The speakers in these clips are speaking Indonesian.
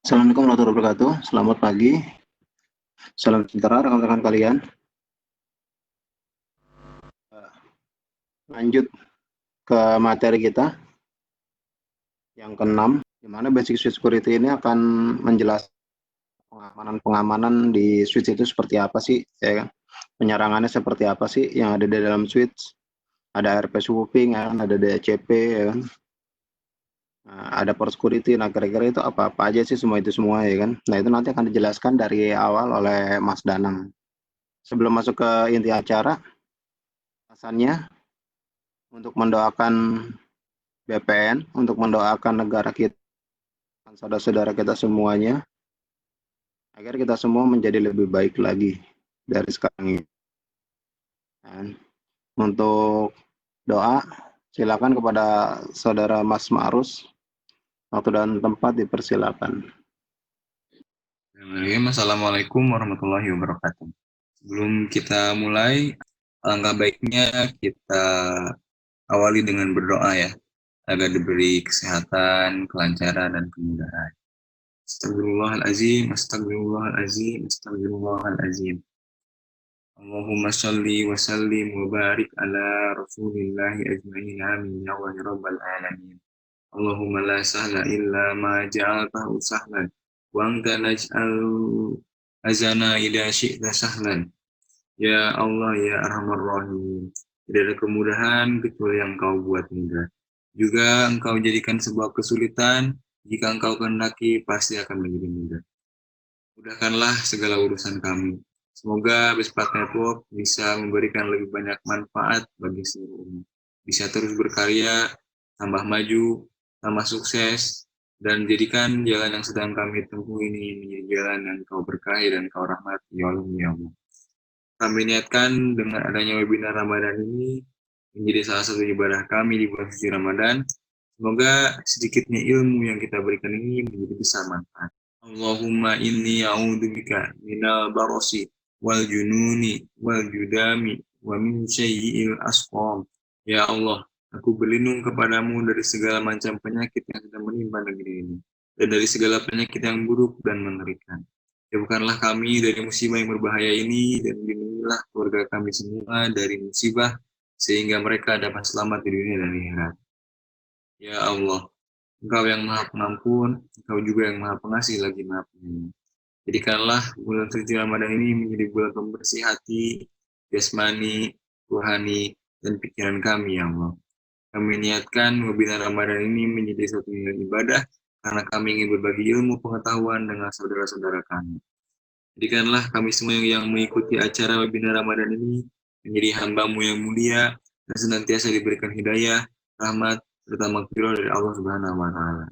Assalamualaikum warahmatullahi wabarakatuh. Selamat pagi. Salam sejahtera rekan-rekan kalian. Lanjut ke materi kita yang keenam, di mana basic switch security ini akan menjelaskan pengamanan di switch itu seperti apa sih, ya kan? Penyerangannya seperti apa sih yang ada di dalam switch? Ada RP sweeping, ya kan? Ada DHCP, ya kan? Nah, ada port security. Nah, kira-kira itu apa-apa aja sih itu semua, ya kan? Nah, itu nanti akan dijelaskan dari awal oleh Mas Danang. Sebelum masuk ke inti acara, alasannya untuk mendoakan BPN, untuk mendoakan negara kita, saudara-saudara kita semuanya, agar kita semua menjadi lebih baik lagi dari sekarang ini. Dan untuk doa, silakan kepada saudara Mas Ma'rus, waktu dan tempat dipersilakan. Assalamualaikum warahmatullahi wabarakatuh. Sebelum kita mulai, alangkah baiknya kita awali dengan berdoa ya, agar diberi kesehatan, kelancaran, dan kemudahan. Astagfirullahalazim, astagfirullahalazim, astagfirullahalazim. Allahumma sholli wa sallim wa barik ala rasulillahi ajma'in amin ya rabbal alamin. Allahumma la sahla illa ma ja'altahu sahlan wa anta naj'al azana ida syi'ta sahlan. Ya Allah, ya Arhamar Rahim, tidak ada kemudahan kecuali yang Engkau buat mudah. Juga Engkau jadikan sebuah kesulitan, jika Engkau kehendaki pasti akan menjadi mudah. Mudahkanlah segala urusan kami. Semoga Bespat Network bisa memberikan lebih banyak manfaat bagi seluruh umat. Bisa terus berkarya, tambah maju, tambah sukses, dan jadikan jalan yang sedang kami tempuh ini menjadi jalan yang Kau berkahi dan Kau rahmati ya Allah ya Allah. Kami niatkan dengan adanya webinar Ramadan ini menjadi salah satu ibadah kami di bulan suci Ramadan. Semoga sedikitnya ilmu yang kita berikan ini menjadi besar manfaat. Allahumma inni a'udzubika minal barasi wal jununi wal judami wa min syai'il asqam. Ya Allah, aku berlindung kepadamu dari segala macam penyakit yang sedang menimpa negeri ini dan dari segala penyakit yang buruk dan mengerikan. Jauhkanlah kami dari musibah yang berbahaya ini dan lindungilah keluarga kami semua dari musibah sehingga mereka dapat selamat di dunia dan di akhirat. Ya Allah, Engkau yang Maha Pengampun, Engkau juga yang Maha Pengasih lagi Maha Penyayang. Jadikanlah bulan suci Ramadan ini menjadi bulan pembersih hati, jasmani, rohani, dan pikiran kami, ya Allah. Kami niatkan webinar Ramadan ini menjadi suatu nilai ibadah karena kami ingin berbagi ilmu pengetahuan dengan saudara-saudara kami. Jadikanlah kami semua yang mengikuti acara webinar Ramadan ini menjadi hamba-Mu yang mulia dan senantiasa diberikan hidayah, rahmat, serta maghfirah dari Allah Subhanahu wa taala.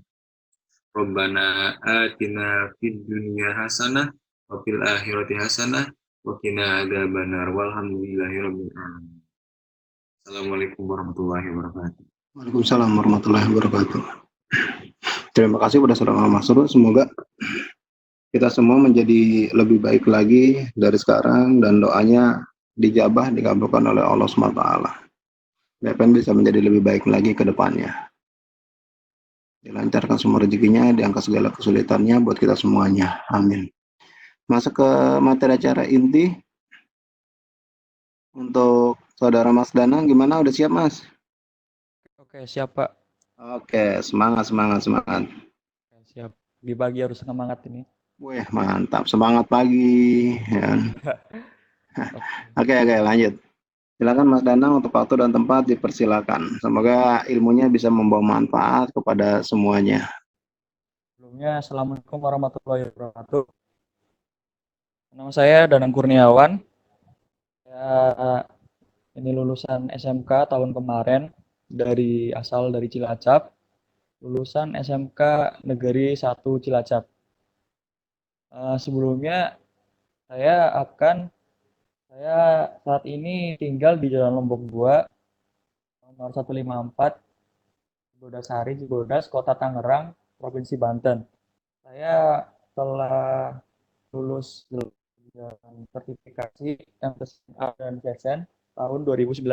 Rabbana atina fid dunya hasanah wa fil akhirati hasanah wa qina adzabannar walhamdulillahirabbil alamin. Assalamualaikum warahmatullahi wabarakatuh. Waalaikumsalam warahmatullahi wabarakatuh. Terima kasih kepada saudara Mas Ma'rus. Semoga kita semua menjadi lebih baik lagi dari sekarang dan doanya dijabah, dikabulkan oleh Allah SWT. BPN bisa menjadi lebih baik lagi ke depannya. Dilancarkan semua rezekinya, diangkat segala kesulitannya buat kita semuanya. Amin. Masuk ke materi acara inti. Untuk saudara Mas Danang, gimana? Udah siap, Mas? Oke, siap Pak. Oke, semangat, semangat, semangat. Oke, siap. Dibagi harus semangat ini. Wih, mantap. Semangat pagi. Ya. Oke, lanjut. Silakan Mas Danang untuk waktu dan tempat dipersilakan. Semoga ilmunya bisa membawa manfaat kepada semuanya. Sebelumnya, Assalamualaikum warahmatullahi wabarakatuh. Nama saya Danang Kurniawan. Saya ini lulusan SMK tahun kemarin asal dari Cilacap. Lulusan SMK Negeri 1 Cilacap. Sebelumnya saya saat ini tinggal di Jalan Lombok 2, nomor 154, Godasari, Cibodas, Kota Tangerang, Provinsi Banten. Saya telah lulus dengan sertifikasi MTSA dan CSN tahun 2019.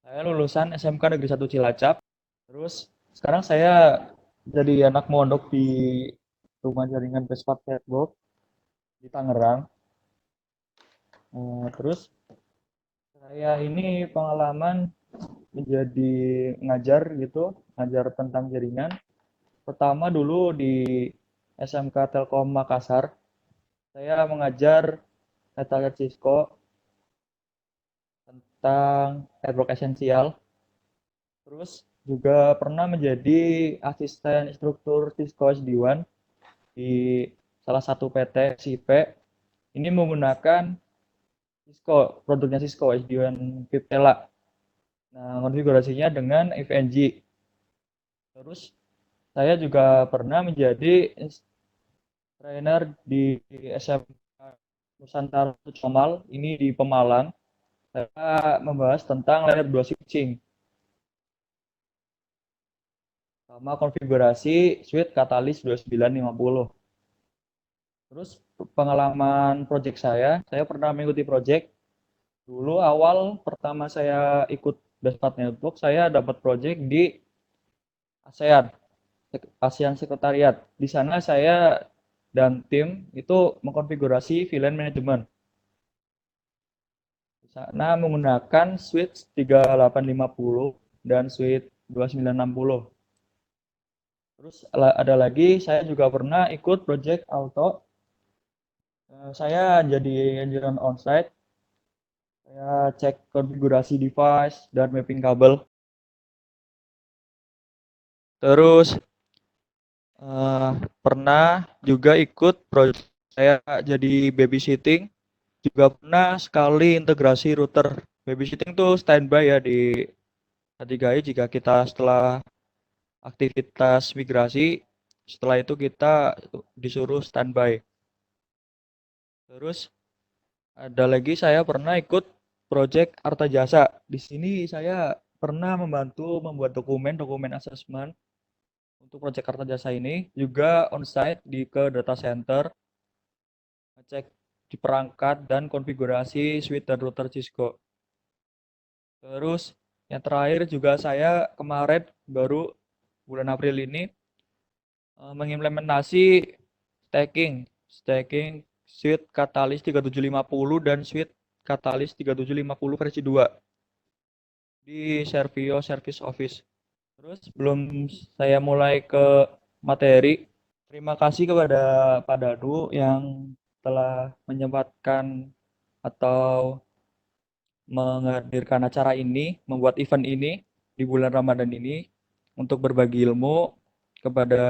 Saya lulusan SMK Negeri 1 Cilacap. Terus sekarang saya jadi anak mondok di rumah jaringan Bespat Network di Tangerang. Terus saya ini pengalaman menjadi ngajar gitu, ngajar tentang jaringan. Pertama dulu di SMK Telkom Makassar, saya mengajar metode Cisco tentang network esensial. Terus juga pernah menjadi asisten instruktur Cisco SD1 di salah satu PT SIP. Ini menggunakan Cisco, produknya Cisco SD1 Viptela. Nah, konfigurasinya dengan FNG. Terus saya juga pernah menjadi trainer di SMK Nusantara Comal, ini di Pemalang. Saya membahas tentang layer 2 switching sama konfigurasi switch Catalyst 2950. Terus pengalaman project saya pernah mengikuti project. Dulu awal pertama saya ikut Bespat Network, saya dapat project di ASEAN, ASEAN Sekretariat. Di sana saya dan tim itu mengkonfigurasi VLAN management. Di sana menggunakan switch 3850 dan switch 2960. Terus ada lagi, saya juga pernah ikut project auto. Saya jadi engineer onsite. Saya cek konfigurasi device dan mapping kabel. Terus pernah juga ikut project saya jadi babysitting. Juga pernah sekali integrasi router. Babysitting tuh standby ya di K3i jika kita setelah aktivitas migrasi, setelah itu kita disuruh standby. Terus ada lagi saya pernah ikut project Arta Jasa. Di sini saya pernah membantu membuat dokumen assessment untuk project Arta Jasa ini, juga onsite ke data center, ngecek di perangkat dan konfigurasi switch dan router Cisco. Terus yang terakhir juga saya kemarin baru bulan April ini mengimplementasi stacking switch Catalyst 3750 dan switch Catalyst 3750 versi 2 di Servio Service Office. Terus sebelum saya mulai ke materi, terima kasih kepada Pak Dadu yang telah menyempatkan atau menghadirkan acara ini, membuat event ini di bulan Ramadan ini untuk berbagi ilmu kepada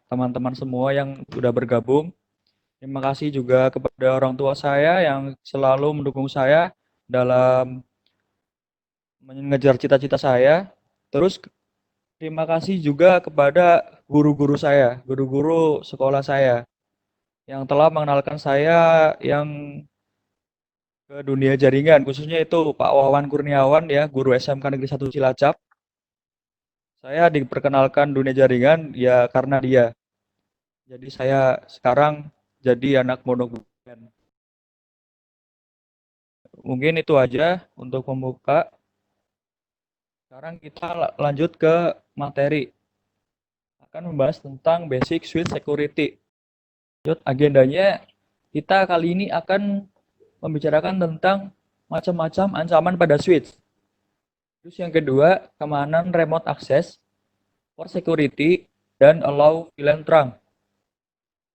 teman-teman semua yang sudah bergabung. Terima kasih juga kepada orang tua saya yang selalu mendukung saya dalam mengejar cita-cita saya. Terus terima kasih juga kepada guru-guru saya, guru-guru sekolah saya yang telah mengenalkan saya yang ke dunia jaringan, khususnya itu Pak Wawan Kurniawan ya, guru SMK Negeri 1 Cilacap. Saya diperkenalkan dunia jaringan ya karena dia. Jadi saya sekarang jadi anak mondok. Mungkin itu aja untuk pembuka. Sekarang kita lanjut ke materi. Akan membahas tentang basic switch security. Agendanya kita kali ini akan membicarakan tentang macam-macam ancaman pada switch. Terus yang kedua, keamanan remote access, for security, dan allow VLAN trunk.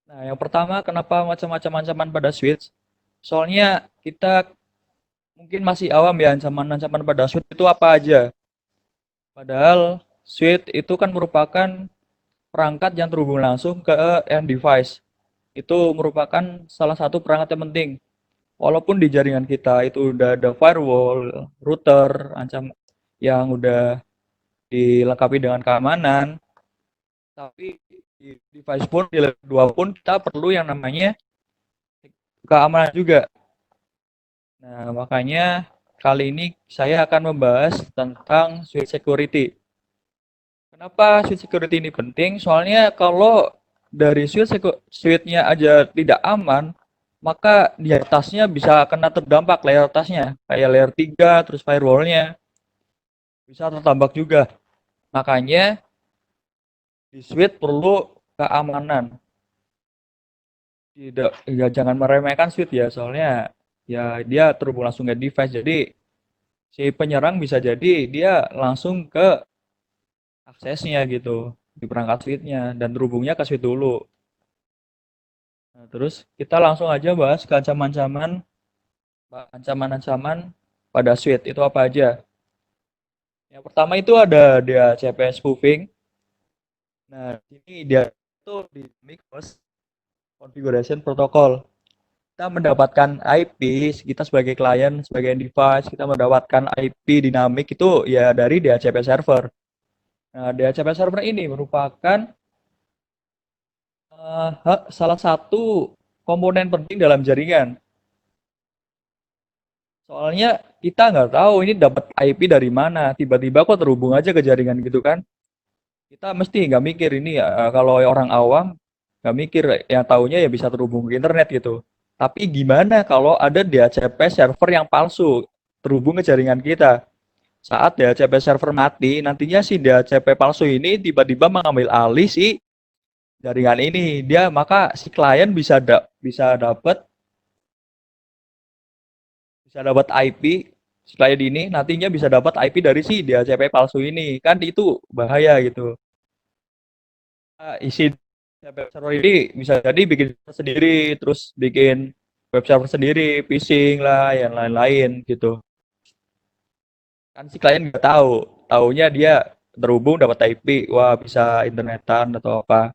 Nah, yang pertama, kenapa macam-macam ancaman pada switch? Soalnya kita mungkin masih awam ya ancaman-ancaman pada switch itu apa aja. Padahal switch itu kan merupakan perangkat yang terhubung langsung ke end device. Itu merupakan salah satu perangkat yang penting. Walaupun di jaringan kita itu udah ada firewall, router, yang udah dilengkapi dengan keamanan, tapi di device pun, di level 2 pun kita perlu yang namanya keamanan juga. Nah, makanya kali ini saya akan membahas tentang switch security. Kenapa switch security ini penting? Soalnya kalau dari switch-nya aja tidak aman, maka di atasnya bisa kena terdampak layer atasnya, kayak layer 3, terus firewall-nya bisa terdampak juga. Makanya di switch perlu keamanan. Tidak, ya jangan meremehkan switch ya, soalnya ya dia terhubung langsung ke device. Jadi si penyerang bisa jadi dia langsung ke aksesnya gitu di perangkat switchnya dan terhubungnya ke switch dulu. Nah, terus kita langsung aja bahas ke ancaman-ancaman pada switch itu apa aja. Yang pertama itu ada DHCP spoofing. Nah, ini dia itu di Microsoft Configuration Protocol. Kita mendapatkan IP, kita sebagai klien, sebagai device, kita mendapatkan IP dinamik itu ya dari DHCP server. Nah, DHCP server ini merupakan salah satu komponen penting dalam jaringan. Soalnya kita nggak tahu ini dapat IP dari mana, tiba-tiba kok terhubung aja ke jaringan gitu kan. Kita mesti nggak mikir ini ya, kalau orang awam nggak mikir, yang taunya ya bisa terhubung ke internet gitu. Tapi gimana kalau ada DHCP server yang palsu terhubung ke jaringan kita? Saat DHCP server mati, nantinya si DHCP palsu ini tiba-tiba mengambil alih si jaringan ini. Maka si klien bisa dapat IP. Si klien ini nantinya bisa dapat IP dari si DHCP palsu ini. Kan itu bahaya gitu. Isi web server ini bisa jadi bikin sendiri, terus bikin web server sendiri, phishing lah, yang lain-lain gitu. Kan si klien nggak tahu, taunya dia terhubung dapat IP, wah bisa internetan atau apa.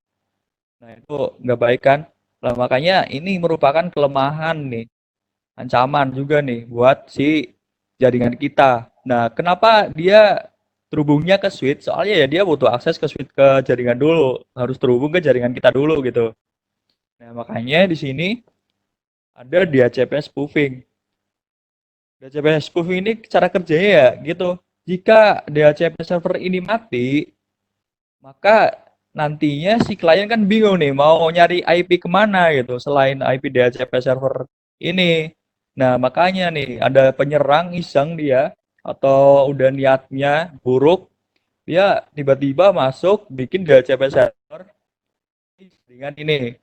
Nah itu nggak baik kan. Nah, makanya ini merupakan kelemahan nih, ancaman juga nih buat si jaringan kita. Nah kenapa dia terhubungnya ke switch? Soalnya ya dia butuh akses ke switch, ke jaringan dulu, harus terhubung ke jaringan kita dulu gitu. Nah, makanya di sini ada DHCP spoofing. DHCP spoofing ini cara kerjanya ya gitu. Jika DHCP server ini mati, maka nantinya si klien kan bingung nih mau nyari IP kemana gitu selain IP DHCP server ini. Nah, makanya nih ada penyerang iseng dia atau udah niatnya buruk, dia tiba-tiba masuk bikin DHCP server dengan ini.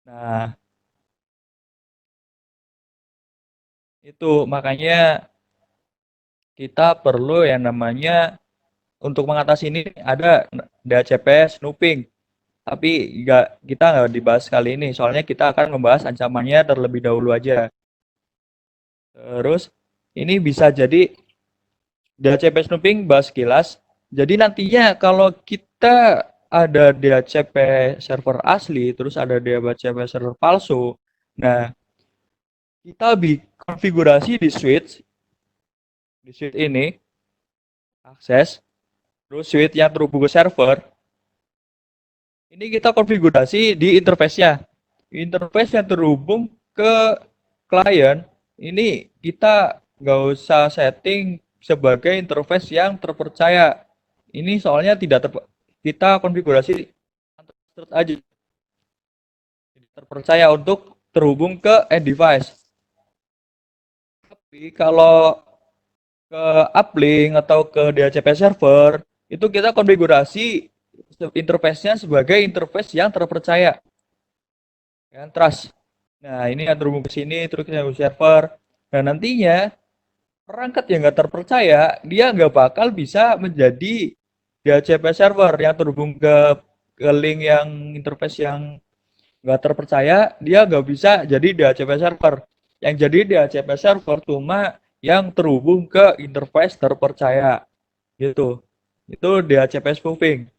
Nah, itu makanya kita perlu yang namanya untuk mengatasi ini ada DHCP snooping. Tapi kita nggak dibahas kali ini, soalnya kita akan membahas ancamannya terlebih dahulu aja. Terus ini bisa jadi DHCP snooping bahas kilas. Jadi nantinya kalau kita ada DHCP server asli, terus ada DHCP server palsu. Nah, kita konfigurasi di switch ini akses, terus switch yang terhubung ke server. Ini kita konfigurasi di interface-nya. Interface yang terhubung ke klien, ini kita nggak usah setting sebagai interface yang terpercaya. Ini soalnya kita konfigurasi aja terpercaya untuk terhubung ke end device. Tapi kalau ke uplink atau ke DHCP server, itu kita konfigurasi interface-nya sebagai interface yang terpercaya, yang trust. Nah, ini yang terhubung ke sini, terus ke server. Dan nantinya perangkat yang nggak terpercaya, dia nggak bakal bisa menjadi DHCP server yang terhubung ke link yang interface yang nggak terpercaya, dia nggak bisa jadi DHCP server. Yang jadi DHCP server cuma yang terhubung ke interface terpercaya gitu. Itu DHCP spoofing.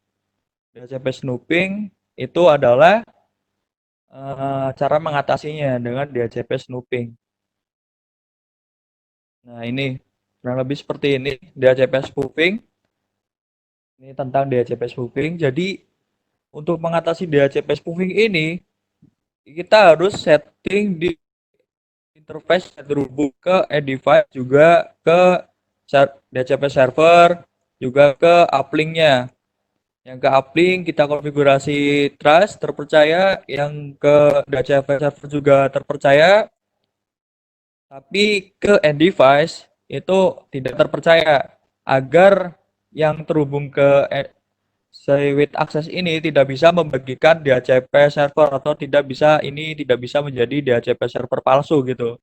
DHCP snooping itu adalah cara mengatasinya dengan DHCP snooping. Nah, ini kurang lebih seperti ini DHCP spoofing. Ini tentang DHCP spoofing. Jadi untuk mengatasi DHCP spoofing ini kita harus setting di interface yang terhubung ke device, juga ke DHCP server, juga ke uplink-nya. Yang ke uplink kita konfigurasi trust terpercaya, yang ke DHCP server juga terpercaya, tapi ke end device itu tidak terpercaya, agar yang terhubung ke Switch access ini tidak bisa membagikan DHCP server atau tidak bisa menjadi DHCP server palsu gitu.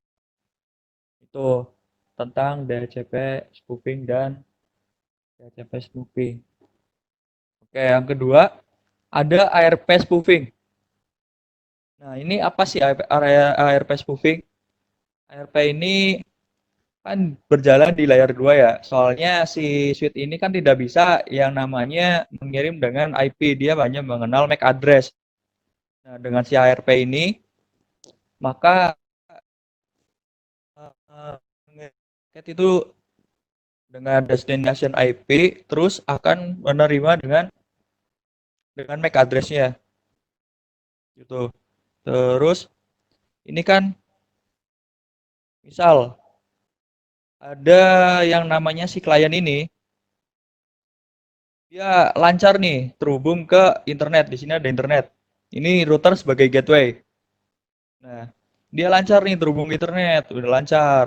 Itu tentang DHCP spoofing dan DHCP spoofing. Oke, yang kedua ada ARP spoofing. Nah, ini apa sih ARP spoofing? ARP ini kan berjalan di layer 2 ya. Soalnya si switch ini kan tidak bisa yang namanya mengirim dengan IP, dia hanya mengenal MAC address. Nah, dengan si ARP ini maka paket itu dengan destination IP terus akan menerima dengan MAC address-nya gitu. Terus ini kan misal ada yang namanya si klien ini dia lancar nih terhubung ke internet. Di sini ada internet. Ini router sebagai gateway. Nah, dia lancar nih terhubung ke internet, udah lancar.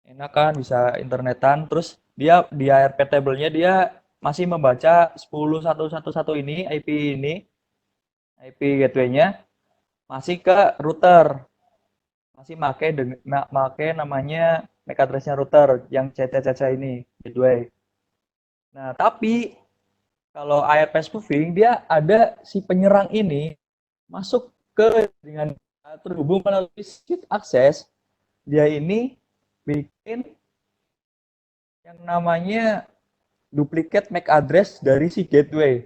Enak kan bisa internetan, terus dia di ARP table-nya dia masih membaca 10.111 ini IP gateway-nya masih ke router. Masih make namanya MAC address-nya router yang CC ini gateway. Nah, tapi kalau ARP spoofing dia ada si penyerang ini masuk ke dengan terhubung melalui switch access, dia ini bikin yang namanya duplicate MAC address dari si gateway.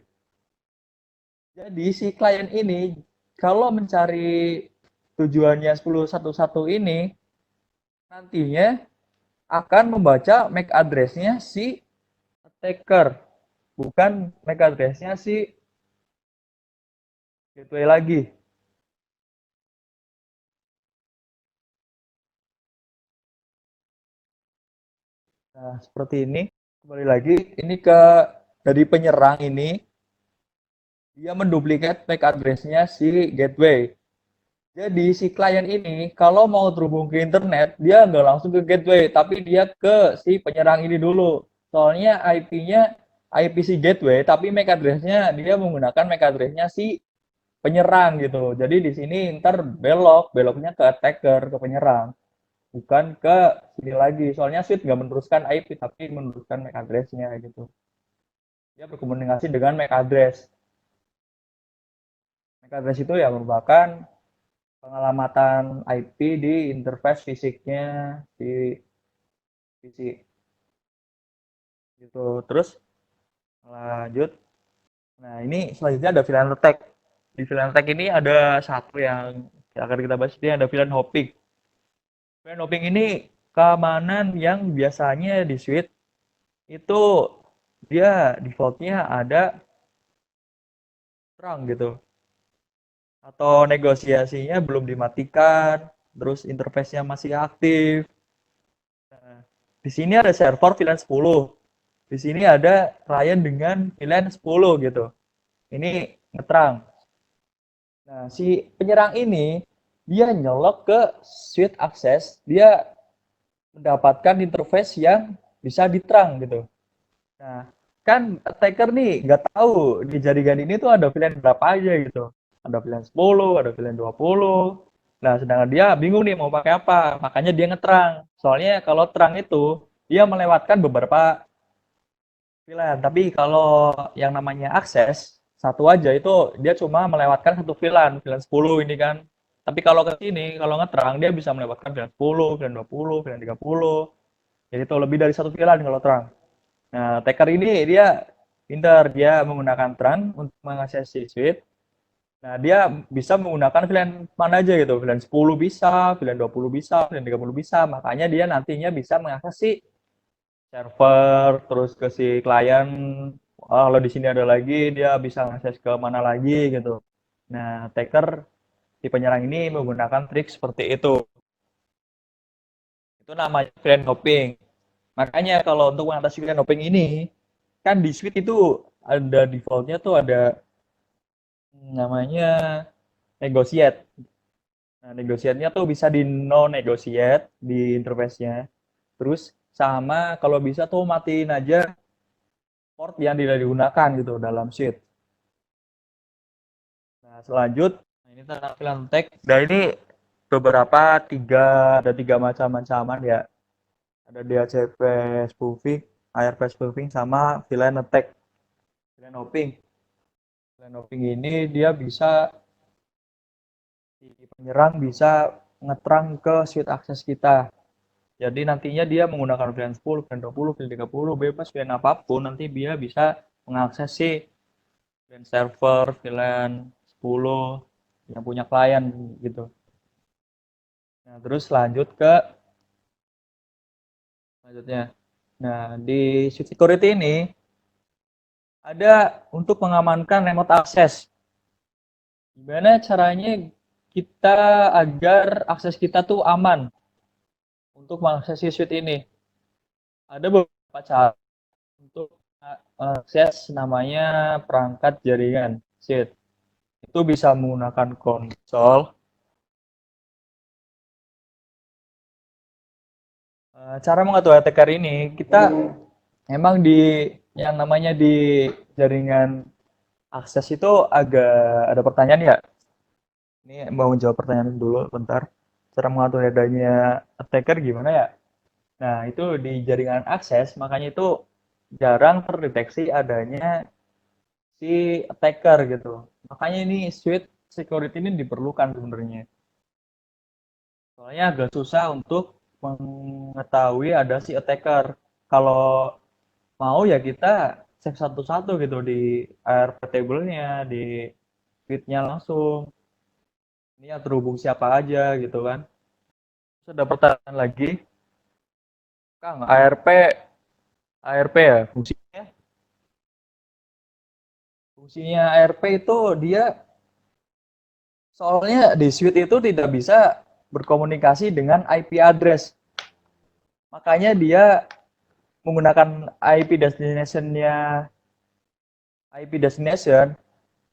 Jadi si klien ini kalau mencari tujuannya 10.111 ini nantinya akan membaca MAC address-nya si attacker, bukan MAC address-nya si gateway lagi. Nah, seperti ini. Kembali lagi, ini dari penyerang ini, dia menduplikat MAC address-nya si gateway. Jadi si klien ini kalau mau terhubung ke internet, dia nggak langsung ke gateway, tapi dia ke si penyerang ini dulu. Soalnya IP-nya IP si gateway, tapi MAC address-nya dia menggunakan MAC address-nya si penyerang gitu. Jadi di sini ntar beloknya ke attacker, ke penyerang, bukan ke sini lagi. Soalnya switch nggak meneruskan IP, tapi meneruskan MAC address-nya gitu. Dia berkomunikasi dengan MAC address. MAC address itu ya merupakan pengelamatan IP di interface fisiknya di PC gitu. Terus lanjut. Nah, ini selanjutnya ada VLAN attack. Di VLAN attack ini ada satu yang akan kita bahas, ini ada VLAN hopping. VLAN hopping ini keamanan yang biasanya di switch itu dia defaultnya ada terang gitu, atau negosiasinya belum dimatikan, terus interface-nya masih aktif. Nah, di sini ada server VLAN 10. Di sini ada klien dengan VLAN 10 gitu. Ini ngetrang. Nah, si penyerang ini dia nyolok ke switch access, dia mendapatkan interface yang bisa diterang gitu. Nah, kan attacker nih nggak tahu di jaringan ini tuh ada VLAN berapa aja gitu. Ada VLAN 10, ada VLAN 20. Nah, sedangkan dia bingung nih mau pakai apa. Makanya dia ngeterang. Soalnya kalau terang itu dia melewatkan beberapa VLAN. Tapi kalau yang namanya akses satu aja itu dia cuma melewatkan satu VLAN 10 ini kan. Tapi kalau ke sini kalau ngeterang dia bisa melewatkan VLAN 10, VLAN 20, VLAN 30. Jadi itu lebih dari satu VLAN kalau terang. Nah, attacker ini dia pintar, dia menggunakan terang untuk mengakses si switch. Nah, dia bisa menggunakan VLAN mana aja gitu. VLAN 10 bisa, VLAN 20 bisa, VLAN 30 bisa. Makanya dia nantinya bisa mengakses si server, terus ke si klien. Kalau di sini ada lagi, dia bisa mengakses ke mana lagi gitu. Nah, attacker si penyerang ini menggunakan trik seperti itu. Itu namanya VLAN hopping. Makanya kalau untuk mengatasi VLAN hopping ini, kan di switch itu ada defaultnya tuh ada namanya negotiate. Nah, negotiate-nya tuh bisa di no negotiate di interface-nya. Terus sama kalau bisa tuh matiin aja port yang tidak digunakan gitu dalam switch. Nah, ini tampilan tag. Nah, ini ada tiga macam ancaman ya. Ada DHCP spoofing, ARP spoofing, sama VLAN attack. VLAN hopping. VLAN hopping ini dia bisa si penyerang bisa ngetrang ke switch akses kita. Jadi nantinya dia menggunakan VLAN 10, VLAN 20, VLAN 30, bebas VLAN apapun, nanti dia bisa mengakses si VLAN server, VLAN 10 yang punya klien gitu. Nah, terus selanjutnya. Nah, di switch security ini ada untuk mengamankan remote access. Gimana caranya kita agar akses kita tuh aman untuk mengakses switch ini? Ada beberapa cara untuk mengakses namanya perangkat jaringan switch. Itu bisa menggunakan konsol. Cara mengatur attacker ini, kita emang yang namanya di jaringan akses itu agak ada pertanyaan ya. Ini mau menjawab pertanyaan dulu bentar. Cara mengatur adanya attacker gimana ya? Nah, itu di jaringan akses, makanya itu jarang terdeteksi adanya si attacker gitu. Makanya ini switch security ini diperlukan sebenarnya. Soalnya agak susah untuk mengetahui ada si attacker. Kalau mau ya kita cek satu-satu gitu di ARP table-nya, di feed-nya langsung. Ini yang terhubung siapa aja gitu kan. Terus ada pertanyaan lagi, Kang, ARP ya fungsinya ARP itu dia soalnya di switch itu tidak bisa berkomunikasi dengan IP address. Makanya dia menggunakan IP destination.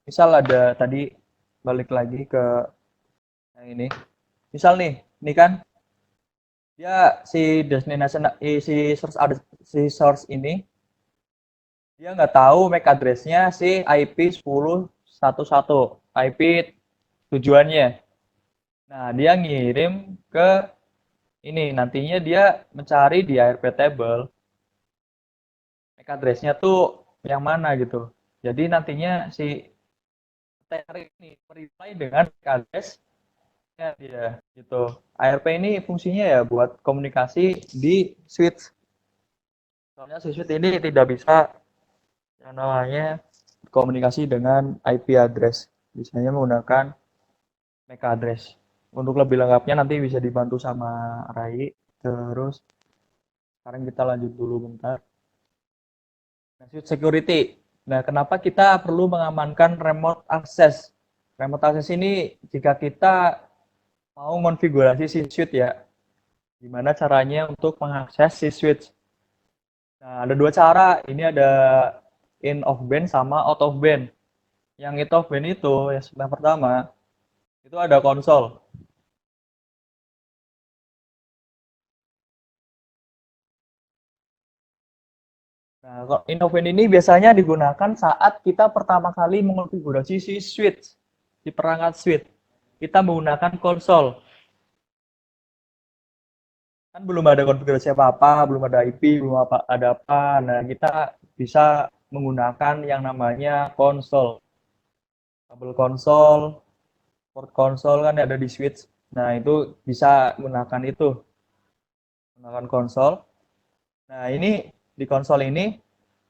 Misal ada tadi balik lagi ke yang ini. Misal nih, ini kan dia si destination si source ini dia nggak tahu MAC address-nya si IP 10.11, IP tujuannya. Nah, dia ngirim ke ini, nantinya dia mencari di ARP table MAC address-nya tuh yang mana gitu. Jadi nantinya si attacker ini reply dengan MAC address-nya dia gitu. ARP ini fungsinya ya buat komunikasi di switch. Soalnya si switch ini tidak bisa yang namanya komunikasi dengan IP address. Biasanya menggunakan MAC address. Untuk lebih lengkapnya nanti bisa dibantu sama Rai. Terus sekarang kita lanjut dulu bentar. Nah, switch security. Nah, kenapa kita perlu mengamankan remote access? Remote access ini jika kita mau konfigurasi si switch ya. Gimana caranya untuk mengakses si switch? Nah, ada dua cara. Ini ada in of band sama out of band. Yang in of band itu yang pertama itu ada konsol. Nah, in of band ini biasanya digunakan saat kita pertama kali mengonfigurasi si switch, di perangkat switch. Kita menggunakan konsol. Kan belum ada konfigurasi apa-apa, belum ada IP, belum ada apa. Nah, kita bisa menggunakan yang namanya konsol. Kabel konsol, port konsol kan ada di switch. Nah, itu bisa menggunakan itu. Menggunakan konsol. Nah, ini di konsol ini,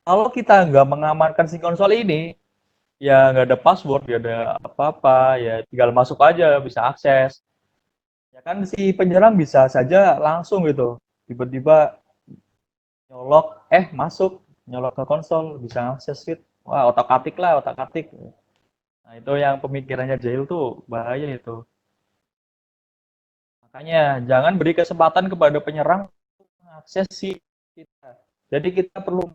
kalau kita nggak mengamankan si konsol ini, ya nggak ada password, nggak ada apa-apa, ya tinggal masuk aja, bisa akses. Ya kan si penyerang bisa saja langsung gitu, tiba-tiba nyolok, nyolok ke konsol, bisa akses it. Wah, otak-atik lah, otak-atik. Nah, itu yang pemikirannya jahil tuh, bahaya itu. Makanya jangan beri kesempatan kepada penyerang mengakses si kita. Jadi kita perlu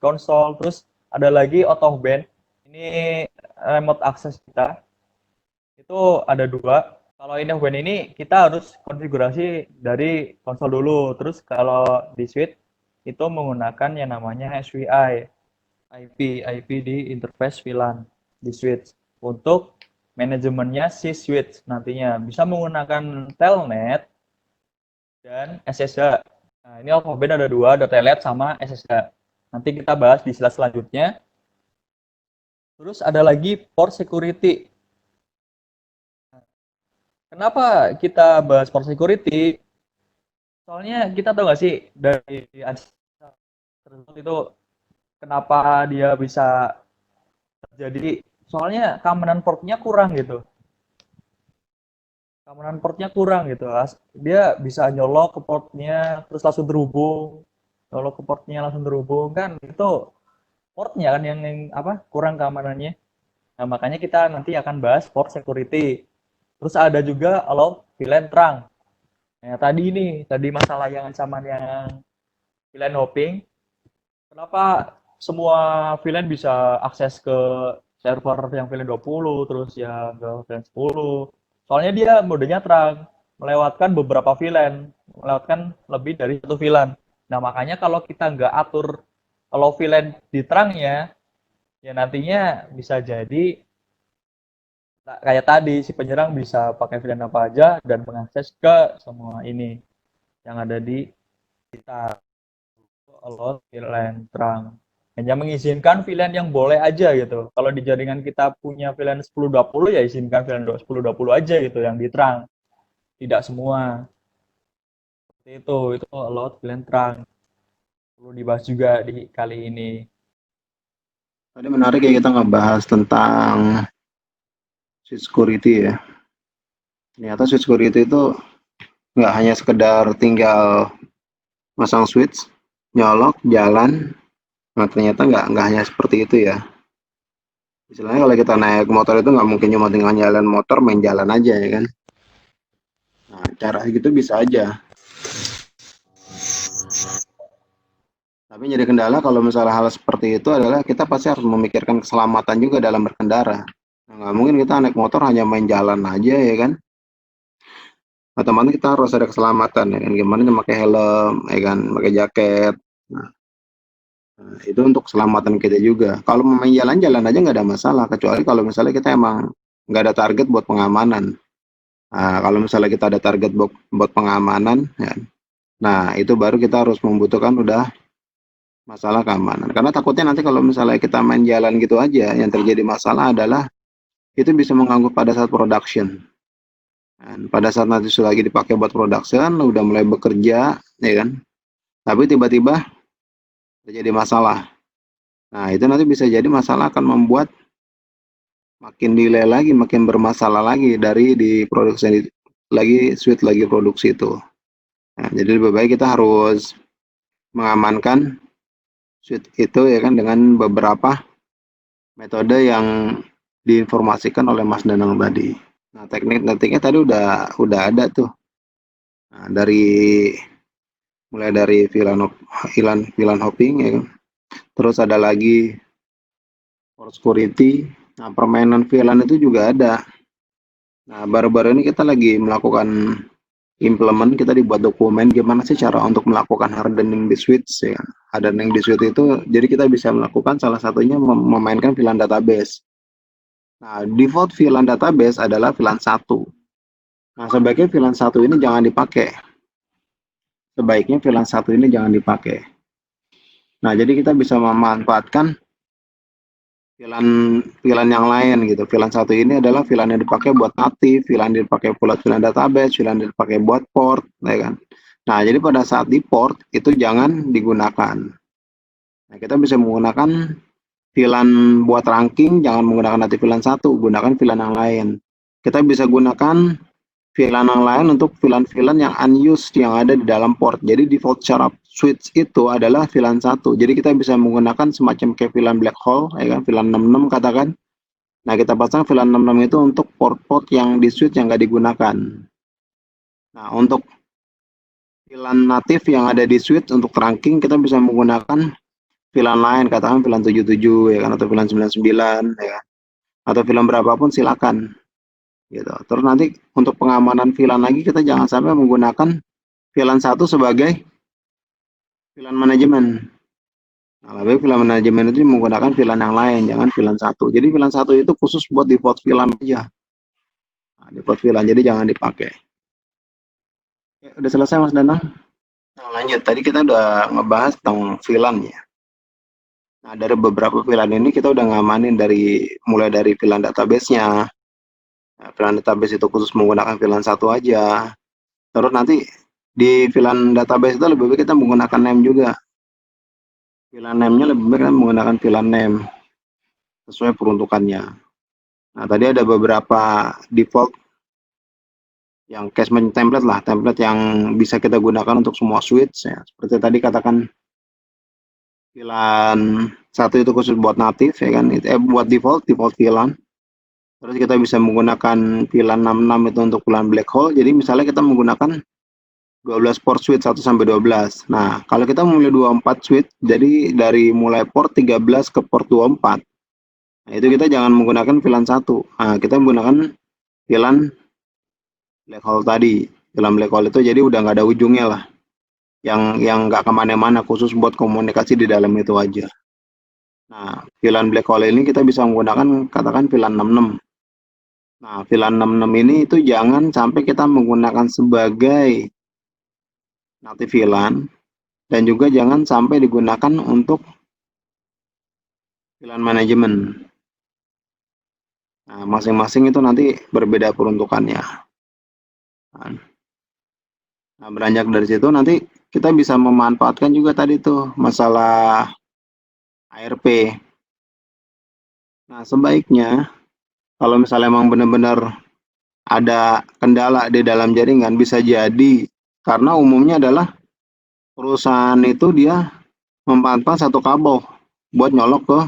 konsol, terus ada lagi out of band. Ini remote access kita. Itu ada dua. Kalau in of band ini kita harus konfigurasi dari konsol dulu. Terus kalau di switch itu menggunakan yang namanya SWI. IP di interface VLAN di switch. Untuk manajemennya si switch nantinya bisa menggunakan telnet dan SSH. Nah, ini alfabet ada dua, ada telnet sama SSH. Nanti kita bahas di slide selanjutnya. Terus ada lagi port security. Kenapa kita bahas port security? Soalnya kita tahu nggak sih dari tersebut itu kenapa dia bisa terjadi? Soalnya keamanan portnya kurang gitu. Keamanan portnya kurang gitu. Dia bisa nyolok ke portnya terus langsung terhubung. Nyolok ke portnya langsung terhubung kan itu portnya kan yang apa kurang keamanannya. Nah, makanya kita nanti akan bahas port security. Terus ada juga allow VLAN trunk. Nah, tadi masalah yang ancaman yang VLAN hopping. Kenapa semua VLAN bisa akses ke server yang VLAN 20, terus yang ke VLAN 10? Soalnya dia modenya trunk, melewatkan beberapa VLAN, melewatkan lebih dari satu VLAN. Nah, makanya kalau kita nggak atur allow VLAN di trunknya, ya nantinya bisa jadi kayak tadi si penyerang bisa pakai VLAN apa aja dan mengakses ke semua ini yang ada di kita. Allow VLAN trunk hanya mengizinkan VLAN yang boleh aja gitu. Kalau di jaringan kita punya VLAN 1020 ya izinkan VLAN 1020 aja gitu yang di trunk, tidak semua. Seperti itu allow VLAN trunk. Perlu dibahas juga di kali ini. Tadi menarik ya kita ngebahas tentang switch security ya. Ternyata switch security itu nggak hanya sekedar tinggal masang switch, nyolok, jalan. Nah ternyata nggak hanya seperti itu ya. Istilahnya kalau kita naik motor itu nggak mungkin cuma tinggal jalan motor, main jalan aja ya kan. Nah cara gitu bisa aja. Tapi jadi kendala kalau misalnya hal seperti itu adalah kita pasti harus memikirkan keselamatan juga dalam berkendara. Nah, nggak mungkin kita naik motor hanya main jalan aja ya kan. Otomatis kita harus ada keselamatan ya kan. Gimana memakai helm, ya kan, pakai jaket. Nah, itu untuk keselamatan kita juga. Kalau main jalan-jalan aja nggak ada masalah, kecuali kalau misalnya kita emang nggak ada target buat pengamanan. Nah, kalau misalnya kita ada target buat pengamanan, ya, nah itu baru kita harus membutuhkan udah masalah keamanan. Karena takutnya nanti kalau misalnya kita main jalan gitu aja, yang terjadi masalah adalah itu bisa mengganggu pada saat production. Dan pada saat nanti sudah lagi dipakai buat production, udah mulai bekerja, ya kan? Tapi tiba-tiba terjadi masalah. Nah, itu nanti bisa jadi masalah akan membuat makin delay lagi, makin bermasalah lagi dari di produksi lagi switch lagi produksi itu. Nah, jadi lebih baik kita harus mengamankan switch itu ya kan dengan beberapa metode yang diinformasikan oleh Mas Danang tadi. Nah, tekniknya tadi udah ada tuh. Nah, mulai dari VLAN hopping ya kan. Terus ada lagi port security. Nah, permainan VLAN itu juga ada. Nah, baru-baru ini kita lagi melakukan implement, kita dibuat dokumen gimana sih cara untuk melakukan hardening di switch ya. Hardening di switch itu jadi kita bisa melakukan salah satunya memainkan VLAN database. Nah, default VLAN database adalah VLAN 1. Nah, sebaiknya VLAN 1 ini jangan dipakai. Sebaiknya VLAN 1 ini jangan dipakai. Nah, jadi kita bisa memanfaatkan VLAN yang lain gitu. VLAN 1 ini adalah VLAN yang dipakai buat native, VLAN yang dipakai buat VLAN database, VLAN yang dipakai buat port, ya kan. Nah, jadi pada saat di port itu jangan digunakan. Nah, kita bisa menggunakan VLAN buat ranking, jangan menggunakan native VLAN 1, gunakan VLAN yang lain. Kita bisa gunakan VLAN yang lain untuk VLAN-VLAN yang unused yang ada di dalam port. Jadi default cara switch itu adalah VLAN 1. Jadi kita bisa menggunakan semacam kayak VLAN black hole, ya kan, VLAN 66 katakan. Nah, kita pasang VLAN 66 itu untuk port-port yang di switch yang nggak digunakan. Nah, untuk VLAN natif yang ada di switch untuk trunking kita bisa menggunakan VLAN lain, katakan VLAN 77 ya kan, atau VLAN 99 ya kan. Atau VLAN berapapun silakan. Gitu. Terus nanti untuk pengamanan VLAN lagi kita jangan sampai menggunakan VLAN 1 sebagai VLAN manajemen. Nah, lebih VLAN manajemen itu menggunakan VLAN yang lain, jangan VLAN 1. Jadi VLAN 1 itu khusus buat default VLAN aja. Nah, default VLAN, jadi jangan dipakai. Ya, udah selesai Mas Danang? Nah, lanjut. Tadi kita udah ngebahas tentang VLAN ya. Nah, dari beberapa VLAN ini kita udah ngamanin mulai dari VLAN database-nya. Nah, VLAN database itu khusus menggunakan VLAN 1 aja. Terus nanti di VLAN database itu lebih baik kita menggunakan name juga. VLAN name-nya lebih baik kita menggunakan VLAN name sesuai peruntukannya. Nah, tadi ada beberapa default yang casement template lah, template yang bisa kita gunakan untuk semua switch ya. Seperti tadi katakan VLAN 1 itu khusus buat native ya kan, buat default VLAN. Terus kita bisa menggunakan VLAN 66 itu untuk VLAN black hole. Jadi misalnya kita menggunakan 12 port switch 1 sampai 12. Nah, kalau kita memilih 24 switch, jadi dari mulai port 13 ke port 24. Nah, itu kita jangan menggunakan VLAN 1. Nah, kita menggunakan VLAN black hole tadi. VLAN black hole itu jadi udah nggak ada ujungnya lah. Yang nggak kemana-mana, khusus buat komunikasi di dalam itu aja. Nah, VLAN black hole ini kita bisa menggunakan katakan VLAN 66. Nah, VLAN 66 ini itu jangan sampai kita menggunakan sebagai native VLAN dan juga jangan sampai digunakan untuk VLAN manajemen. Nah, masing-masing itu nanti berbeda peruntukannya. Nah, beranjak dari situ nanti kita bisa memanfaatkan juga tadi tuh masalah ARP. Nah, sebaiknya kalau misalnya memang benar-benar ada kendala di dalam jaringan, bisa jadi karena umumnya adalah perusahaan itu dia memanfaatkan satu kabel buat nyolok ke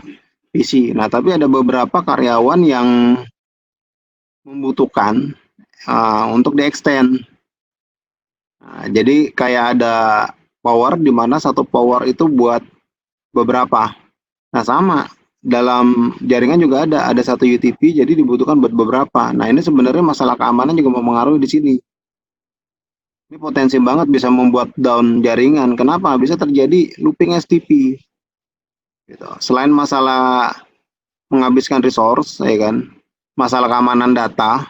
PC. Nah, tapi ada beberapa karyawan yang membutuhkan untuk di-extend. Nah, jadi kayak ada power di mana satu power itu buat beberapa. Nah, sama dalam jaringan juga ada satu UTP jadi dibutuhkan buat beberapa. Nah, ini sebenarnya masalah keamanan juga mempengaruhi di sini. Ini potensi banget bisa membuat down jaringan. Kenapa? Bisa terjadi looping STP. Gitu. Selain masalah menghabiskan resource, ya kan, masalah keamanan data,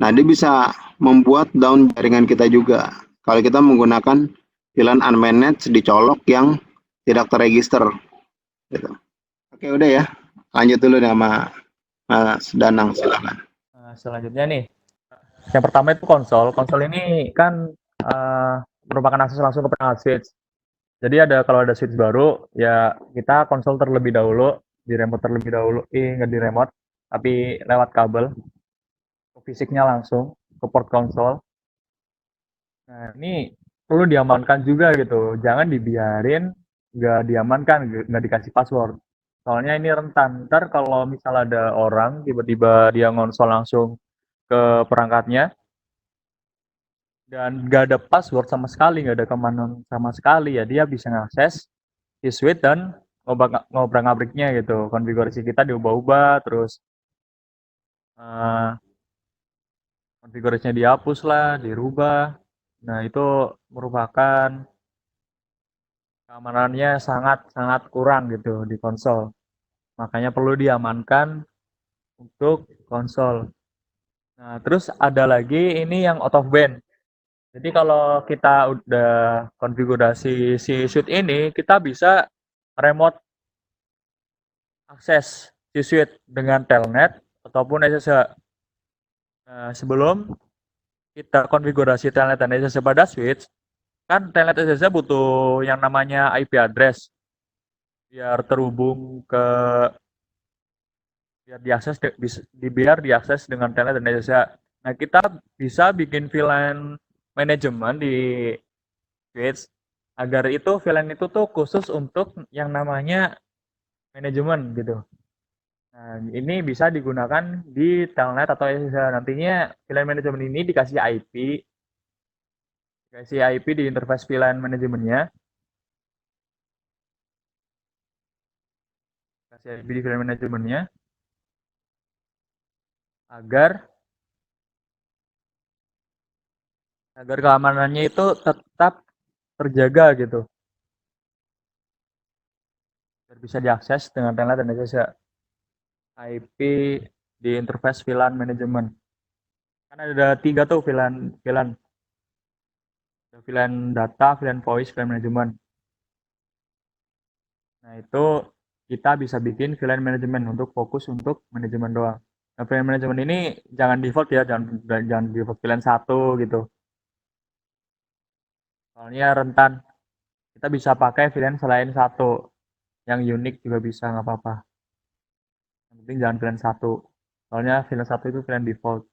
nah dia bisa membuat down jaringan kita juga. Kalau kita menggunakan VLAN unmanaged dicolok yang tidak terregister. Gitu. Oke, udah ya. Lanjut dulu sama Mas Danang, silakan. Nah, selanjutnya nih, yang pertama itu konsol. Konsol ini kan merupakan akses langsung ke perangkat switch. Jadi kalau ada switch baru, ya kita konsol terlebih dahulu, di remote terlebih dahulu, nggak di remote, tapi lewat kabel, ke fisiknya langsung, ke port konsol. Nah, ini perlu diamankan juga gitu, jangan dibiarin nggak diamankan, nggak dikasih password. Soalnya ini rentan, ntar kalau misal ada orang tiba-tiba dia ngonsol langsung ke perangkatnya, dan nggak ada password sama sekali, nggak ada keamanan sama sekali, ya dia bisa ngakses di switch dan ngobrak-ngabriknya gitu. Konfigurasi kita diubah-ubah, terus konfigurasinya dihapus lah, dirubah. Nah, itu merupakan keamanannya sangat-sangat kurang gitu di konsol. Makanya perlu diamankan untuk konsol. Nah, terus ada lagi ini yang out of band. Jadi kalau kita udah konfigurasi si switch ini, kita bisa remote akses si switch dengan telnet ataupun SSH. Nah, sebelum kita konfigurasi telnet dan SSH pada switch, kan telnet SSH butuh yang namanya IP address biar terhubung ke biar diakses dengan telnet dan SSH. Nah, kita bisa bikin VLAN manajemen di switch agar VLAN itu tuh khusus untuk yang namanya manajemen gitu. Nah, ini bisa digunakan di telnet atau SSH. Nantinya VLAN manajemen ini dikasih IP di interface VLAN manajemennya. Kasih IP di VLAN manajemennya agar keamanannya itu tetap terjaga gitu. bisa diakses dengan telnet dan SSH. IP di interface VLAN management. Kan ada 3 tuh VLAN. Ada VLAN data, VLAN voice, VLAN management. Nah, itu kita bisa bikin VLAN management untuk fokus untuk manajemen doang. Nah, VLAN management ini jangan default ya, jangan default VLAN 1 gitu. Soalnya rentan. Kita bisa pakai VLAN selain 1. Yang unik juga bisa, nggak apa-apa. Yang penting jangan VLAN 1. Soalnya VLAN 1 itu VLAN default.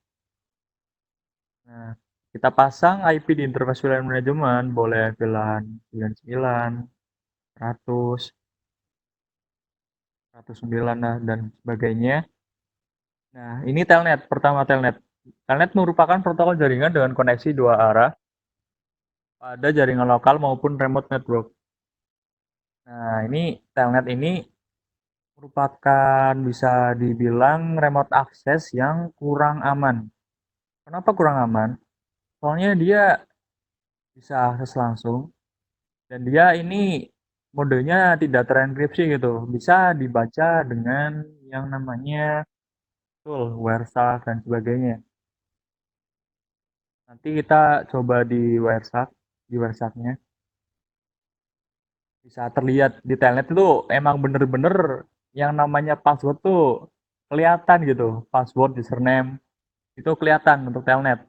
Nah, kita pasang IP di interface VLAN management, boleh VLAN 99, 100, 109 dan sebagainya. Nah, ini telnet. Pertama telnet. Telnet merupakan protokol jaringan dengan koneksi 2 arah pada jaringan lokal maupun remote network. Nah, ini telnet ini merupakan bisa dibilang remote access yang kurang aman. Kenapa kurang aman? Soalnya dia bisa akses langsung dan dia ini modenya tidak terenkripsi gitu. Bisa dibaca dengan yang namanya tool, WireShark dan sebagainya. Nanti kita coba di WireShark-nya. Bisa terlihat di telnet itu emang bener-bener yang namanya password tuh kelihatan gitu. Password, username, itu kelihatan untuk telnet.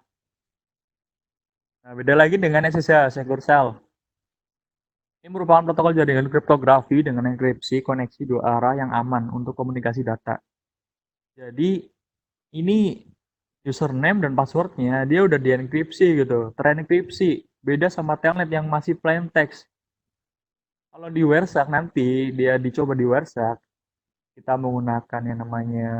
Nah, beda lagi dengan SSH, Secure Shell. Ini merupakan protokol jaringan kriptografi dengan enkripsi koneksi 2 arah yang aman untuk komunikasi data. Jadi, ini username dan passwordnya dia udah dienkripsi gitu, terenkripsi. Beda sama telnet yang masih plain text. Kalau di WireShark nanti dia dicoba di WireShark, kita menggunakan yang namanya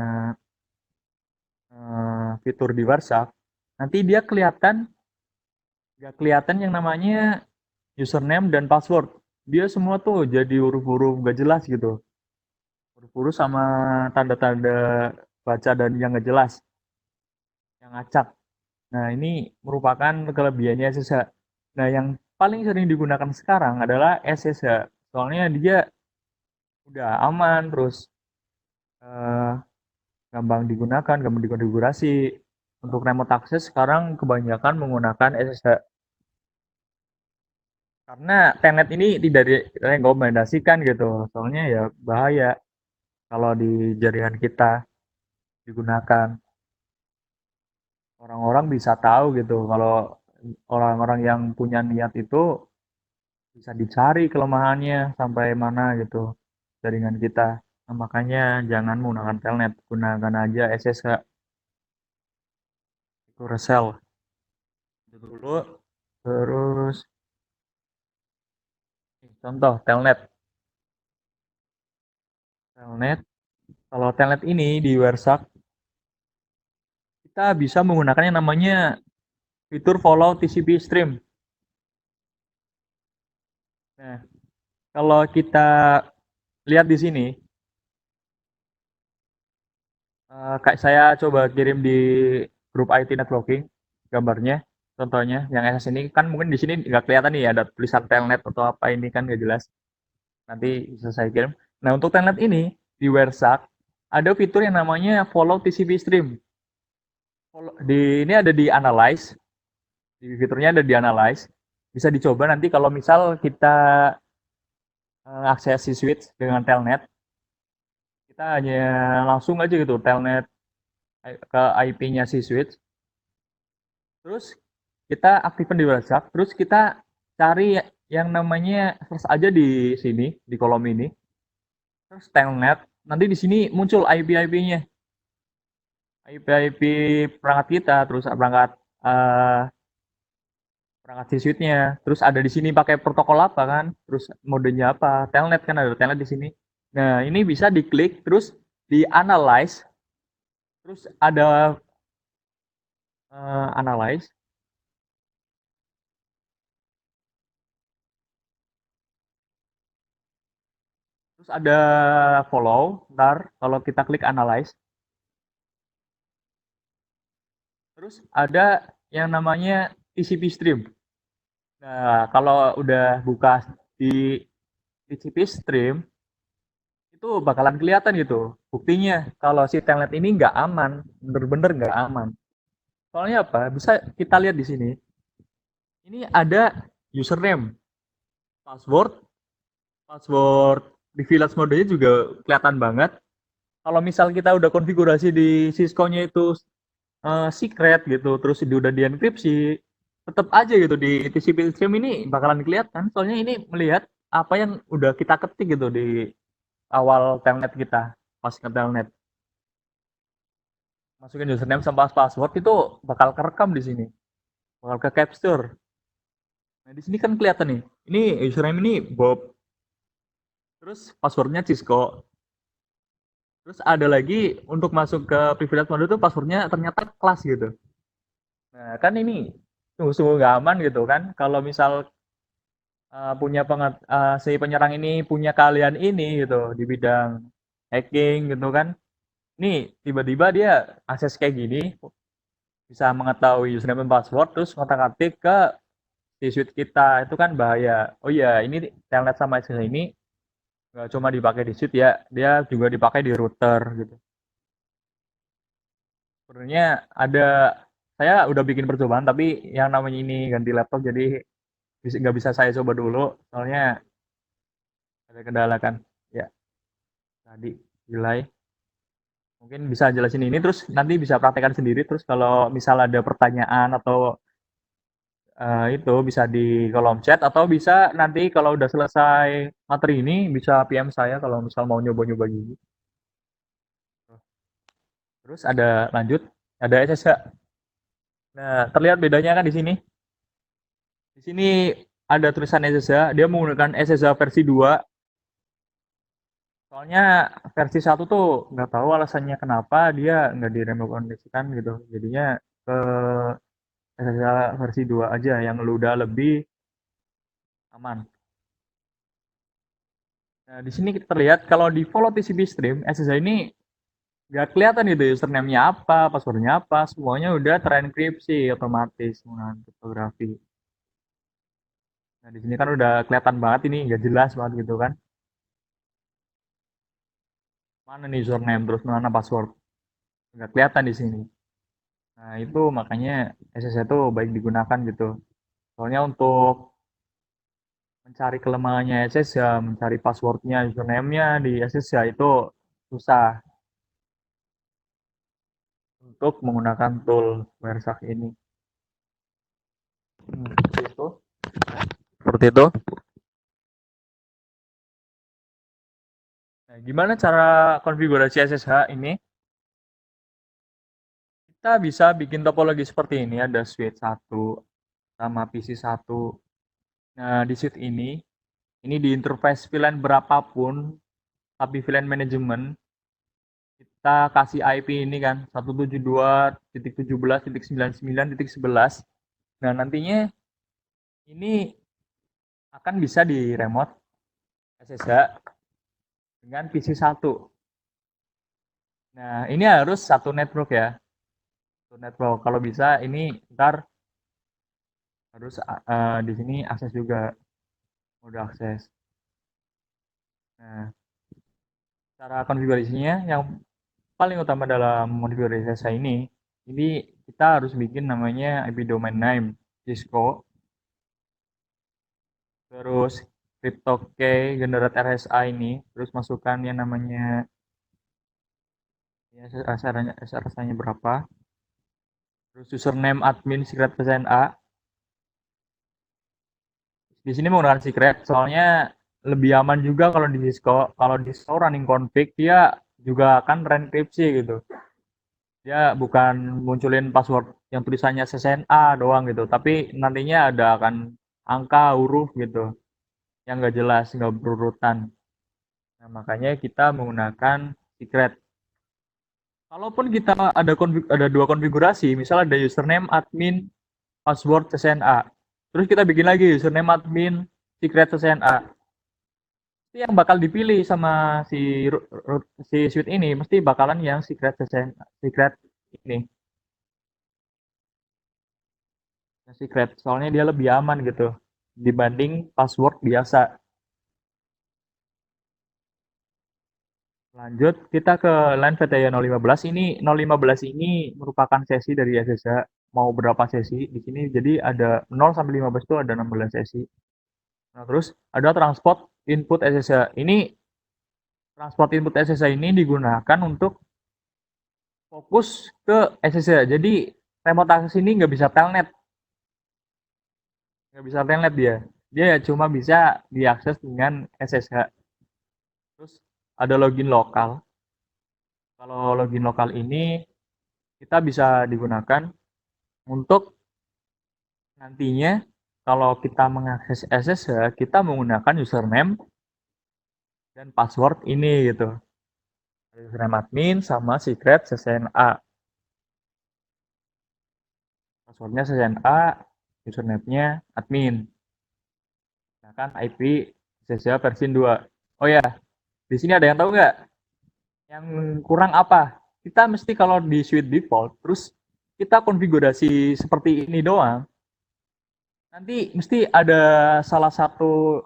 fitur di WireShark, nanti dia nggak kelihatan yang namanya username dan password. Dia semua tuh jadi huruf-huruf nggak jelas gitu. Huruf-huruf sama tanda-tanda baca dan yang nggak jelas, yang acak. Nah, ini merupakan kelebihannya SSH. Nah, yang paling sering digunakan sekarang adalah SSH. Soalnya dia udah aman, terus eh, gampang digunakan, gampang dikonfigurasi. Untuk remote access sekarang kebanyakan menggunakan SSH. Karena telnet ini tidak direkomendasikan gitu. Soalnya ya bahaya kalau di jaringan kita digunakan. Orang-orang bisa tahu gitu kalau orang-orang yang punya niat itu bisa dicari kelemahannya sampai mana gitu jaringan kita. Nah, makanya jangan menggunakan telnet, gunakan aja SSH, itu resell. Itu dulu. Terus contoh telnet. Telnet, kalau telnet ini di WireShark kita bisa menggunakan yang namanya fitur follow TCP stream. Nah, kalau kita lihat di sini, kayak saya coba kirim di grup IT networking gambarnya, contohnya yang SS ini kan mungkin di sini nggak kelihatan nih ada tulisan telnet atau apa ini kan nggak jelas. Nanti bisa saya kirim. Nah, untuk telnet ini di WireShark ada fitur yang namanya follow TCP stream. Ini ada di analyze, di fiturnya ada di analyze. Bisa dicoba nanti kalau misal kita akses si switch dengan telnet, kita hanya langsung aja gitu telnet ke IP-nya si switch. Terus kita aktifkan di WhatsApp, terus kita cari yang namanya search aja di sini, di kolom ini. Terus telnet, nanti di sini muncul IP-IP-nya. IP-IP perangkat kita, terus perangkat si switch-nya. Terus ada di sini pakai protokol apa kan? Terus modenya apa? Telnet kan ada telnet di sini. Nah, ini bisa diklik terus di analyze. Terus ada analyze. Terus ada follow. Ntar kalau kita klik analyze. Terus ada yang namanya TCP stream. Nah, kalau udah buka di TCP stream, itu bakalan kelihatan gitu. Buktinya kalau si telnet ini nggak aman, bener-bener nggak aman. Soalnya apa? Bisa kita lihat di sini. Ini ada username, password, password privilege mode-nya juga kelihatan banget. Kalau misal kita udah konfigurasi di Cisco-nya itu secret gitu, terus udah dienkripsi, tetap aja gitu di TCP stream ini bakalan kelihatan. Soalnya ini melihat apa yang udah kita ketik gitu di awal telnet kita, pas ke telnet. Masukin username sama password itu bakal kerekam di sini, bakal ke capture. Nah, di sini kan kelihatan nih. Ini username ini Bob. Terus passwordnya Cisco. Terus ada lagi untuk masuk ke privilege mode itu passwordnya ternyata kelas gitu. Nah, kan ini sungguh-sungguh nggak aman gitu kan. Kalau misal si penyerang ini punya keahlian ini gitu di bidang hacking gitu kan. Nih tiba-tiba dia akses kayak gini, bisa mengetahui username dan password terus ngotak-atik ke di suite kita, itu kan bahaya. Oh iya, ini telnet sama SSH ini nggak cuma dipakai di suite ya, dia juga dipakai di router gitu. Sebenarnya saya udah bikin percobaan tapi yang namanya ini ganti laptop jadi nggak bisa saya coba dulu soalnya ada kendala kan. Ya, tadi delay. Mungkin bisa jelasin ini terus nanti bisa praktekkan sendiri terus kalau misal ada pertanyaan atau itu bisa di kolom chat atau bisa nanti kalau udah selesai materi ini bisa PM saya kalau misal mau nyoba-nyoba gini. Terus ada SSH. Nah, terlihat bedanya kan di sini. Di sini ada tulisan SSH, dia menggunakan SSH versi 2. Soalnya versi 1 tuh nggak tahu alasannya kenapa dia nggak direkomendasikan gitu. Jadinya ke SSH versi 2 aja yang udah lebih aman. Nah, di sini terlihat kalau di follow TCP stream, SSH ini nggak kelihatan gitu username-nya apa, password-nya apa, semuanya udah terenkripsi otomatis menggunakan kriptografi. Nah, di sini kan udah kelihatan banget ini nggak jelas banget gitu kan. Mana nih username terus mana password? Nggak kelihatan di sini. Nah, itu makanya SSH itu baik digunakan gitu. Soalnya untuk mencari kelemahannya SSH, mencari passwordnya, username-nya di SSH itu susah untuk menggunakan tool Wireshark ini. Seperti itu. Seperti itu. Nah, gimana cara konfigurasi SSH ini? Kita bisa bikin topologi seperti ini, ada switch 1 sama PC 1. Nah, di switch ini di interface VLAN berapapun, tapi VLAN manajemen, kita kasih IP ini kan, 172.17.99.11. Nah, nantinya ini akan bisa di remote SSH dengan PC 1. Nah, ini harus satu network ya. Satu network. Kalau bisa ini ntar harus di sini akses juga, mode akses. Nah, cara konfigurasinya yang paling utama dalam konfigurasi SSH ini kita harus bikin namanya IP domain name Cisco, terus crypto key generate RSA ini, terus masukkan yang namanya ya SRSA-nya berapa, terus username admin secret PSNA. Di sini menggunakan secret soalnya lebih aman juga kalau di Cisco. Kalau di Cisco running config dia juga akan renkripsi gitu. Dia bukan munculin password yang tulisannya SSNA doang gitu, tapi nantinya ada akan angka, huruf gitu yang nggak jelas, nggak berurutan. Nah, makanya kita menggunakan secret. Kalaupun kita ada dua konfigurasi, misal ada username admin password SSNA, terus kita bikin lagi username admin secret SSNA. Itu yang bakal dipilih sama si suite ini mesti bakalan yang secret SSNA, secret ini. Secret soalnya dia lebih aman gitu dibanding password biasa. Lanjut, kita ke line VTY 015. Ini 015 ini merupakan sesi dari SSH. Mau berapa sesi di sini? Jadi ada 0 sampai 15 itu ada 16 sesi. Nah, terus ada transport input SSH. Ini transport input SSH ini digunakan untuk fokus ke SSH. Jadi remote access ini nggak bisa telnet. Nggak bisa telnet dia. Dia ya cuma bisa diakses dengan SSH. Terus ada login lokal. Kalau login lokal ini kita bisa digunakan untuk nantinya kalau kita mengakses SSH, kita menggunakan username dan password ini gitu. Username admin sama secret CCNA. Passwordnya CCNA, username-nya admin. Nah kan IP SSH versi 2. Oh ya, di sini ada yang tahu nggak? Yang kurang apa? Kita mesti kalau di suite default, terus kita konfigurasi seperti ini doang, nanti mesti ada salah satu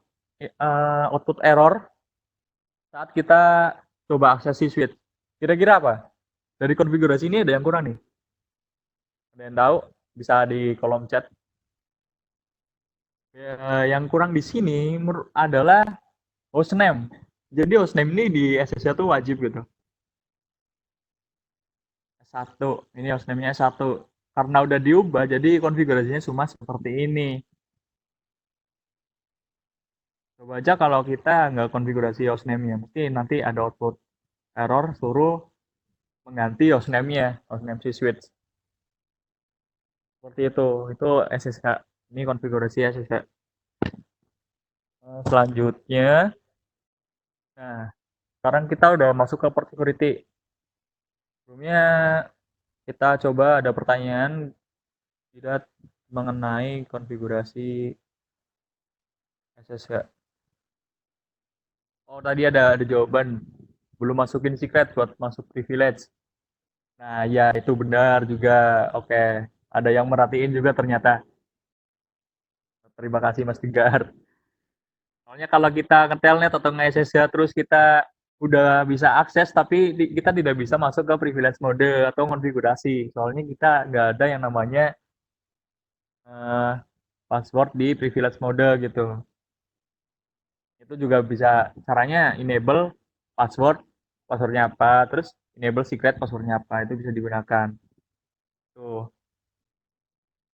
output error saat kita coba akses si suite. Kira-kira apa? Dari konfigurasi ini ada yang kurang nih? Ada yang tahu? Bisa di kolom chat. Ya, yang kurang di sini adalah hostname. Jadi hostname ini di SSH tuh wajib gitu. S1, ini hostname-nya S1. Karena udah diubah, jadi konfigurasinya cuma seperti ini. Coba aja kalau kita nggak konfigurasi hostname-nya, mesti nanti ada output error suruh mengganti hostname-nya, hostname si switch. Seperti itu SSH. Ini konfigurasi SSH. Selanjutnya, nah sekarang kita udah masuk ke port security. Sebelumnya kita coba ada pertanyaan tidak mengenai konfigurasi SSH. Oh tadi ada jawaban, belum masukin secret buat masuk privilege. Nah ya itu benar juga. Oke, ada yang merhatiin juga ternyata. Terima kasih Mas Tegar. Soalnya kalau kita nge-telnet atau nge-SSH terus kita udah bisa akses tapi kita tidak bisa masuk ke privilege mode atau konfigurasi. Soalnya kita nggak ada yang namanya password di privilege mode gitu. Itu juga bisa caranya enable passwordnya apa, terus enable secret passwordnya apa, itu bisa digunakan. Tuh,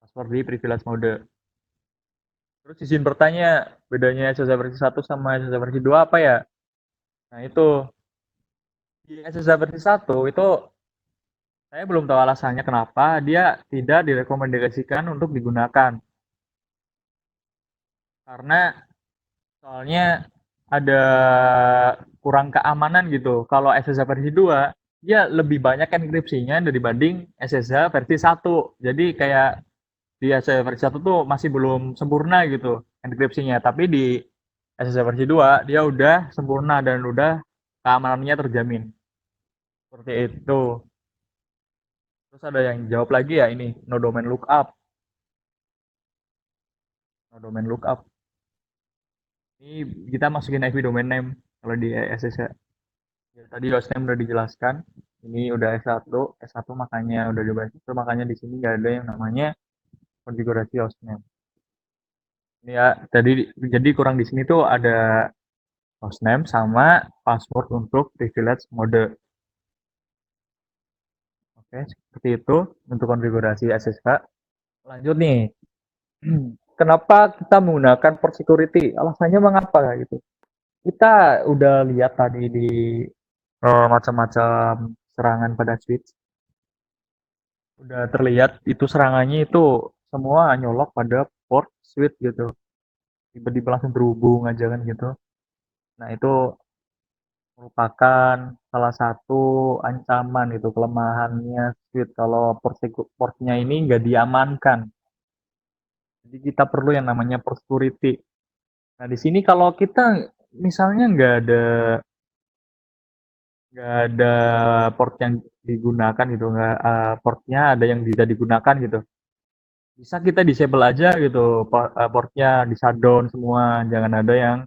password di privilege mode. Terus izin bertanya, bedanya SSH versi 1 sama SSH versi 2 apa ya? Nah itu, di SSH versi 1 itu saya belum tahu alasannya kenapa dia tidak direkomendasikan untuk digunakan. Karena soalnya ada kurang keamanan gitu. Kalau SSH versi 2, dia lebih banyak enkripsinya dibanding SSH versi 1. Jadi kayak di SSH versi 1 tuh masih belum sempurna gitu enkripsinya. Tapi di SSH versi 2, dia udah sempurna dan udah keamanannya terjamin. Seperti itu. Terus ada yang jawab lagi ya ini, no domain lookup. No domain lookup. Ini kita masukin IP domain name kalau di SSH. Ya, tadi hostname udah dijelaskan. Ini udah S1 makanya udah coba itu makanya di sini nggak ada yang namanya konfigurasi hostname. Ini ya, jadi kurang di sini tuh ada hostname sama password untuk privilege mode. Oke, seperti itu untuk konfigurasi SSH. Lanjut nih. Kenapa kita menggunakan port security? Alasannya mengapa gitu? Kita udah lihat tadi di macam-macam serangan pada switch. Udah terlihat itu serangannya itu semua nyolok pada port switch gitu. Tiba-tiba langsung terhubung aja kan gitu. Nah itu merupakan salah satu ancaman itu kelemahannya switch kalau portnya ini nggak diamankan. Jadi kita perlu yang namanya port security. Nah di sini kalau kita misalnya nggak ada port yang digunakan gitu, nggak portnya ada yang tidak digunakan gitu. Bisa kita disable aja gitu, portnya di shutdown semua, jangan ada yang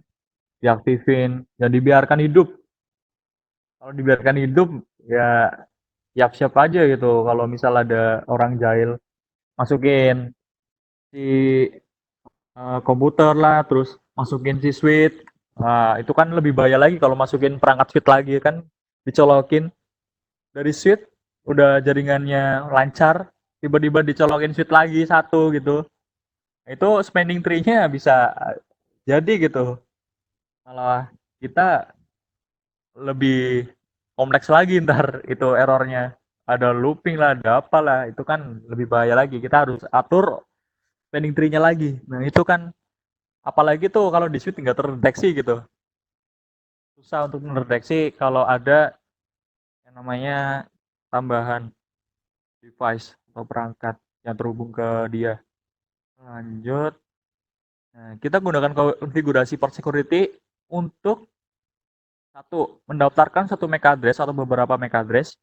diaktifin, jangan dibiarkan hidup. Kalau dibiarkan hidup ya siap-siap aja gitu. Kalau misal ada orang jahil masukin si komputer lah, terus masukin si switch. Nah, itu kan lebih bahaya lagi kalau masukin perangkat switch lagi kan dicolokin dari switch udah jaringannya lancar, tiba-tiba dicolokin switch lagi satu gitu. Itu spending tree-nya bisa jadi gitu. Malah kita lebih kompleks lagi ntar itu errornya. Ada looping lah, ada apa lah. Itu kan lebih bahaya lagi. Kita harus atur spending tree-nya lagi. Nah itu kan apalagi tuh kalau di switch nggak terdeteksi gitu. Susah untuk mendeteksi kalau ada yang namanya tambahan device atau perangkat yang terhubung ke dia. Lanjut. Nah, kita gunakan konfigurasi port security untuk mendaftarkan satu MAC address atau beberapa MAC address.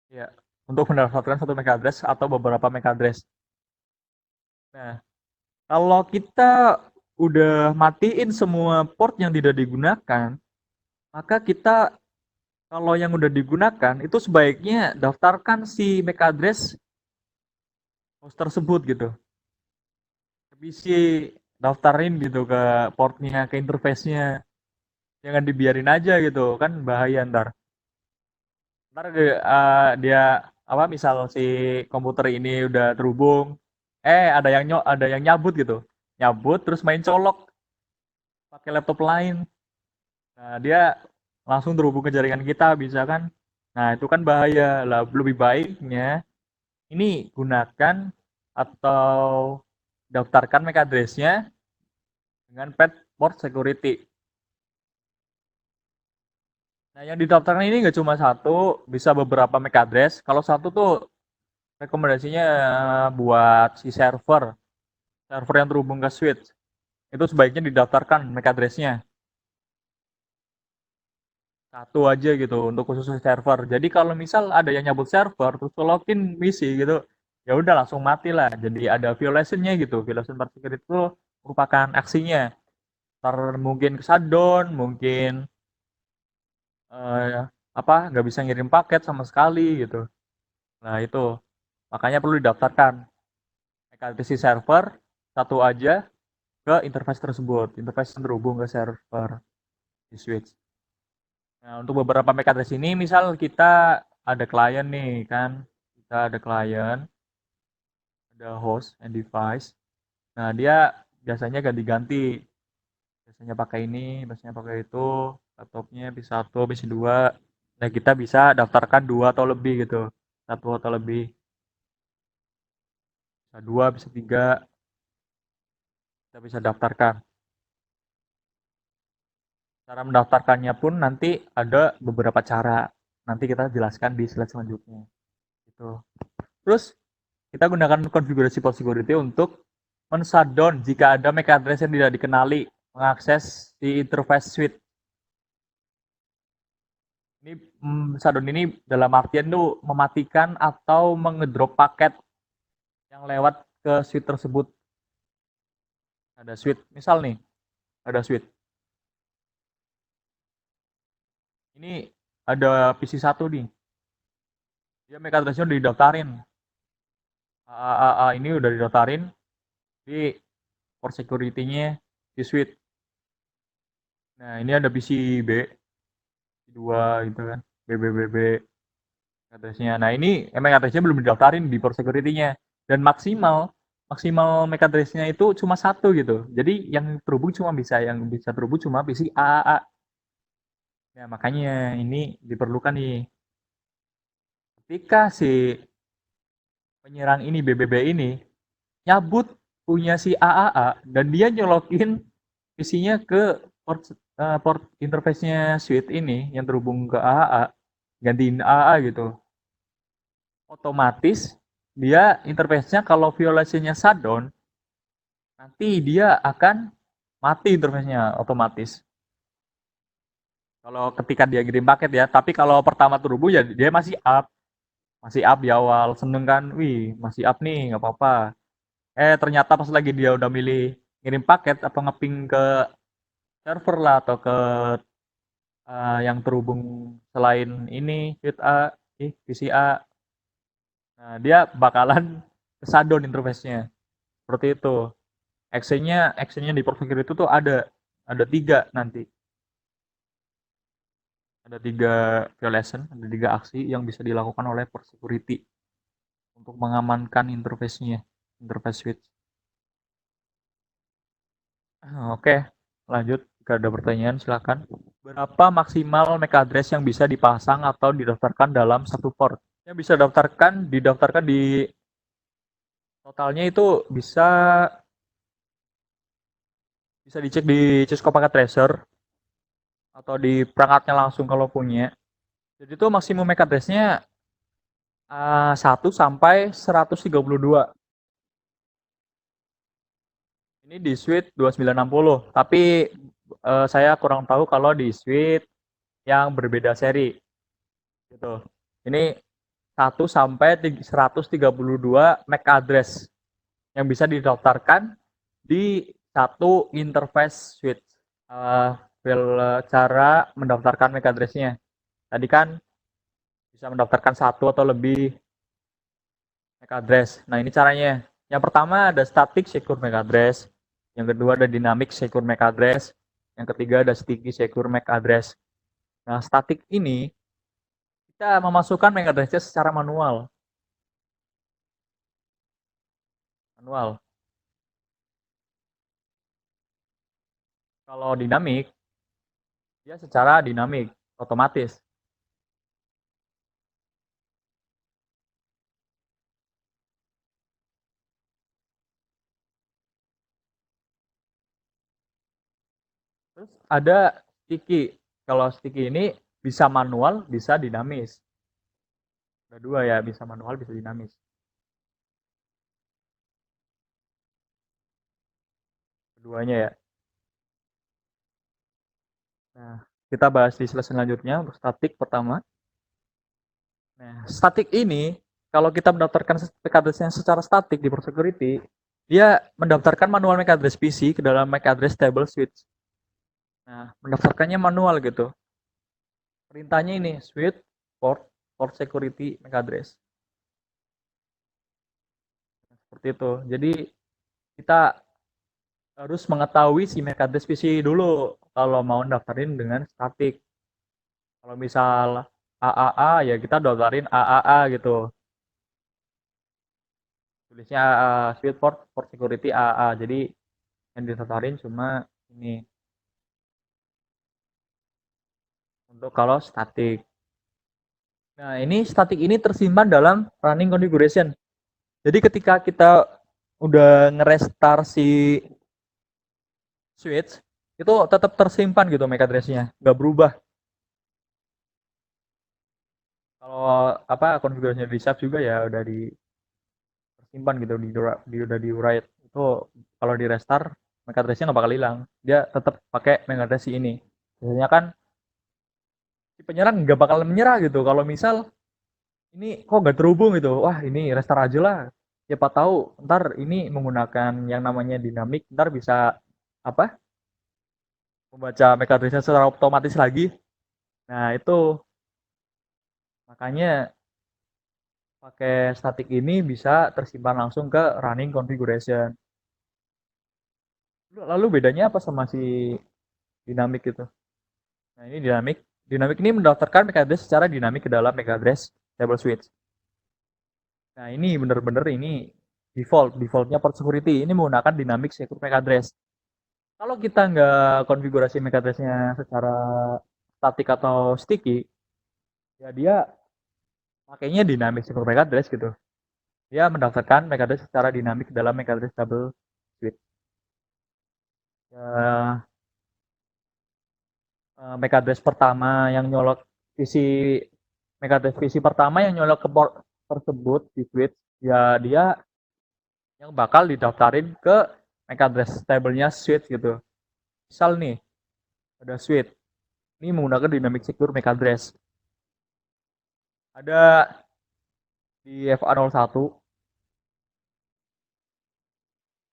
Ya, untuk mendaftarkan satu MAC address atau beberapa MAC address. Nah, kalau kita udah matiin semua port yang tidak digunakan, maka kita kalau yang udah digunakan itu sebaiknya daftarkan si MAC address host tersebut gitu. PC daftarin gitu ke portnya, ke interface-nya. Jangan dibiarin aja gitu, kan bahaya ntar. Ntar dia apa misal si komputer ini udah terhubung, ada yang nyabut gitu, nyabut terus main colok pakai laptop lain. Nah dia langsung terhubung ke jaringan kita bisa kan. Nah itu kan bahaya lah. Lebih baiknya ini gunakan atau daftarkan MAC address-nya dengan port security. Nah, yang didaftarkan ini nggak cuma satu, bisa beberapa MAC address. Kalau satu tuh rekomendasinya buat si server yang terhubung ke switch. Itu sebaiknya didaftarkan MAC address-nya. Satu aja gitu untuk khusus server. Jadi kalau misal ada yang nyabut server terus login PC gitu, ya udah langsung mati lah. Jadi ada violation-nya gitu. Violation port security itu merupakan aksinya. Ntar mungkin shutdown, mungkin nggak bisa ngirim paket sama sekali gitu. Nah itu makanya perlu didaftarkan si server satu aja ke interface tersebut, interface yang terhubung ke server di switch. Nah untuk beberapa MAC address ini, misal kita ada klien nih kan, kita ada klien, ada host and device. Nah dia biasanya ganti-ganti, biasanya pakai ini, biasanya pakai itu, laptopnya bisa satu, bisa dua. Nah kita bisa daftarkan dua atau lebih gitu, satu atau lebih. Bisa dua, bisa tiga, kita bisa daftarkan. Cara mendaftarkannya pun nanti ada beberapa cara. Nanti kita jelaskan di slide selanjutnya. Gitu. Terus kita gunakan konfigurasi port security untuk men-shutdown jika ada MAC address yang tidak dikenali mengakses di interface switch. Ini shutdown ini dalam artian tuh mematikan atau mengedrop paket yang lewat ke switch tersebut. Ada switch, misal nih, ada switch. Ini ada PC1 nih. Dia MAC address-nya udah didaftarin. ini udah didaftarin di port security-nya di switch. Nah, ini ada PC B, C2 gitu kan, BBBB address-nya. Nah, ini MAC address-nya belum didaftarin di port security-nya dan maksimal MAC address-nya itu cuma satu gitu. Jadi yang bisa terhubung cuma PC AAA. Ya, makanya ini diperlukan nih. Ketika si penyerang ini BBB ini nyabut punya si AAA dan dia nyolokin PC-nya ke port interface-nya switch ini yang terhubung ke AAA, gantiin AAA gitu. Otomatis dia interface-nya kalau violasinya shutdown, nanti dia akan mati interface-nya otomatis. Kalau ketika dia kirim paket ya, tapi kalau pertama terhubung ya dia masih up di awal, seneng kan, wih masih up nih, nggak apa-apa. Ternyata pas lagi dia udah milih ngirim paket atau ngeping ke server lah atau ke yang terhubung selain ini switch A, VCA. Nah, dia bakalan kesadon interface-nya. Seperti itu. Actionnya di port security itu tuh ada 3 nanti. Ada 3 violation, ada 3 aksi yang bisa dilakukan oleh port security untuk mengamankan interface-nya, interface switch. Oke, lanjut. Jika ada pertanyaan silakan. Berapa maksimal MAC address yang bisa dipasang atau didaftarkan dalam satu port? Yang bisa didaftarkan di totalnya itu bisa dicek di Cisco Packet Tracer atau di perangkatnya langsung kalau punya. Jadi itu maksimum MAC address-nya 1 sampai 132. Ini di suite 2960, tapi saya kurang tahu kalau di suite yang berbeda seri. Gitu. Ini 1 sampai 132 MAC address yang bisa didaftarkan di satu interface switch. Cara mendaftarkan MAC address-nya. Tadi kan bisa mendaftarkan 1 atau lebih MAC address. Nah, ini caranya. Yang pertama ada static secure MAC address. Yang kedua ada dynamic secure MAC address. Yang ketiga ada sticky secure MAC address. Nah, static ini kita memasukkan MAC address-nya secara manual. Kalau dinamik, dia secara dinamik, otomatis. Terus ada sticky. Kalau sticky ini bisa manual, bisa dinamis. Ada 2 ya, bisa manual, bisa dinamis. Keduanya ya. Nah, kita bahas di slide selanjutnya untuk statik pertama. Nah, statik ini kalau kita mendaftarkan MAC address-nya secara statik di port security, dia mendaftarkan manual MAC address PC ke dalam MAC address table switch. Nah, mendaftarkannya manual gitu. Perintahnya ini switch port security MAC address. Seperti itu. Jadi kita harus mengetahui si MAC address PC dulu kalau mau daftarin dengan statik. Kalau misal AAA ya kita daftarin AAA gitu. Tulisnya switch port security AAA. Jadi yang didaftarin cuma ini untuk kalau statik. Nah, ini statik ini tersimpan dalam running configuration. Jadi ketika kita udah nge-restart si switch, itu tetap tersimpan gitu MAC address-nya, nggak berubah. Kalau konfigurasinya di save juga ya udah tersimpan gitu udah di write. Itu kalau di restart MAC address-nya nggak bakal hilang. Dia tetap pakai MAC address ini. Biasanya kan si penyerang nggak bakal menyerah gitu. Kalau misal ini kok nggak terhubung gitu, wah ini restart aja lah. Siapa tahu ntar ini menggunakan yang namanya dinamik, ntar bisa apa? Membaca MAC address-nya secara otomatis lagi. Nah itu makanya pakai static ini bisa tersimpan langsung ke running configuration. Lalu bedanya apa sama si dinamik itu? Nah ini dinamik. Dinamik ini mendaftarkan MAC address secara dinamik ke dalam MAC address table switch. Nah ini benar-benar ini defaultnya port security ini menggunakan dynamic secure MAC address. Kalau kita nggak konfigurasi MAC address-nya secara static atau sticky, ya dia pakainya dynamic secure MAC address gitu. Dia mendaftarkan MAC address secara dinamik ke dalam MAC address table switch. Ya, MAC address pertama yang nyolok visi MAC address visi pertama yang nyolok ke port tersebut di switch, ya dia yang bakal didaftarin ke MAC address table-nya switch gitu. Misal nih, ada switch. Ini menggunakan dynamic secure MAC address. Ada di FA01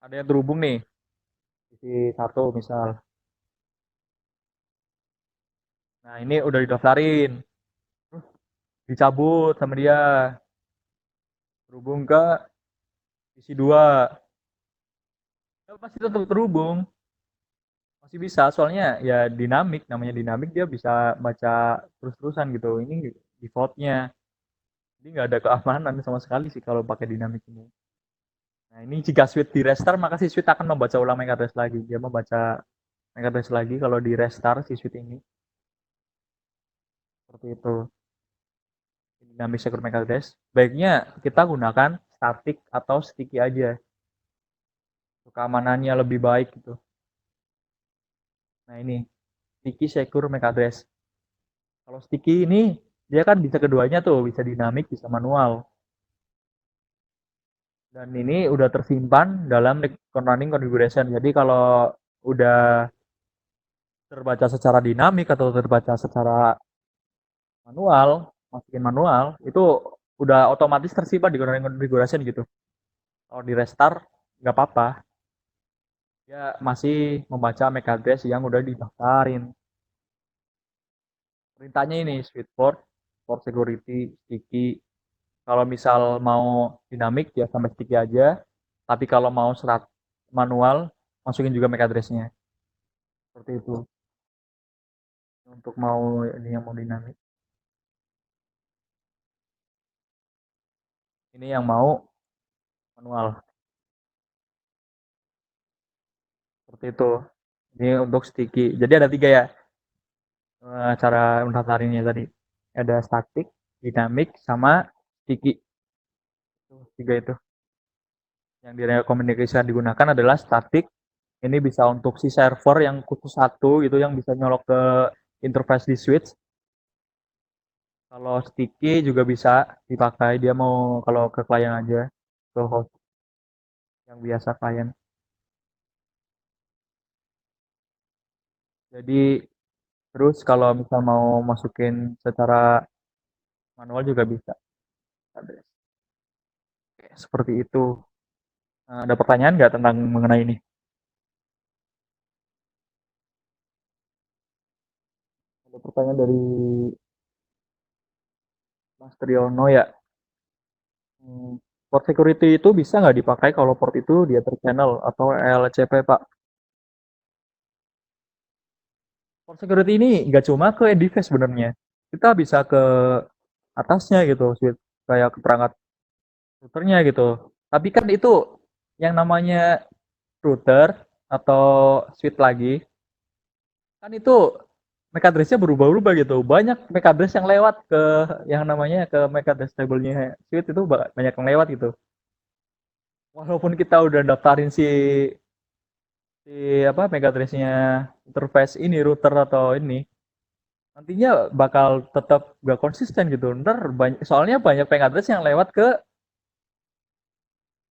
ada yang terhubung nih. Visi 1 misal. Nah, ini udah didaftarin, terus dicabut sama dia, terhubung ke isi 2. Ya, pasti tetap terhubung, masih bisa, soalnya ya dinamik, namanya dinamik, dia bisa baca terus-terusan gitu. Ini defaultnya, jadi nggak ada keamanan sama sekali sih kalau pakai dinamik ini. Nah, ini jika switch di restart, maka si switch akan membaca ulang MAC address lagi. Dia membaca MAC address lagi kalau di restart si switch ini. Seperti itu. Dynamic secure MAC address. Baiknya kita gunakan static atau sticky aja. Keamanannya lebih baik gitu. Nah, ini sticky secure MAC address. Kalau sticky ini dia kan bisa keduanya tuh, bisa dinamik, bisa manual. Dan ini udah tersimpan dalam running configuration. Jadi kalau udah terbaca secara dinamik atau terbaca secara manual, masukin manual, itu udah otomatis tersimpan di running configuration gitu. Kalau di restart nggak apa-apa, dia masih membaca MAC address yang udah didaftarin. Perintahnya ini switchport, port security, sticky. Kalau misal mau dinamik ya sampai sticky aja, tapi kalau mau serat manual, masukin juga MAC address-nya. Seperti itu. Untuk mau ini yang mau dinamik. Ini yang mau manual. Seperti itu. Ini untuk sticky. Jadi ada 3 ya cara mendaftarinnya tadi. Ada static, dinamik, sama sticky. 3 itu. Yang direkomendasikan digunakan adalah static. Ini bisa untuk si server yang khusus satu gitu yang bisa nyolok ke interface di switch. Kalau sticky juga bisa dipakai, dia mau kalau ke klien aja, ke host yang biasa klien. Jadi terus kalau misal mau masukin secara manual juga bisa. Oke, seperti itu. Ada pertanyaan nggak tentang mengenai ini? Ada pertanyaan dari Mas Triyono ya. Port security itu bisa nggak dipakai kalau port itu dia terchannel atau LCP, Pak? Port security ini nggak cuma ke end device sebenarnya. Kita bisa ke atasnya gitu, kayak ke perangkat routernya gitu. Tapi kan itu yang namanya router atau switch lagi, kan itu MAC address-nya berubah-ubah gitu. Banyak MAC address yang lewat ke yang namanya ke MAC address table-nya switch itu banyak yang lewat gitu. Walaupun kita udah daftarin si apa MAC address-nya interface ini router atau ini, nantinya bakal tetap gak konsisten gitu. Ntar soalnya banyak MAC address yang lewat ke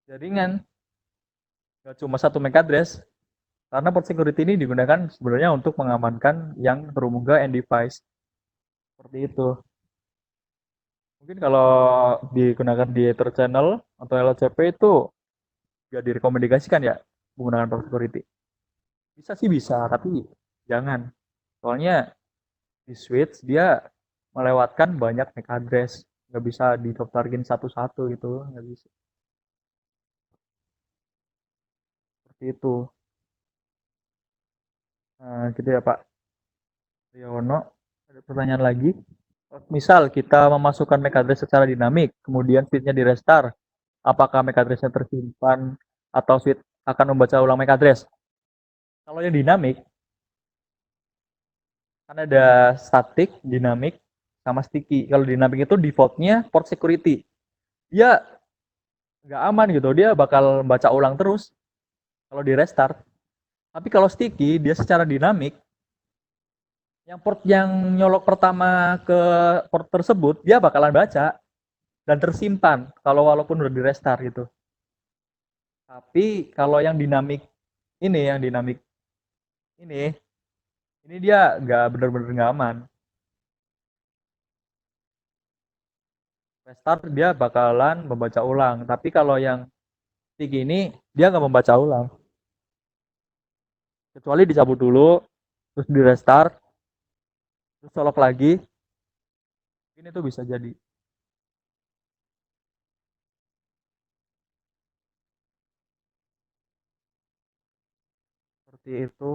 jaringan, gak cuma satu MAC address. Karena port security ini digunakan sebenarnya untuk mengamankan yang terhubung ke end device. Seperti itu. Mungkin kalau digunakan di Ether channel atau LCP itu gak direkomendasikan ya menggunakan port security. Bisa sih bisa, tapi jangan. Soalnya di switch dia melewatkan banyak MAC address, nggak bisa didaftarin satu-satu gitu, nggak bisa. Seperti itu. Nah, gitu ya Pak Riono. Ada pertanyaan lagi? Misal kita memasukkan MAC address secara dinamik, kemudian switch-nya di restart, apakah MAC address-nya tersimpan atau switch akan membaca ulang MAC address? Kalau yang dinamik, kan ada static, dinamik, sama sticky. Kalau dinamik itu defaultnya port security. Dia nggak aman gitu, dia bakal baca ulang terus kalau di restart. Tapi kalau sticky, dia secara dinamik, yang port yang nyolok pertama ke port tersebut, dia bakalan baca dan tersimpan kalau walaupun udah di restart gitu. Tapi kalau yang dinamik ini, ini dia nggak bener-bener nggak aman. Restart dia bakalan membaca ulang. Tapi kalau yang sticky ini dia nggak membaca ulang. Kecuali dicabut dulu, terus di restart, terus colok lagi, ini tuh bisa jadi seperti itu.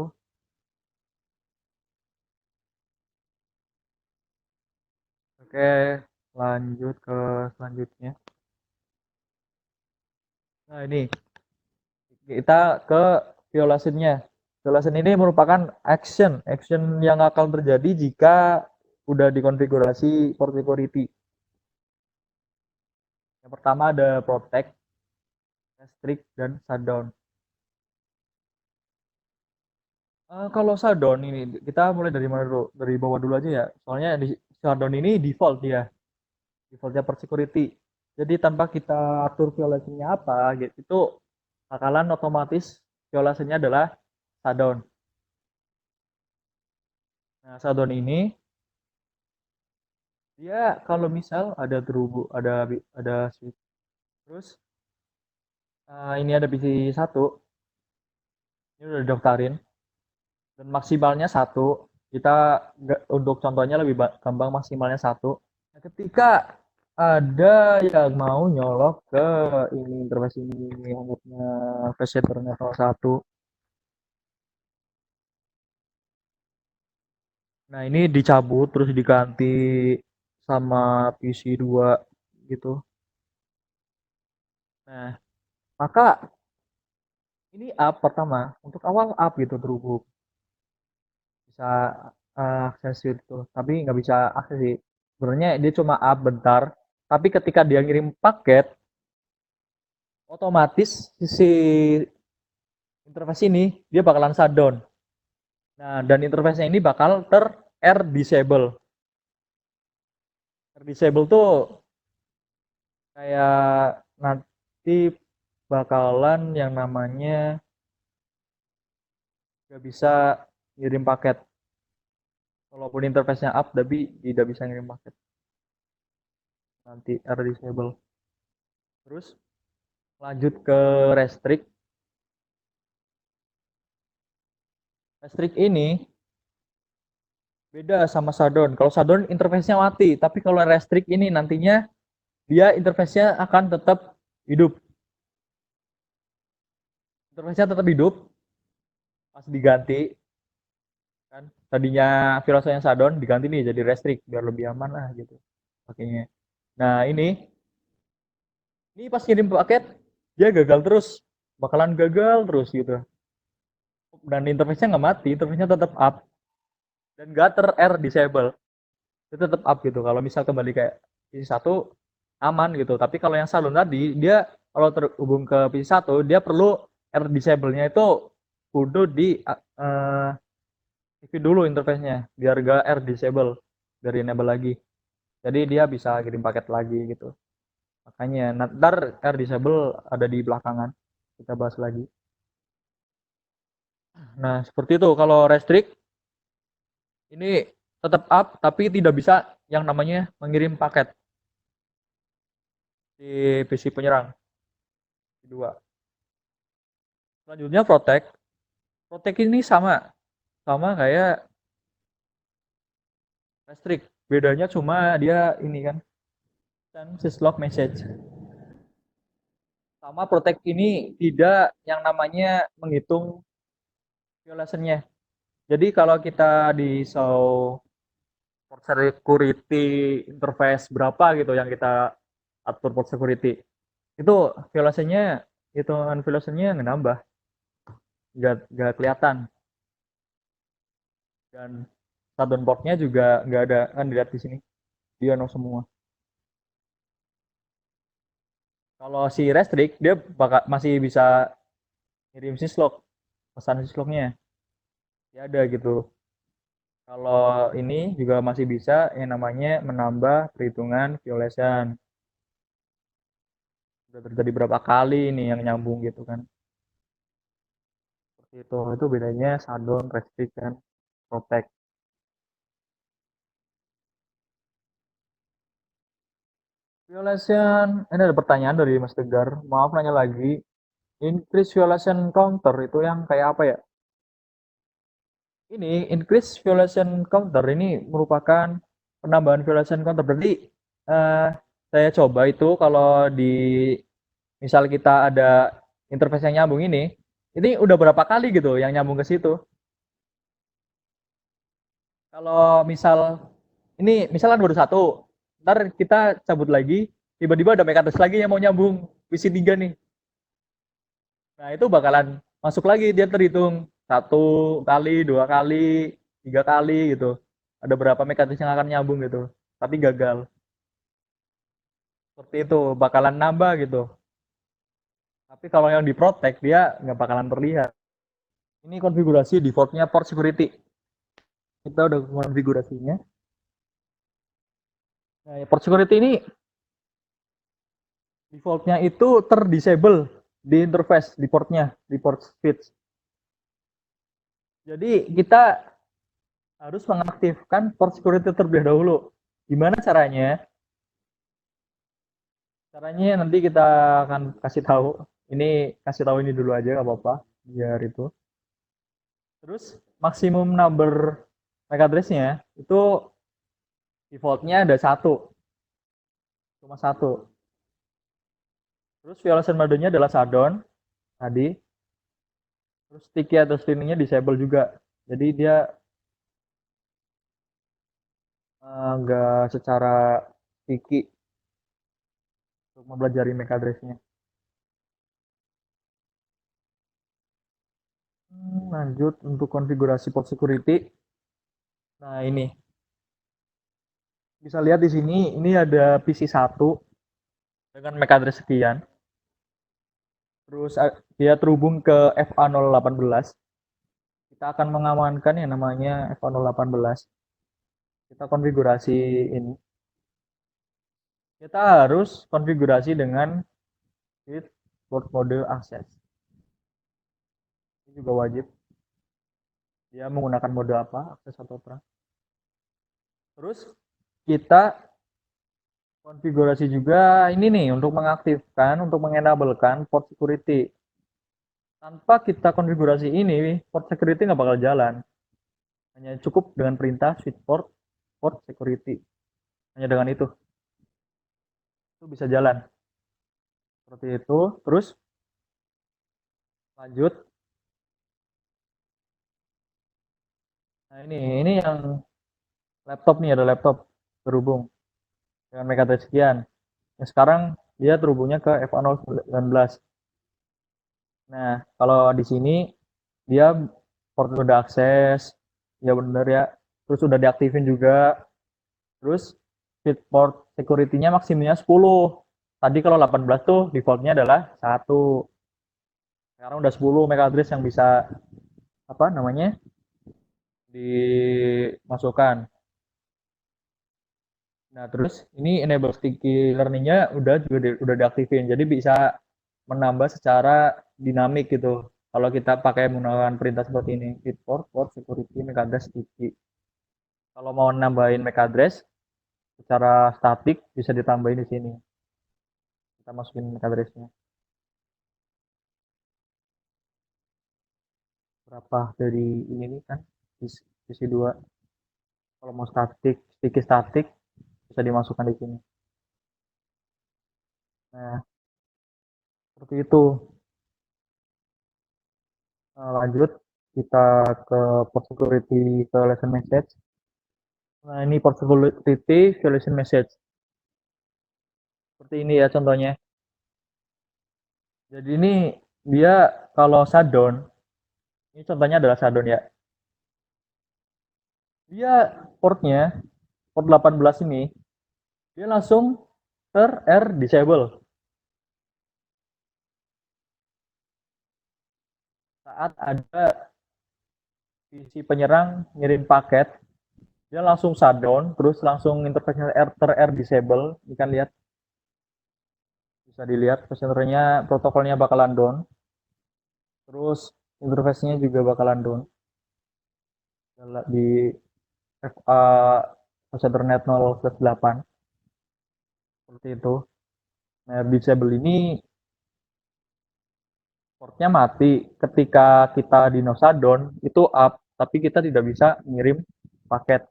Oke, lanjut ke selanjutnya. Nah, ini kita ke violationnya. Violation ini merupakan action yang akan terjadi jika udah dikonfigurasi port security. Yang pertama ada protect, restrict, dan shutdown. Kalau shutdown ini kita mulai dari mana dulu? Dari bawah dulu aja ya. Soalnya di shutdown ini default ya, defaultnya port security. Jadi tanpa kita atur violationnya apa, gitu, itu bakalan otomatis violationnya adalah shutdown. Nah, shutdown ini dia kalau misal ada terhubung, ada switch, terus ini ada PC 1, ini udah didaftarin dan maksimalnya 1. Kita untuk contohnya lebih gampang, maksimalnya 1. Nah, ketika ada yang mau nyolok ke ini interface ini, anggapnya flash level 1. Nah, ini dicabut terus diganti sama PC 2 gitu. Nah, maka ini up pertama, untuk awal up gitu terhubung. Bisa akses itu, tapi nggak bisa akses sih. Sebenarnya dia cuma up bentar, tapi ketika dia ngirim paket, otomatis si interface ini dia bakalan shutdown. Nah, dan interface-nya ini bakal R disable. R disable tuh kayak nanti bakalan yang namanya nggak bisa ngirim paket. Walaupun interface-nya up, tapi tidak bisa ngirim paket. Nanti R disable. Terus lanjut ke restrict. Restrict ini beda sama shutdown. Kalau shutdown interface-nya mati, tapi kalau restrict ini nantinya dia interface-nya akan tetap hidup. Interface-nya tetap hidup pas diganti kan. Tadinya virusnya shutdown diganti nih jadi restrict biar lebih aman lah gitu pakainya. Nah, ini pas kirim paket dia gagal terus, bakalan gagal terus gitu. Dan interface-nya nggak mati, interface-nya tetap up dan nggak R disable. Itu tetap up gitu. Kalau misal kembali kayak PC 1 aman gitu. Tapi kalau yang salon tadi dia kalau terhubung ke PC 1 dia perlu R disable-nya itu kudu di aktifin dulu interface-nya biar gak R disable dari enable lagi. Jadi dia bisa kirim paket lagi gitu. Makanya ntar R disable ada di belakangan. Kita bahas lagi. Nah, seperti itu. Kalau restrict ini tetap up tapi tidak bisa yang namanya mengirim paket di PC penyerang. Kedua. Selanjutnya protect. Protect ini sama kayak restrict. Bedanya cuma dia ini kan send syslog message. Sama protect ini tidak yang namanya menghitung violation-nya. Jadi kalau kita di show port security interface berapa gitu yang kita atur port security, itu violation-nya, hitungan violation-nya nggak nambah, nggak kelihatan. Dan shutdown portnya juga nggak ada kan, dilihat di sini dia no semua. Kalau si restrict dia masih bisa ngirim syslog, pesan syslognya ya ada gitu. Kalau ini juga masih bisa yang namanya menambah perhitungan violation. Sudah terjadi berapa kali ini yang nyambung gitu kan. Seperti itu bedanya shutdown, restrict, dan protect. Violation, ini ada pertanyaan dari Mas Tegar. Maaf nanya lagi. Increase violation counter itu yang kayak apa ya? Ini increase violation counter ini merupakan penambahan violation counter. Berarti saya coba itu kalau di misal kita ada interface yang nyambung ini udah berapa kali gitu yang nyambung ke situ. Kalau misal ini misalkan baru satu, ntar kita cabut lagi, tiba-tiba ada MAC address lagi yang mau nyambung PC3 nih. Nah itu bakalan masuk lagi, dia terhitung 1 kali, 2 kali, 3 kali gitu. Ada berapa MAC address yang akan nyambung gitu, tapi gagal. Seperti itu, bakalan nambah gitu. Tapi kalau yang di protect dia nggak bakalan terlihat. Ini konfigurasi defaultnya port security. Kita udah konfigurasinya. Nah, port security ini defaultnya itu terdisable di interface, di portnya, di port switch. Jadi kita harus mengaktifkan port security terlebih dahulu. Gimana caranya? Caranya nanti kita akan kasih tahu. Ini kasih tahu ini dulu aja, nggak apa-apa, biar itu. Terus maksimum number MAC address-nya itu defaultnya ada 1, cuma 1. Terus violation mode-nya adalah shutdown tadi. Terus sticky atau streaming-nya disable juga. Jadi dia nggak secara sticky untuk mempelajari MAC address-nya. Lanjut untuk konfigurasi port security. Nah ini bisa lihat di sini, ini ada PC1 dengan MAC address sekian. Terus dia terhubung ke FA018. Kita akan mengamankan yang namanya FA018. Kita konfigurasi ini. Kita harus konfigurasi dengan with port mode access. Ini juga wajib. Dia menggunakan mode apa, akses atau perang. Terus kita konfigurasi juga ini nih untuk mengaktifkan, untuk mengenablekan port security. Tanpa kita konfigurasi ini, port security nggak bakal jalan. Hanya cukup dengan perintah switch port security. Hanya dengan itu bisa jalan. Seperti itu. Terus lanjut. Nah ini yang laptop nih, ada laptop terhubung dengan MAC address sekian. Yang sekarang dia terhubungnya ke FA019. Nah, kalau di sini dia port udah akses, ya bener ya. Terus udah diaktifin juga. Terus speed port security-nya maksimumnya 10. Tadi kalau 18 tuh defaultnya adalah 1. Sekarang udah 10 MAC address yang bisa apa namanya? Dimasukkan. Nah, terus ini enable sticky learning-nya udah diaktifin. Jadi bisa menambah secara dinamik gitu. Kalau kita pakai menggunakan perintah seperti ini, fit port security MAC address sticky. Kalau mau nambahin MAC address secara statik bisa ditambahin di sini. Kita masukin MAC address-nya. Berapa dari ini nih kan? Sisi 2. Kalau mau sticky statik bisa dimasukkan di sini. Nah, seperti itu. Lanjut kita ke port security violation message. Nah, ini port security violation message. Seperti ini ya contohnya. Jadi ini dia kalau shutdown, ini contohnya adalah shutdown ya. Dia portnya, port 18 ini, dia langsung disable. Saat ada PC penyerang ngirim paket, dia langsung shutdown, terus langsung interface-nya disable. Ini kan lihat, bisa dilihat passengernya, protokolnya bakalan down, terus interface-nya juga bakalan down di FA Ethernet 0/8 seperti itu. Nah, disable ini portnya mati ketika kita di no shutdown itu up, tapi kita tidak bisa ngirim paket.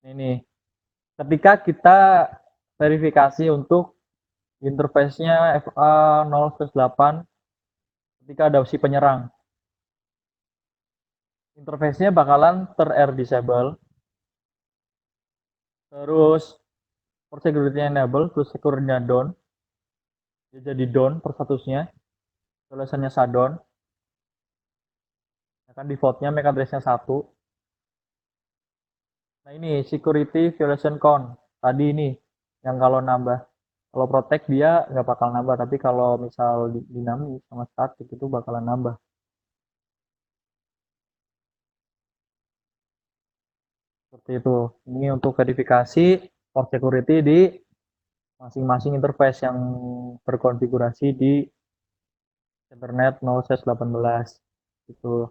Ini, ketika kita verifikasi untuk interface-nya FA 0/8 ketika ada si penyerang, interface-nya bakalan disable, terus for security enable, terus security-nya down, dia jadi down per statusnya, tulisannya shutdown, ya kan defaultnya MAC address-nya 1. Nah ini security violation count tadi ini yang kalau nambah, kalau protect dia nggak bakal nambah, tapi kalau misal dinamis sama static itu bakalan nambah. Seperti itu. Ini untuk verifikasi port security di masing-masing interface yang berkonfigurasi di Ethernet 0/18 itu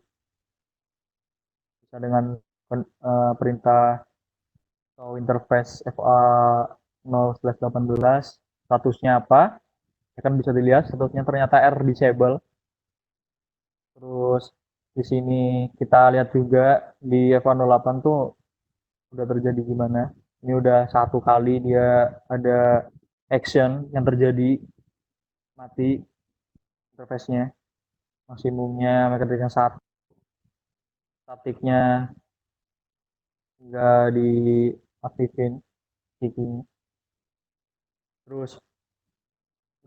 bisa dengan perintah atau interface FA 0/18 statusnya apa, ya kan bisa dilihat statusnya ternyata R disable. Terus di sini kita lihat juga di FA 08 tuh udah terjadi gimana. Ini udah 1 kali dia ada action yang terjadi, mati interface-nya, maksimumnya MAC address-nya 1, statiknya nggak diaktifin keying. Terus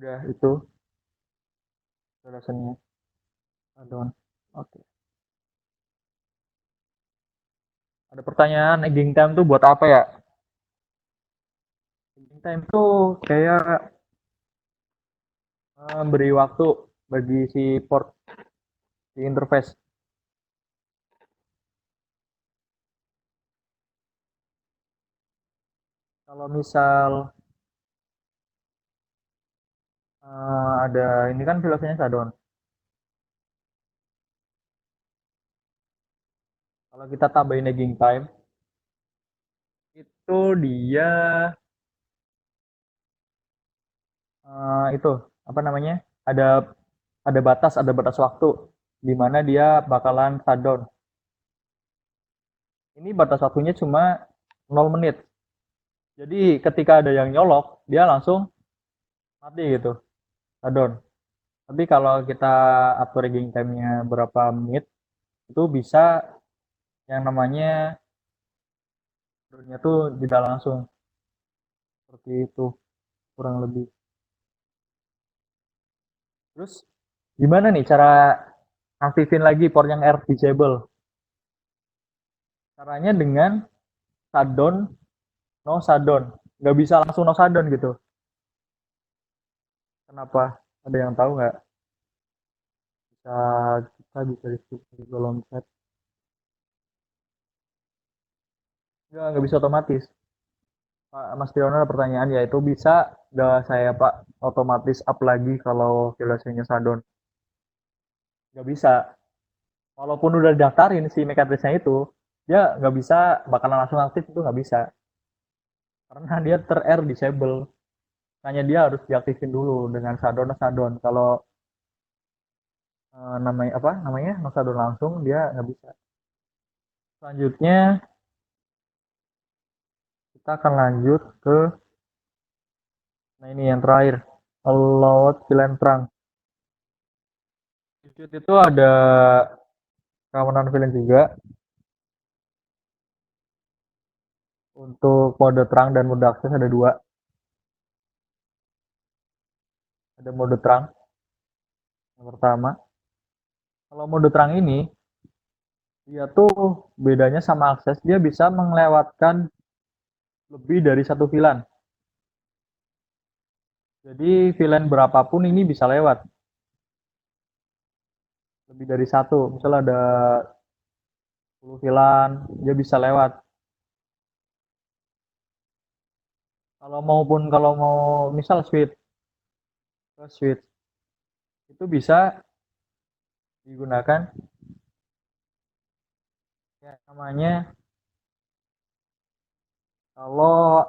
udah itu alasannya add-on. Oke. Ada pertanyaan, egging time tuh buat apa ya? Egging time tuh kayak beri waktu bagi si port di interface. Kalau misal ada ini kan filosofinya shutdown. Kalau kita tambahin egging time, itu dia itu apa namanya? Ada batas waktu di mana dia bakalan shutdown. Ini batas waktunya cuma 0 menit. Jadi ketika ada yang nyolok, dia langsung mati gitu, shutdown. Tapi kalau kita atur egging time-nya berapa menit, itu bisa yang namanya shutdown-nya tuh tidak langsung. Seperti itu kurang lebih. Terus gimana nih cara aktifin lagi port yang R disable? Caranya dengan shutdown, no shutdown. Nggak bisa langsung no shutdown gitu. Kenapa? Ada yang tahu nggak? Bisa kita bisa diskusi di kolom chat. Nggak bisa otomatis. Pak Mas Triono ada pertanyaan, yaitu bisa nggak saya Pak otomatis up lagi kalau violasinya shutdown? Nggak bisa. Walaupun udah daftarin si MAC address-nya itu, dia nggak bisa bakalan langsung aktif, itu nggak bisa. Karena dia ter-R disable. Hanya dia harus diaktifin dulu dengan shutdown. Kalau namanya apa namanya no shutdown langsung dia nggak bisa. Selanjutnya kita akan lanjut ke, nah ini yang terakhir, allowed VLAN trunk. Di situ itu ada keamanan VLAN juga. Untuk mode terang dan mode akses ada 2. Ada mode terang yang pertama. Kalau mode terang ini dia tuh bedanya sama akses, dia bisa melewatkan lebih dari 1 VLAN. Jadi VLAN berapapun ini bisa lewat. Lebih dari 1. Misal ada 10 VLAN, dia bisa lewat. Kalau mau misal switch itu bisa digunakan ya namanya, Kalau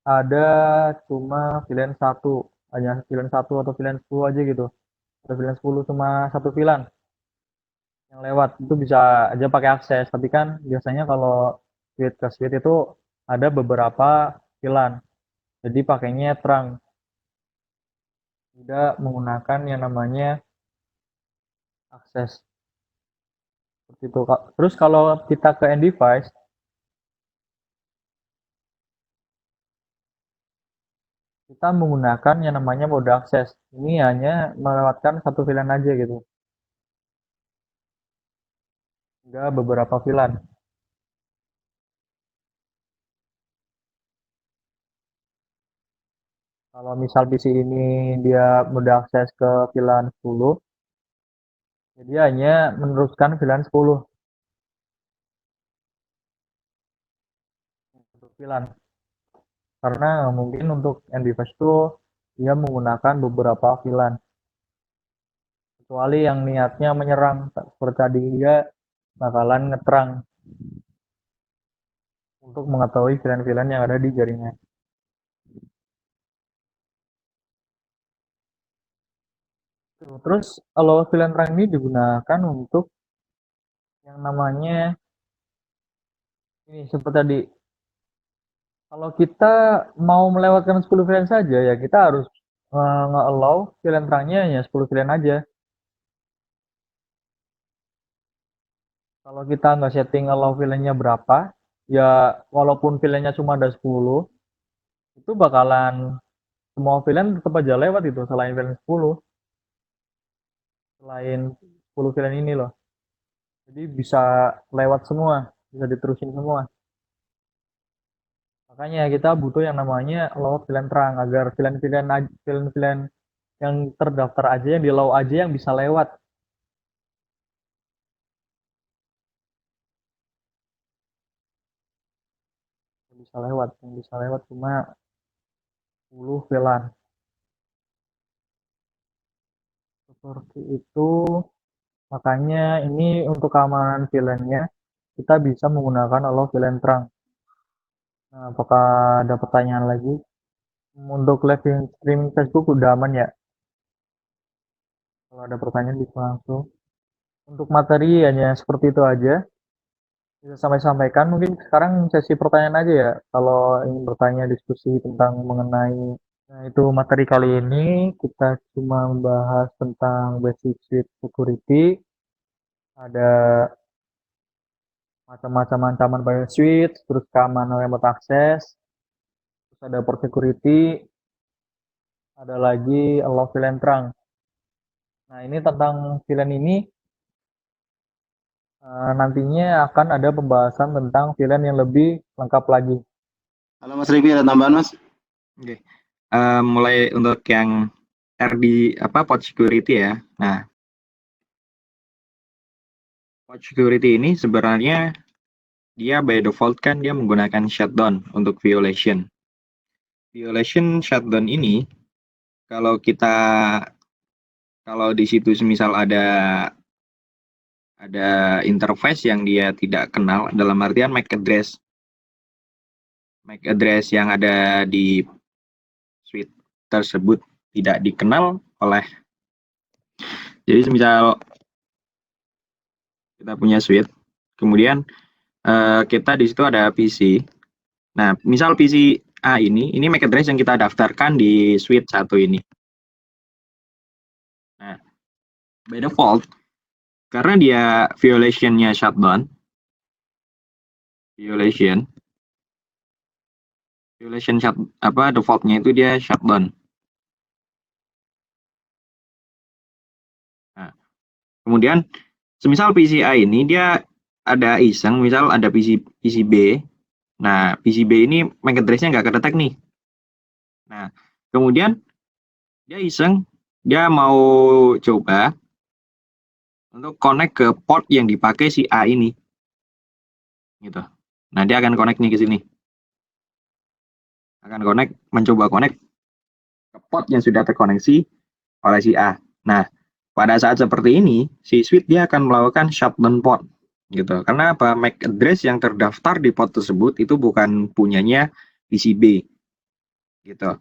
ada cuma VLAN satu, hanya VLAN satu atau VLAN 10 aja gitu. Ada VLAN 10 cuma satu VLAN yang lewat, itu bisa aja pakai akses. Tapi kan biasanya kalau switch ke switch itu ada beberapa VLAN. Jadi pakainya terang, tidak menggunakan yang namanya akses. Seperti itu, Kak. Terus kalau kita ke end device, kita menggunakan yang namanya mode akses. Ini hanya melewatkan satu VLAN aja gitu, enggak beberapa VLAN. Kalau misal PC ini dia mode akses ke VLAN 10, jadi hanya meneruskan VLAN 10 untuk VLAN. Karena mungkin untuk end device itu dia menggunakan beberapa VLAN. Kecuali yang niatnya menyerang, seperti tadi dia bakalan ngeterang untuk mengetahui VLAN-VLAN yang ada di jaringan. Terus kalau VLAN terang ini digunakan untuk yang namanya ini seperti tadi, kalau kita mau melewatkan 10 VLAN saja ya kita harus nge-allow VLAN terangnya hanya 10 VLAN aja. Kalau kita nggak setting allow VLAN-nya berapa, ya walaupun VLAN-nya cuma ada 10, itu bakalan semua VLAN tetap aja lewat itu selain VLAN 10. Selain 10 VLAN ini loh. Jadi bisa lewat semua, bisa diterusin semua. Makanya kita butuh yang namanya allow VLAN terang agar VLAN yang terdaftar aja, yang di allow aja yang bisa lewat. Yang bisa lewat cuma 10 VLAN. Seperti itu. Makanya ini untuk keamanan VLAN-nya kita bisa menggunakan allow VLAN terang. Nah, apakah ada pertanyaan lagi? Untuk live streaming Facebook udah aman ya? Kalau ada pertanyaan bisa langsung. Untuk materi hanya seperti itu aja. Bisa sampai sampaikan. Mungkin sekarang sesi pertanyaan aja ya. Kalau ingin bertanya diskusi tentang mengenai, nah itu materi kali ini kita cuma membahas tentang basic switch security. Ada macam-macam ancaman pada switch, terus keamanan remote access, terus ada port security, ada lagi allow VLAN terang. Nah ini tentang VLAN ini nantinya akan ada pembahasan tentang VLAN yang lebih lengkap lagi. Halo Mas Rivi, ada tambahan Mas? Oke. Mulai untuk yang RD port security ya. Nah, port security ini sebenarnya dia by default kan dia menggunakan shutdown untuk violation. Violation shutdown ini kalau di situ semisal ada interface yang dia tidak kenal, dalam artian MAC address yang ada di switch tersebut tidak dikenal oleh, jadi semisal kita punya switch, kemudian kita di situ ada PC. Nah, misal PC A ini MAC address yang kita daftarkan di switch 1 ini. Nah, by default karena dia violation-nya shutdown, default-nya itu dia shutdown. Nah, kemudian semisal PCA ini dia ada iseng, misal ada PCB. Nah, PCB ini MAC address-nya nggak kedetek nih. Nah, kemudian dia iseng, dia mau coba untuk connect ke port yang dipakai si A ini. Gitu. Nah, dia akan connect nih ke sini. Mencoba connect ke port yang sudah terkoneksi oleh si A. Nah, pada saat seperti ini, si switch dia akan melakukan shutdown port. gitu. Karena apa? MAC address yang terdaftar di port tersebut itu bukan punyanya PCB gitu.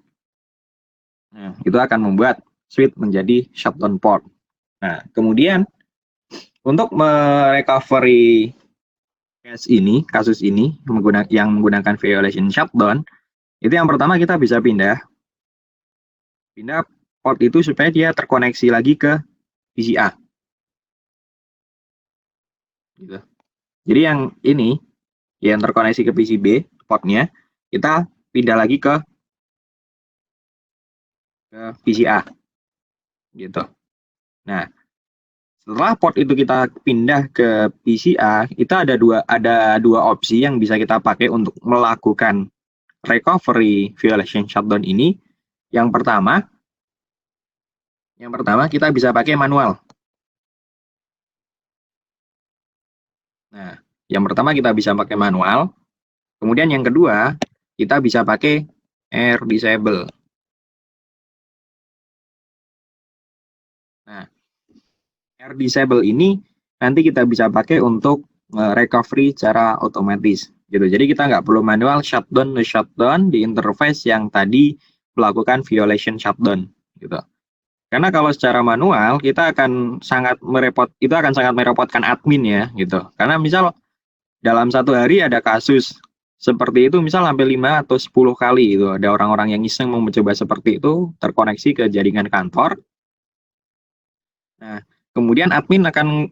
Nah, itu akan membuat switch menjadi shutdown port. Nah, kemudian untuk merecovery kasus ini yang menggunakan violation shutdown, itu yang pertama kita bisa pindah port itu supaya dia terkoneksi lagi ke PCA. Gitu. Jadi yang ini yang terkoneksi ke PCB portnya, kita pindah lagi ke PCA gitu. Nah, setelah port itu kita pindah ke PCA, itu ada dua opsi yang bisa kita pakai untuk melakukan recovery violation shutdown ini. Yang pertama kita bisa pakai manual. Nah, yang pertama kita bisa pakai manual. Kemudian yang kedua, kita bisa pakai air disable. Nah, air disable ini nanti kita bisa pakai untuk recovery secara otomatis gitu. Jadi kita nggak perlu manual shutdown di interface yang tadi melakukan violation shutdown gitu. Karena kalau secara manual kita akan sangat merepotkan admin ya gitu. Karena misal dalam satu hari ada kasus seperti itu, misal sampai 5 atau 10 kali itu ada orang-orang yang iseng mau mencoba seperti itu terkoneksi ke jaringan kantor. Nah, kemudian admin akan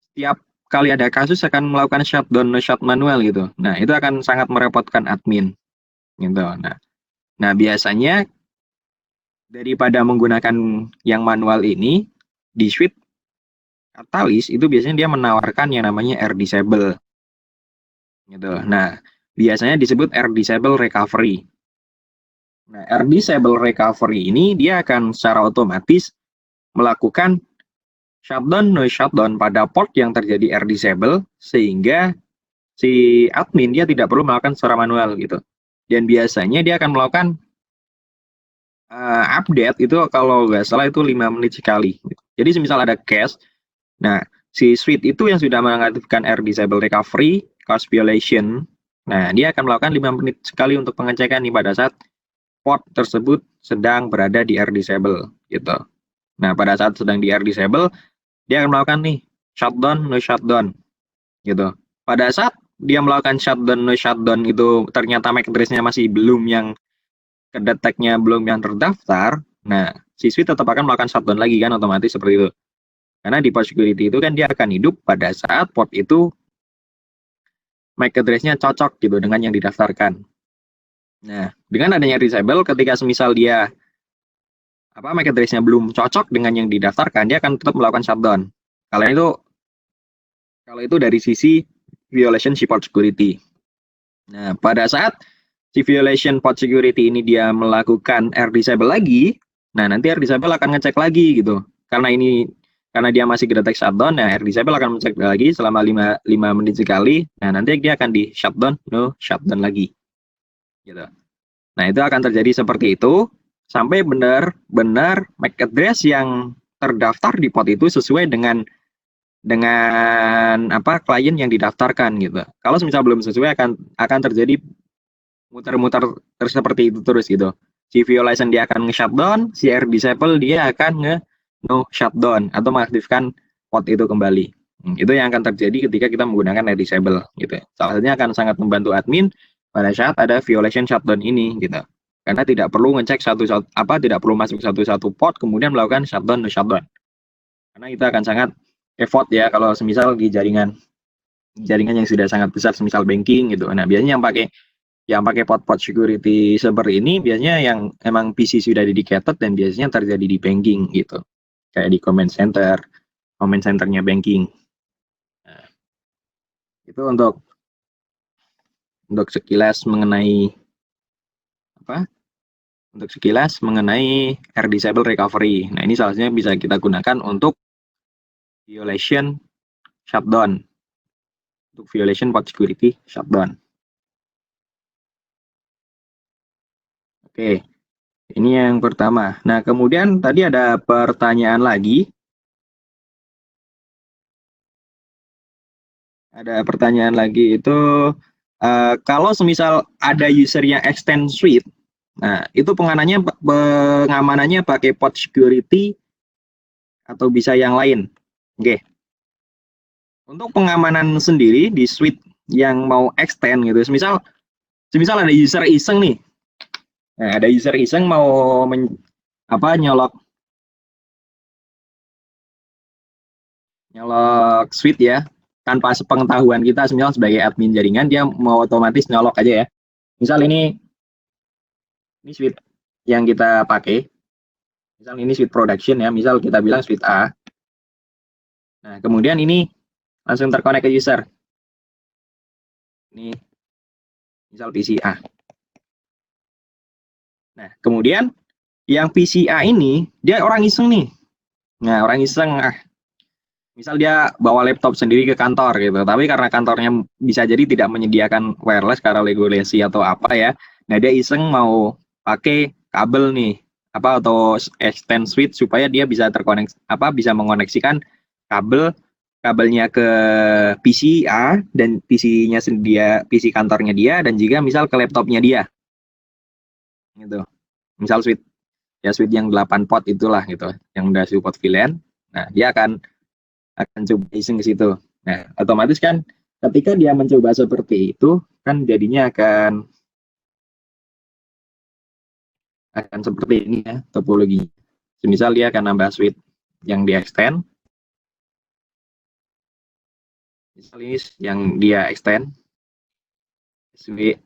setiap kali ada kasus akan melakukan shutdown shut manual gitu. Nah, itu akan sangat merepotkan admin gitu. Nah, biasanya daripada menggunakan yang manual ini di suite Catalyst itu biasanya dia menawarkan yang namanya air disable gitu. Nah, biasanya disebut air disable recovery. Nah, air disable recovery ini dia akan secara otomatis melakukan shutdown pada port yang terjadi air disable sehingga si admin dia tidak perlu melakukan secara manual gitu. Dan biasanya dia akan melakukan update itu kalau nggak salah itu 5 menit sekali. Jadi semisal ada cache, nah si suite itu yang sudah mengaktifkan air disable recovery, cause violation, nah dia akan melakukan 5 menit sekali untuk pengecekan nih pada saat port tersebut sedang berada di air disable gitu. Nah pada saat sedang di air disable, dia akan melakukan nih shutdown gitu. Pada saat dia melakukan shutdown itu ternyata MAC address-nya masih belum yang kedeteknya belum yang terdaftar, nah siswi tetap akan melakukan shutdown lagi kan otomatis seperti itu. Karena di port security itu kan dia akan hidup pada saat port itu MAC address-nya cocok gitu dengan yang didaftarkan. Nah, dengan adanya disable ketika semisal dia MAC address-nya belum cocok dengan yang didaftarkan, dia akan tetap melakukan shutdown. Kalau itu dari sisi violation si port security. Nah, pada saat si violation port security ini dia melakukan air disable lagi, nah nanti air disable akan ngecek lagi gitu. Karena dia masih kedetek shutdown, nah air disable akan ngecek lagi selama 5 menit sekali. Nah, nanti dia akan di shutdown lagi. Gitu. Nah, itu akan terjadi seperti itu sampai benar-benar MAC address yang terdaftar di port itu sesuai dengan klien yang didaftarkan gitu. Kalau misal belum sesuai akan terjadi muter-muter seperti itu terus gitu. Si violation dia akan nge-shutdown, si air disable dia akan shutdown atau mengaktifkan port itu kembali. Itu yang akan terjadi ketika kita menggunakan air disable gitu. Salah satunya akan sangat membantu admin pada saat ada violation shutdown ini gitu. Karena tidak perlu ngecek tidak perlu masuk satu-satu port kemudian melakukan shutdown. Karena itu akan sangat effort ya kalau semisal di jaringan yang sudah sangat besar semisal banking gitu. Nah, biasanya yang pakai port security seperti ini biasanya yang emang PC sudah dedicated dan biasanya terjadi di banking gitu. Kayak di command centernya banking. Nah, itu untuk sekilas mengenai air disable recovery. Nah, ini salah satunya bisa kita gunakan untuk violation shutdown. Untuk violation port security shutdown. Oke, ini yang pertama. Nah, kemudian tadi ada pertanyaan lagi. Ada pertanyaan lagi itu kalau semisal ada user yang extend suite, nah itu pengamanannya pakai port security atau bisa yang lain. Oke. Untuk pengamanan sendiri di suite yang mau extend gitu, semisal ada user iseng nih. Nah, ada user iseng mau nyolok suite ya, tanpa sepengetahuan kita misal sebagai admin jaringan, dia mau otomatis nyolok aja ya. Misal ini suite yang kita pakai, misal ini suite production ya, misal kita bilang suite A. Nah, kemudian ini langsung terkonek ke user. Ini misal PC A. Nah, kemudian yang PC A ini dia orang iseng nih. Nah, orang iseng misal dia bawa laptop sendiri ke kantor gitu, tapi karena kantornya bisa jadi tidak menyediakan wireless karena regulasi atau apa ya. Nah, dia iseng mau pakai kabel nih, atau extend switch supaya dia bisa bisa mengoneksikan kabelnya ke PC A dan PC-nya dia, PC kantornya dia, dan juga misal ke laptopnya dia. Gitu. Misal switch yang 8 port itulah gitu, yang udah support VLAN. Nah, dia akan coba iseng ke situ. Nah, otomatis kan ketika dia mencoba seperti itu kan jadinya akan seperti ini ya topologi. Misal dia akan nambah switch yang di extend. Misal ini yang dia extend. Switch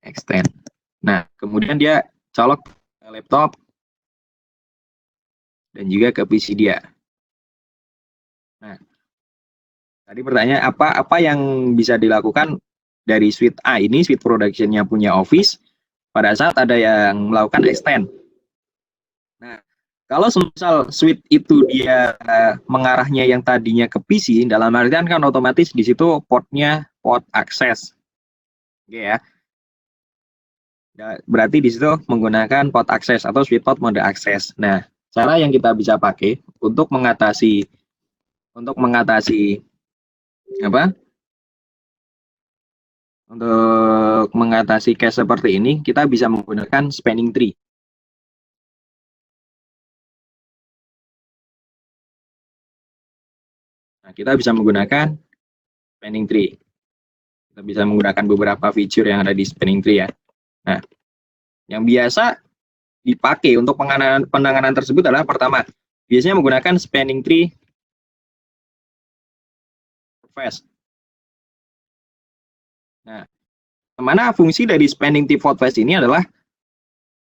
extend. Nah, kemudian dia colok ke laptop dan juga ke PC dia. Nah, tadi pertanyaan apa yang bisa dilakukan dari suite A ini, suite production-nya punya Office, pada saat ada yang melakukan extend. Nah, kalau misal suite itu dia mengarahnya yang tadinya ke PC, dalam artian kan otomatis di situ portnya port akses. Oke ya. Berarti di situ menggunakan port akses atau suite port mode akses. Nah, cara yang kita bisa pakai untuk mengatasi apa? Untuk mengatasi case seperti ini, kita bisa menggunakan spanning tree. Nah, kita bisa menggunakan spanning tree. Kita bisa menggunakan beberapa fitur yang ada di spanning tree ya. Nah, yang biasa dipakai untuk penanganan tersebut adalah pertama, biasanya menggunakan spanning tree interface. Nah, mana fungsi dari spanning tree interface ini adalah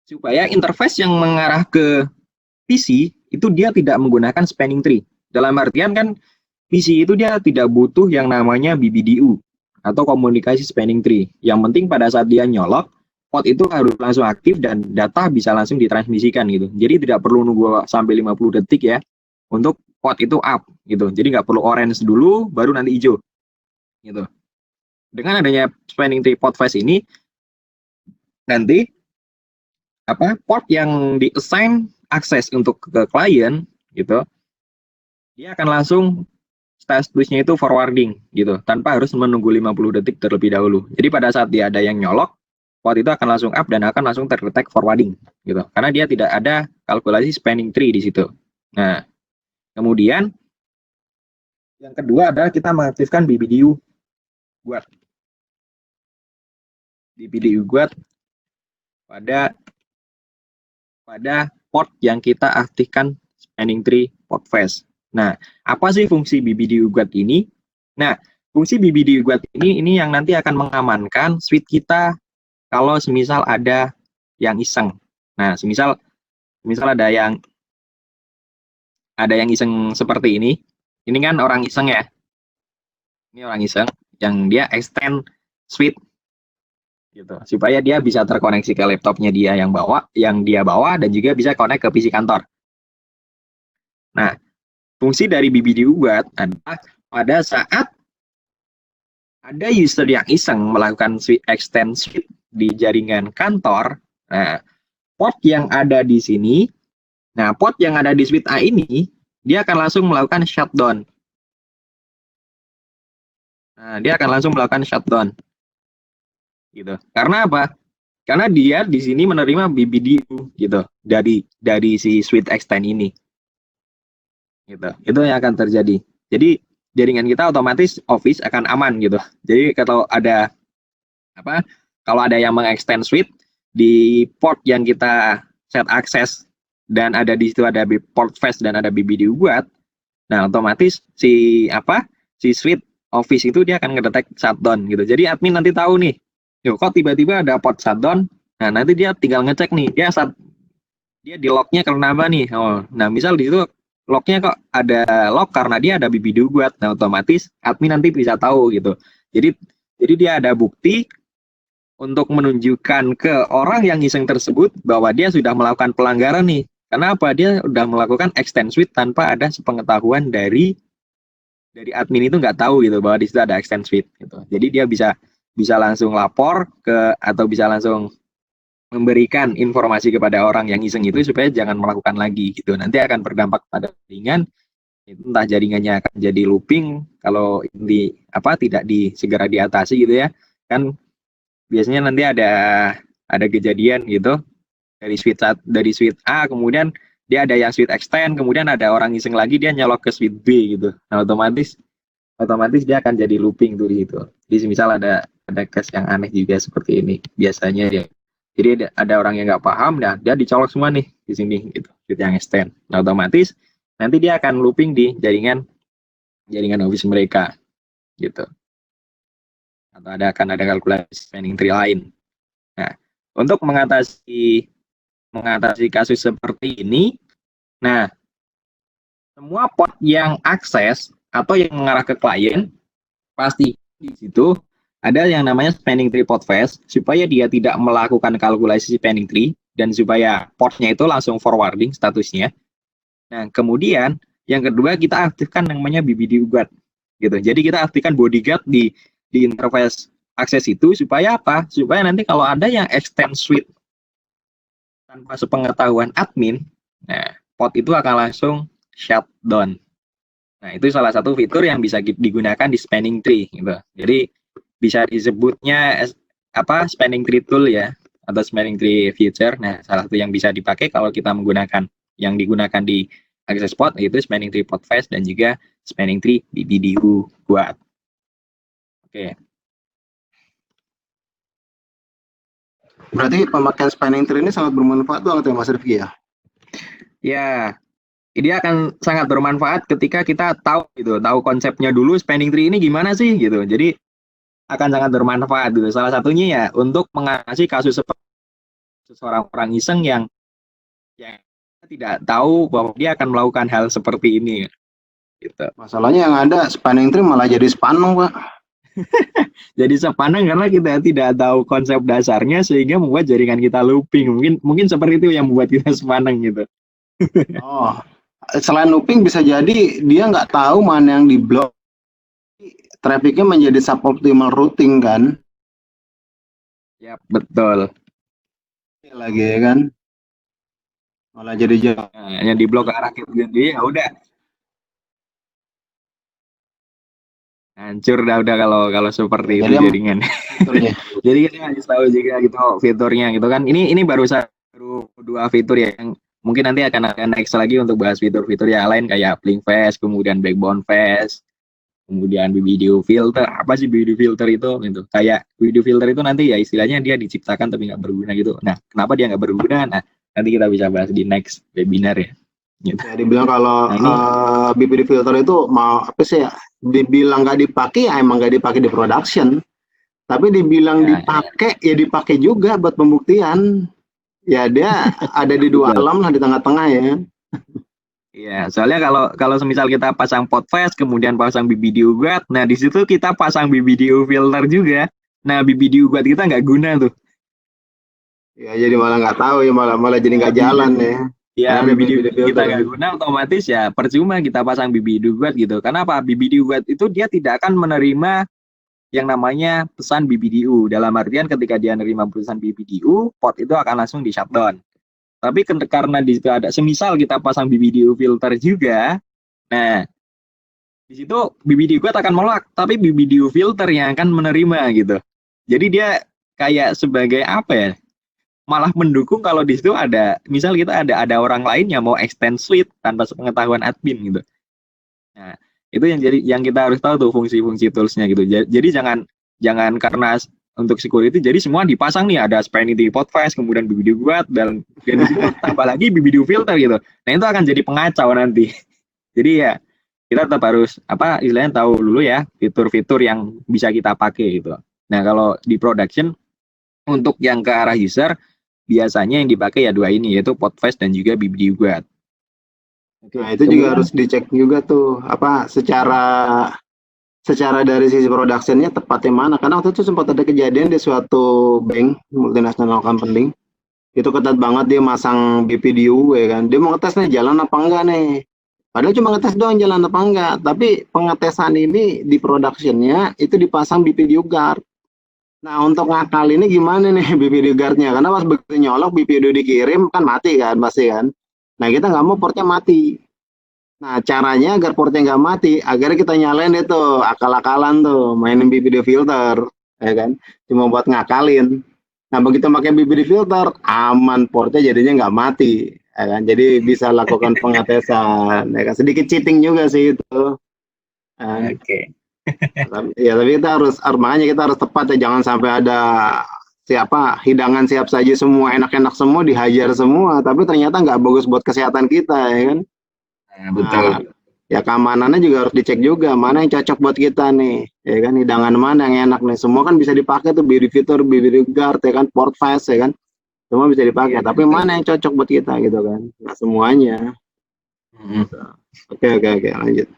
supaya interface yang mengarah ke PC itu dia tidak menggunakan spanning tree. Dalam artian kan PC itu dia tidak butuh yang namanya BBDU atau komunikasi spanning tree. Yang penting pada saat dia nyolok, port itu harus langsung aktif dan data bisa langsung ditransmisikan gitu. Jadi tidak perlu nunggu sampai 50 detik ya untuk port itu up gitu. Jadi nggak perlu orange dulu baru nanti hijau gitu. Dengan adanya spanning tree interface ini nanti port yang di-assign akses untuk ke klien gitu, dia akan langsung statusnya itu forwarding gitu, tanpa harus menunggu 50 detik terlebih dahulu. Jadi pada saat dia ada yang nyolok, port itu akan langsung up dan akan langsung terdetek forwarding gitu, karena dia tidak ada kalkulasi spanning tree di situ. Nah, kemudian yang kedua adalah kita mengaktifkan BBDU guard. BBDU guard pada port yang kita aktifkan spanning tree port face. Nah, apa sih fungsi BBDU guard ini? Nah, fungsi BBDU guard ini yang nanti akan mengamankan suite kita kalau semisal ada yang iseng. Nah, semisal ada yang iseng seperti ini. Ini kan orang iseng ya. Ini orang iseng yang dia extend suite gitu, supaya dia bisa terkoneksi ke laptopnya dia yang dia bawa dan juga bisa connect ke PC kantor. Nah, fungsi dari BBDU guard adalah pada saat ada user yang iseng melakukan extend suite di jaringan kantor, nah port yang ada di sini, port yang ada di suite A ini dia akan langsung melakukan shutdown. Nah, dia akan langsung melakukan shutdown gitu. Karena apa? Karena dia di sini menerima BBDU gitu dari si switch extend ini gitu. Itu yang akan terjadi. Jadi jaringan kita otomatis Office akan aman gitu. Jadi kalau ada apa? Kalau ada yang mengextend switch di port yang kita set akses dan ada di situ ada port fast dan ada BBDU buat, nah otomatis si switch Office itu dia akan ngedetek shutdown gitu. Jadi admin nanti tahu nih, yuk kok tiba-tiba ada port shutdown. Nah, nanti dia tinggal ngecek nih, dia di lognya kenapa nih. Oh, nah misal di situ lognya kok ada log karena dia ada BBDU buat. Nah, otomatis admin nanti bisa tahu gitu. Jadi dia ada bukti untuk menunjukkan ke orang yang iseng tersebut bahwa dia sudah melakukan pelanggaran nih. Kenapa? Dia sudah melakukan extend switch tanpa ada sepengetahuan dari admin itu nggak tahu gitu bahwa di situ ada extend switch gitu. Jadi dia bisa langsung lapor ke atau bisa langsung memberikan informasi kepada orang yang iseng itu supaya jangan melakukan lagi gitu. Nanti akan berdampak pada jaringan, entah jaringannya akan jadi looping kalau tidak segera diatasi gitu ya. Kan biasanya nanti ada kejadian gitu dari switch A kemudian dia ada yang switch extend, kemudian ada orang iseng lagi dia nyolok ke switch B gitu. Nah, otomatis dia akan jadi looping tuh di situ. Jadi misal ada case yang aneh juga seperti ini biasanya dia. Jadi ada orang yang nggak paham, nah dia dicolok semua nih di sini gitu, switch yang extend. Nah, otomatis nanti dia akan looping di jaringan Office mereka gitu. Atau akan ada kalkulasi spanning tree lain. Nah, untuk mengatasi kasus seperti ini, nah semua port yang akses atau yang mengarah ke klien pasti di situ ada yang namanya spanning tree port fast supaya dia tidak melakukan kalkulasi spanning tree dan supaya portnya itu langsung forwarding statusnya. Nah, kemudian yang kedua kita aktifkan namanya BBDU guard gitu. Jadi kita aktifkan bodyguard di interface akses itu supaya apa? Supaya nanti kalau ada yang extend switch tanpa sepengetahuan admin, nah port itu akan langsung shutdown. Nah, itu salah satu fitur yang bisa digunakan di spanning tree gitu. Jadi bisa disebutnya spanning tree tool ya atau spanning tree feature. Nah, salah satu yang bisa dipakai kalau kita menggunakan yang digunakan di access port yaitu spanning tree port fast dan juga spanning tree BBDU buat. Oke. Berarti pemakaian spanning tree ini sangat bermanfaat banget ya Mas Rifki ya? Ya, dia akan sangat bermanfaat ketika kita tahu konsepnya dulu spanning tree ini gimana sih gitu. Jadi akan sangat bermanfaat gitu. Salah satunya ya untuk mengatasi kasus seperti seorang orang iseng yang tidak tahu bahwa dia akan melakukan hal seperti ini gitu. Masalahnya yang ada spanning tree malah jadi spaneng, Pak. Jadi sepaneng karena kita tidak tahu konsep dasarnya sehingga membuat jaringan kita looping. Mungkin seperti itu yang membuat kita sepaneng gitu. Oh, selain looping bisa jadi dia nggak tahu mana yang diblok. Trafficnya menjadi suboptimal routing kan? Ya, betul. Lagi ya kan? Malah jadi jauh. Nah, yang diblok ke arah kita jadi ya udah. Hancur udah kalau seperti itu jaringan. Jadi kita harus tahu juga gitu fiturnya gitu kan. Ini baru dua fitur ya yang mungkin nanti akan ada next lagi untuk bahas fitur-fitur yang lain kayak Blink Fast, kemudian Backbone Fast, kemudian BBDU filter. Apa sih BBDU filter itu? Gitu. Kayak BBDU filter itu nanti ya istilahnya dia diciptakan tapi nggak berguna gitu. Nah, kenapa dia nggak berguna? Nah, nanti kita bisa bahas di next webinar ya. Gitu. Ya, dibilang kalau BBDU filter itu mau apa sih ya? Dibilang nggak dipakai ya emang nggak dipakai di production. Tapi dibilang dipakai ya dipakai juga buat pembuktian. Ya dia ada di dua alam lah di tengah-tengah ya. Iya, soalnya kalau semisal kita pasang port fast kemudian pasang BBDU guard, nah di situ kita pasang BBDU filter juga. Nah BBDU guard kita nggak guna tuh. Ya jadi malah nggak tahu ya malah jadi nggak jalan ya. Ya BBDU kita nggak guna otomatis ya percuma kita pasang BBDU guard gitu. Karena apa? BBDU guard itu dia tidak akan menerima yang namanya pesan BBDU. Dalam artian ketika dia menerima pesan BBDU, port itu akan langsung di shutdown. Tapi karena di situ ada semisal kita pasang BBDU filter juga, nah Di situ BBD guard akan menolak, tapi BBDU filter yang akan menerima gitu. Jadi dia kayak sebagai apa ya? Malah mendukung kalau di situ ada, misal kita ada orang lain yang mau extend suite tanpa sepengetahuan admin gitu. Nah, itu yang kita harus tahu tuh fungsi-fungsi toolsnya gitu. Jadi jangan karena untuk security jadi semua dipasang nih, ada Spanity Podfast, kemudian BBD guard dan di situ tambah lagi BBD filter gitu. Nah, itu akan jadi pengacau nanti. Jadi ya kita tetap harus apa istilahnya tahu dulu ya fitur-fitur yang bisa kita pakai gitu. Nah, kalau di production untuk yang ke arah user biasanya yang dipakai ya dua ini, yaitu Podfast dan juga BBD guard. Oke, Nah, itu juga harus dicek juga tuh apa secara dari sisi productionnya tepatnya mana, karena waktu itu sempat ada kejadian di suatu bank multinational company itu ketat banget, dia masang BPDU ya kan, dia mau ngetes nih jalan apa enggak nih, padahal cuma ngetes doang jalan apa enggak, tapi pengetesan ini di productionnya itu dipasang BPDU guard. Nah, untuk ngakal ini gimana nih BPDU guardnya, karena pas begitu nyolok BPDU dikirim kan mati kan pasti kan. Nah, kita nggak mau portnya mati. Nah, caranya agar portnya nggak mati, agar kita nyalain itu akal-akalan tuh, mainin BBD filter, ya kan? Cuma buat ngakalin. Nah, begitu pakai BBD filter, aman, portnya jadinya nggak mati, ya kan? Jadi bisa lakukan pengetesan, ya kan? Sedikit cheating juga sih itu. Oke. Ya, tapi kita makanya kita harus tepat ya, jangan sampai ada siapa hidangan siap saji semua, enak-enak semua, dihajar semua, tapi ternyata nggak bagus buat kesehatan kita, ya kan? Nah, betul. Nah, ya keamanannya juga harus dicek juga, mana yang cocok buat kita nih, ya kan, hidangan mana yang enak nih, semua kan bisa dipakai tuh, BD fitur, BD guard, ya kan, port fast, ya kan, semua bisa dipakai, tapi mana yang cocok buat kita gitu kan, nggak semuanya. Oke, lanjut.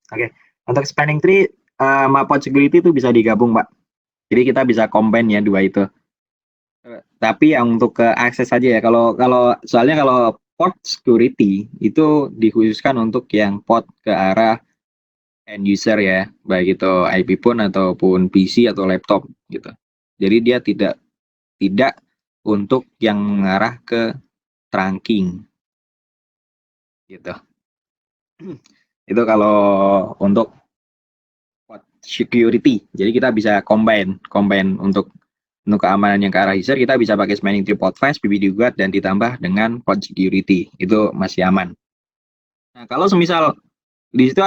Oke, untuk spanning tree sama pod security itu bisa digabung, Pak. Jadi kita bisa combine ya dua itu. Tapi yang untuk ke akses saja ya. Kalau soalnya kalau port security itu dikhususkan untuk yang port ke arah end user ya, baik itu IP phone ataupun PC atau laptop gitu. Jadi dia tidak untuk yang mengarah ke trunking gitu. Itu kalau untuk port security. Jadi kita bisa combine untuk keamanan yang ke arah user, kita bisa pakai spanning tree Podfast, BBD guard dan ditambah dengan pod security. Itu masih aman. Nah, kalau semisal di situ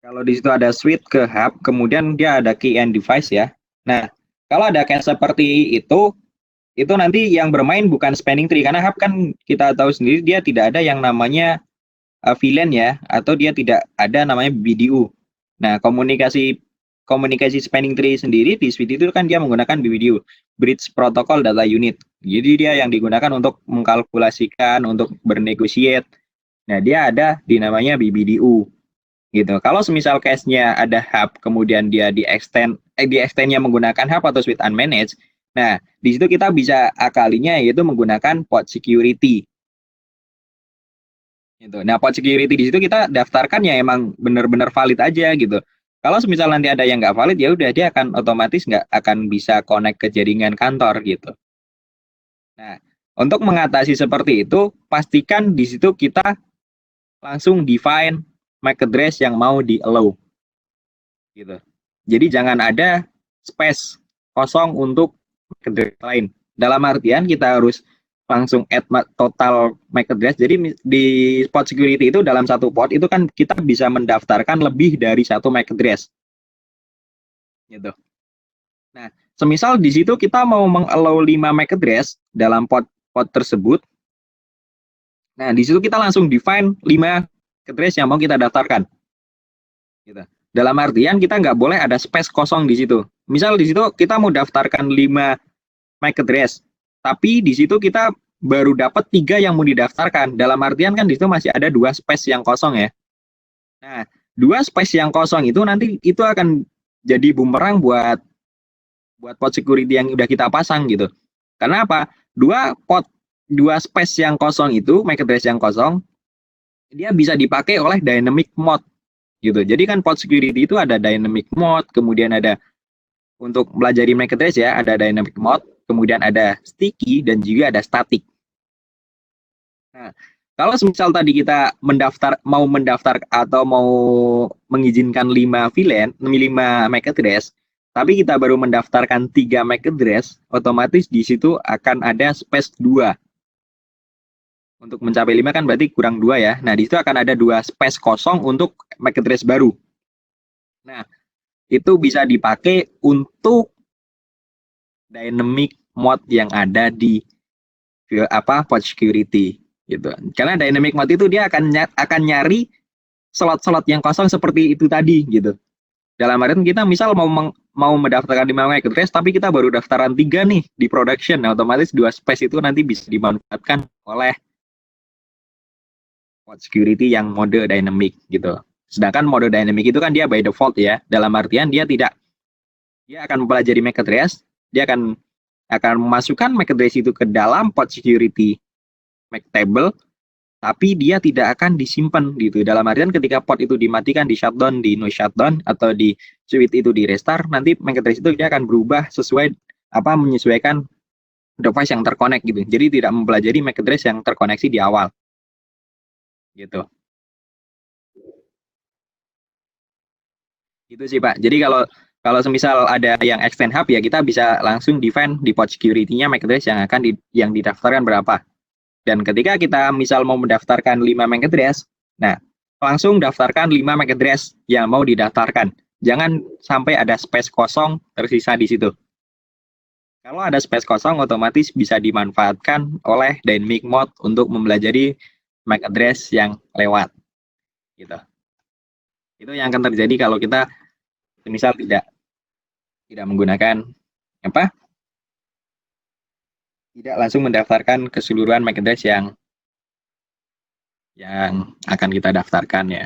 kalau di situ ada switch ke hub, kemudian dia ada key and device ya. Nah, kalau ada kayak seperti itu nanti yang bermain bukan spanning tree, karena hub kan kita tahu sendiri dia tidak ada yang namanya VLAN ya, atau dia tidak ada namanya BDU. Nah, komunikasi spanning tree sendiri di switch itu kan dia menggunakan BBDU, Bridge Protocol Data Unit. Jadi dia yang digunakan untuk mengkalkulasikan, untuk bernegosiate. Nah, dia ada di namanya BBDU. Gitu. Kalau semisal case-nya ada hub, kemudian dia di extend-nya menggunakan hub atau switch unmanaged. Nah, di situ kita bisa akalinya yaitu menggunakan pod security. Gitu. Nah, pod security di situ kita daftarkan ya emang benar-benar valid aja gitu. Kalau semisal nanti ada yang nggak valid, ya udah dia akan otomatis nggak akan bisa connect ke jaringan kantor gitu. Nah, untuk mengatasi seperti itu, pastikan di situ kita langsung define MAC address yang mau di-allow. Gitu. Jadi jangan ada space kosong untuk MAC address lain. Dalam artian kita harus langsung add total MAC address. Jadi di pod security itu dalam satu pod itu kan kita bisa mendaftarkan lebih dari satu MAC address. Gitu. Nah, semisal di situ kita mau meng-allow 5 MAC address dalam pod tersebut. Nah, di situ kita langsung define 5 address yang mau kita daftarkan. Gitu. Dalam artian kita nggak boleh ada space kosong di situ. Misal di situ kita mau daftarkan 5 MAC address, tapi di situ kita baru dapat 3 yang mau didaftarkan. Dalam artian kan di situ masih ada 2 space yang kosong ya. Nah, 2 space yang kosong itu nanti itu akan jadi bumerang buat pod security yang udah kita pasang gitu. Karena apa? 2 space yang kosong itu, MAC address yang kosong, dia bisa dipakai oleh dynamic mode gitu. Jadi kan pod security itu ada dynamic mode, kemudian ada untuk pelajari MAC address ya, ada dynamic mode, kemudian ada sticky dan juga ada static. Nah, Kalau misal tadi kita mau mendaftar atau mau mengizinkan 5 VLAN, 5 MAC address, tapi kita baru mendaftarkan 3 MAC address, otomatis di situ akan ada space 2. Untuk mencapai 5 kan berarti kurang 2 ya. Nah, di situ akan ada 2 space kosong untuk MAC address baru. Nah, itu bisa dipakai untuk dynamic mode yang ada di port security gitu. Karena dynamic mode itu dia akan nyari slot-slot yang kosong seperti itu tadi gitu. Dalam artian kita misal mau mendaftarkan 5 MAC address tapi kita baru daftaran 3 nih di production. Nah, otomatis 2 space itu nanti bisa dimanfaatkan oleh port security yang mode dynamic gitu. Sedangkan mode dynamic itu kan dia by default ya. Dalam artian dia akan mempelajari MAC address, dia akan memasukkan MAC address itu ke dalam port security MAC table, tapi dia tidak akan disimpan gitu. Dalam artian ketika port itu dimatikan, di shutdown, di no shutdown, atau di switch itu di restart, nanti MAC address itu dia akan berubah menyesuaikan device yang terkonek gitu. Jadi tidak mempelajari MAC address yang terkoneksi di awal. Gitu. Gitu sih Pak. Jadi kalau semisal ada yang extend hub ya kita bisa langsung define di port security-nya MAC address yang didaftarkan berapa. Dan ketika kita misal mau mendaftarkan 5 MAC address, nah langsung daftarkan 5 MAC address yang mau didaftarkan. Jangan sampai ada space kosong tersisa di situ. Kalau ada space kosong, otomatis bisa dimanfaatkan oleh dynamic mode untuk mempelajari MAC address yang lewat. Gitu. Itu yang akan terjadi kalau kita misal tidak menggunakan tidak langsung mendaftarkan keseluruhan MAC address yang akan kita daftarkan ya.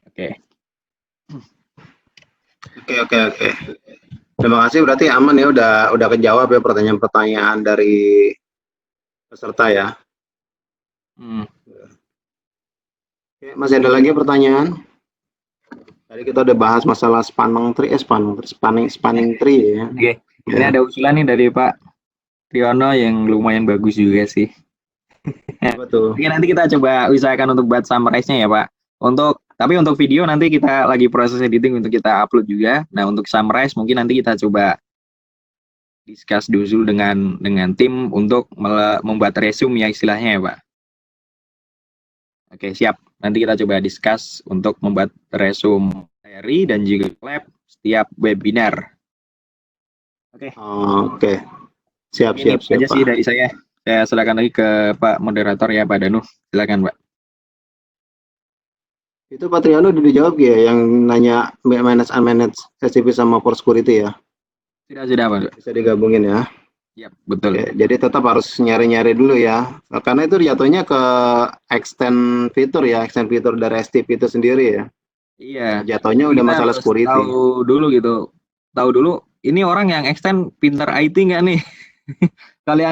Oke. Terima kasih, berarti aman ya, udah kejawab ya pertanyaan-pertanyaan dari peserta ya. Oke, masih ada lagi pertanyaan? Tadi kita udah bahas masalah spanning tree ya. Oke. Ini ada usulan nih dari Pak Triono yang lumayan bagus juga sih. Betul. Oke, nanti kita coba usahakan untuk buat summarize-nya ya Pak. Tapi untuk video nanti kita lagi proses editing untuk kita upload juga. Nah, untuk summarize mungkin nanti kita coba discuss dulu dengan tim untuk membuat resume ya istilahnya ya Pak. Oke, siap. Nanti kita coba discuss untuk membuat resume materi dan juga lab setiap webinar. Oke. Oke. Siap. Aja sih dari saya. Saya silakan lagi ke Pak Moderator ya, Pak Danu. Silakan, Pak. Itu Pak Triano udah dijawab ya yang nanya manage CCP sama port security ya? Sudah, Pak. Bisa digabungin ya? Iya, betul. Oke, jadi tetap harus nyari-nyari dulu ya. Karena itu jatuhnya ke extend fitur dari STP itu sendiri ya. Iya. Jatuhnya udah masalah security. Tahu dulu ini orang yang extend pinter IT nggak nih? Kalau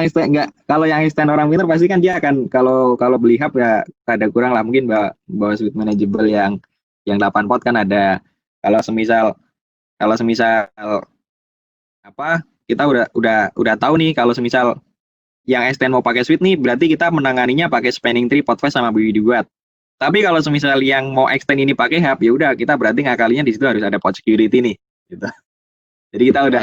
yang extend orang pinter pasti kan dia akan kalau beli hub ya ada kurang lah, mungkin bawa suite manageable yang 8 port kan ada. Kalau semisal kita udah tahu nih kalau semisal yang extend mau pakai suite nih berarti kita menanganinya pakai spanning tree, portfolios sama BWD Guard. Tapi kalau semisal yang mau extend ini pakai hub ya udah kita berarti ngakalinya di situ harus ada port security nih gitu. Jadi kita udah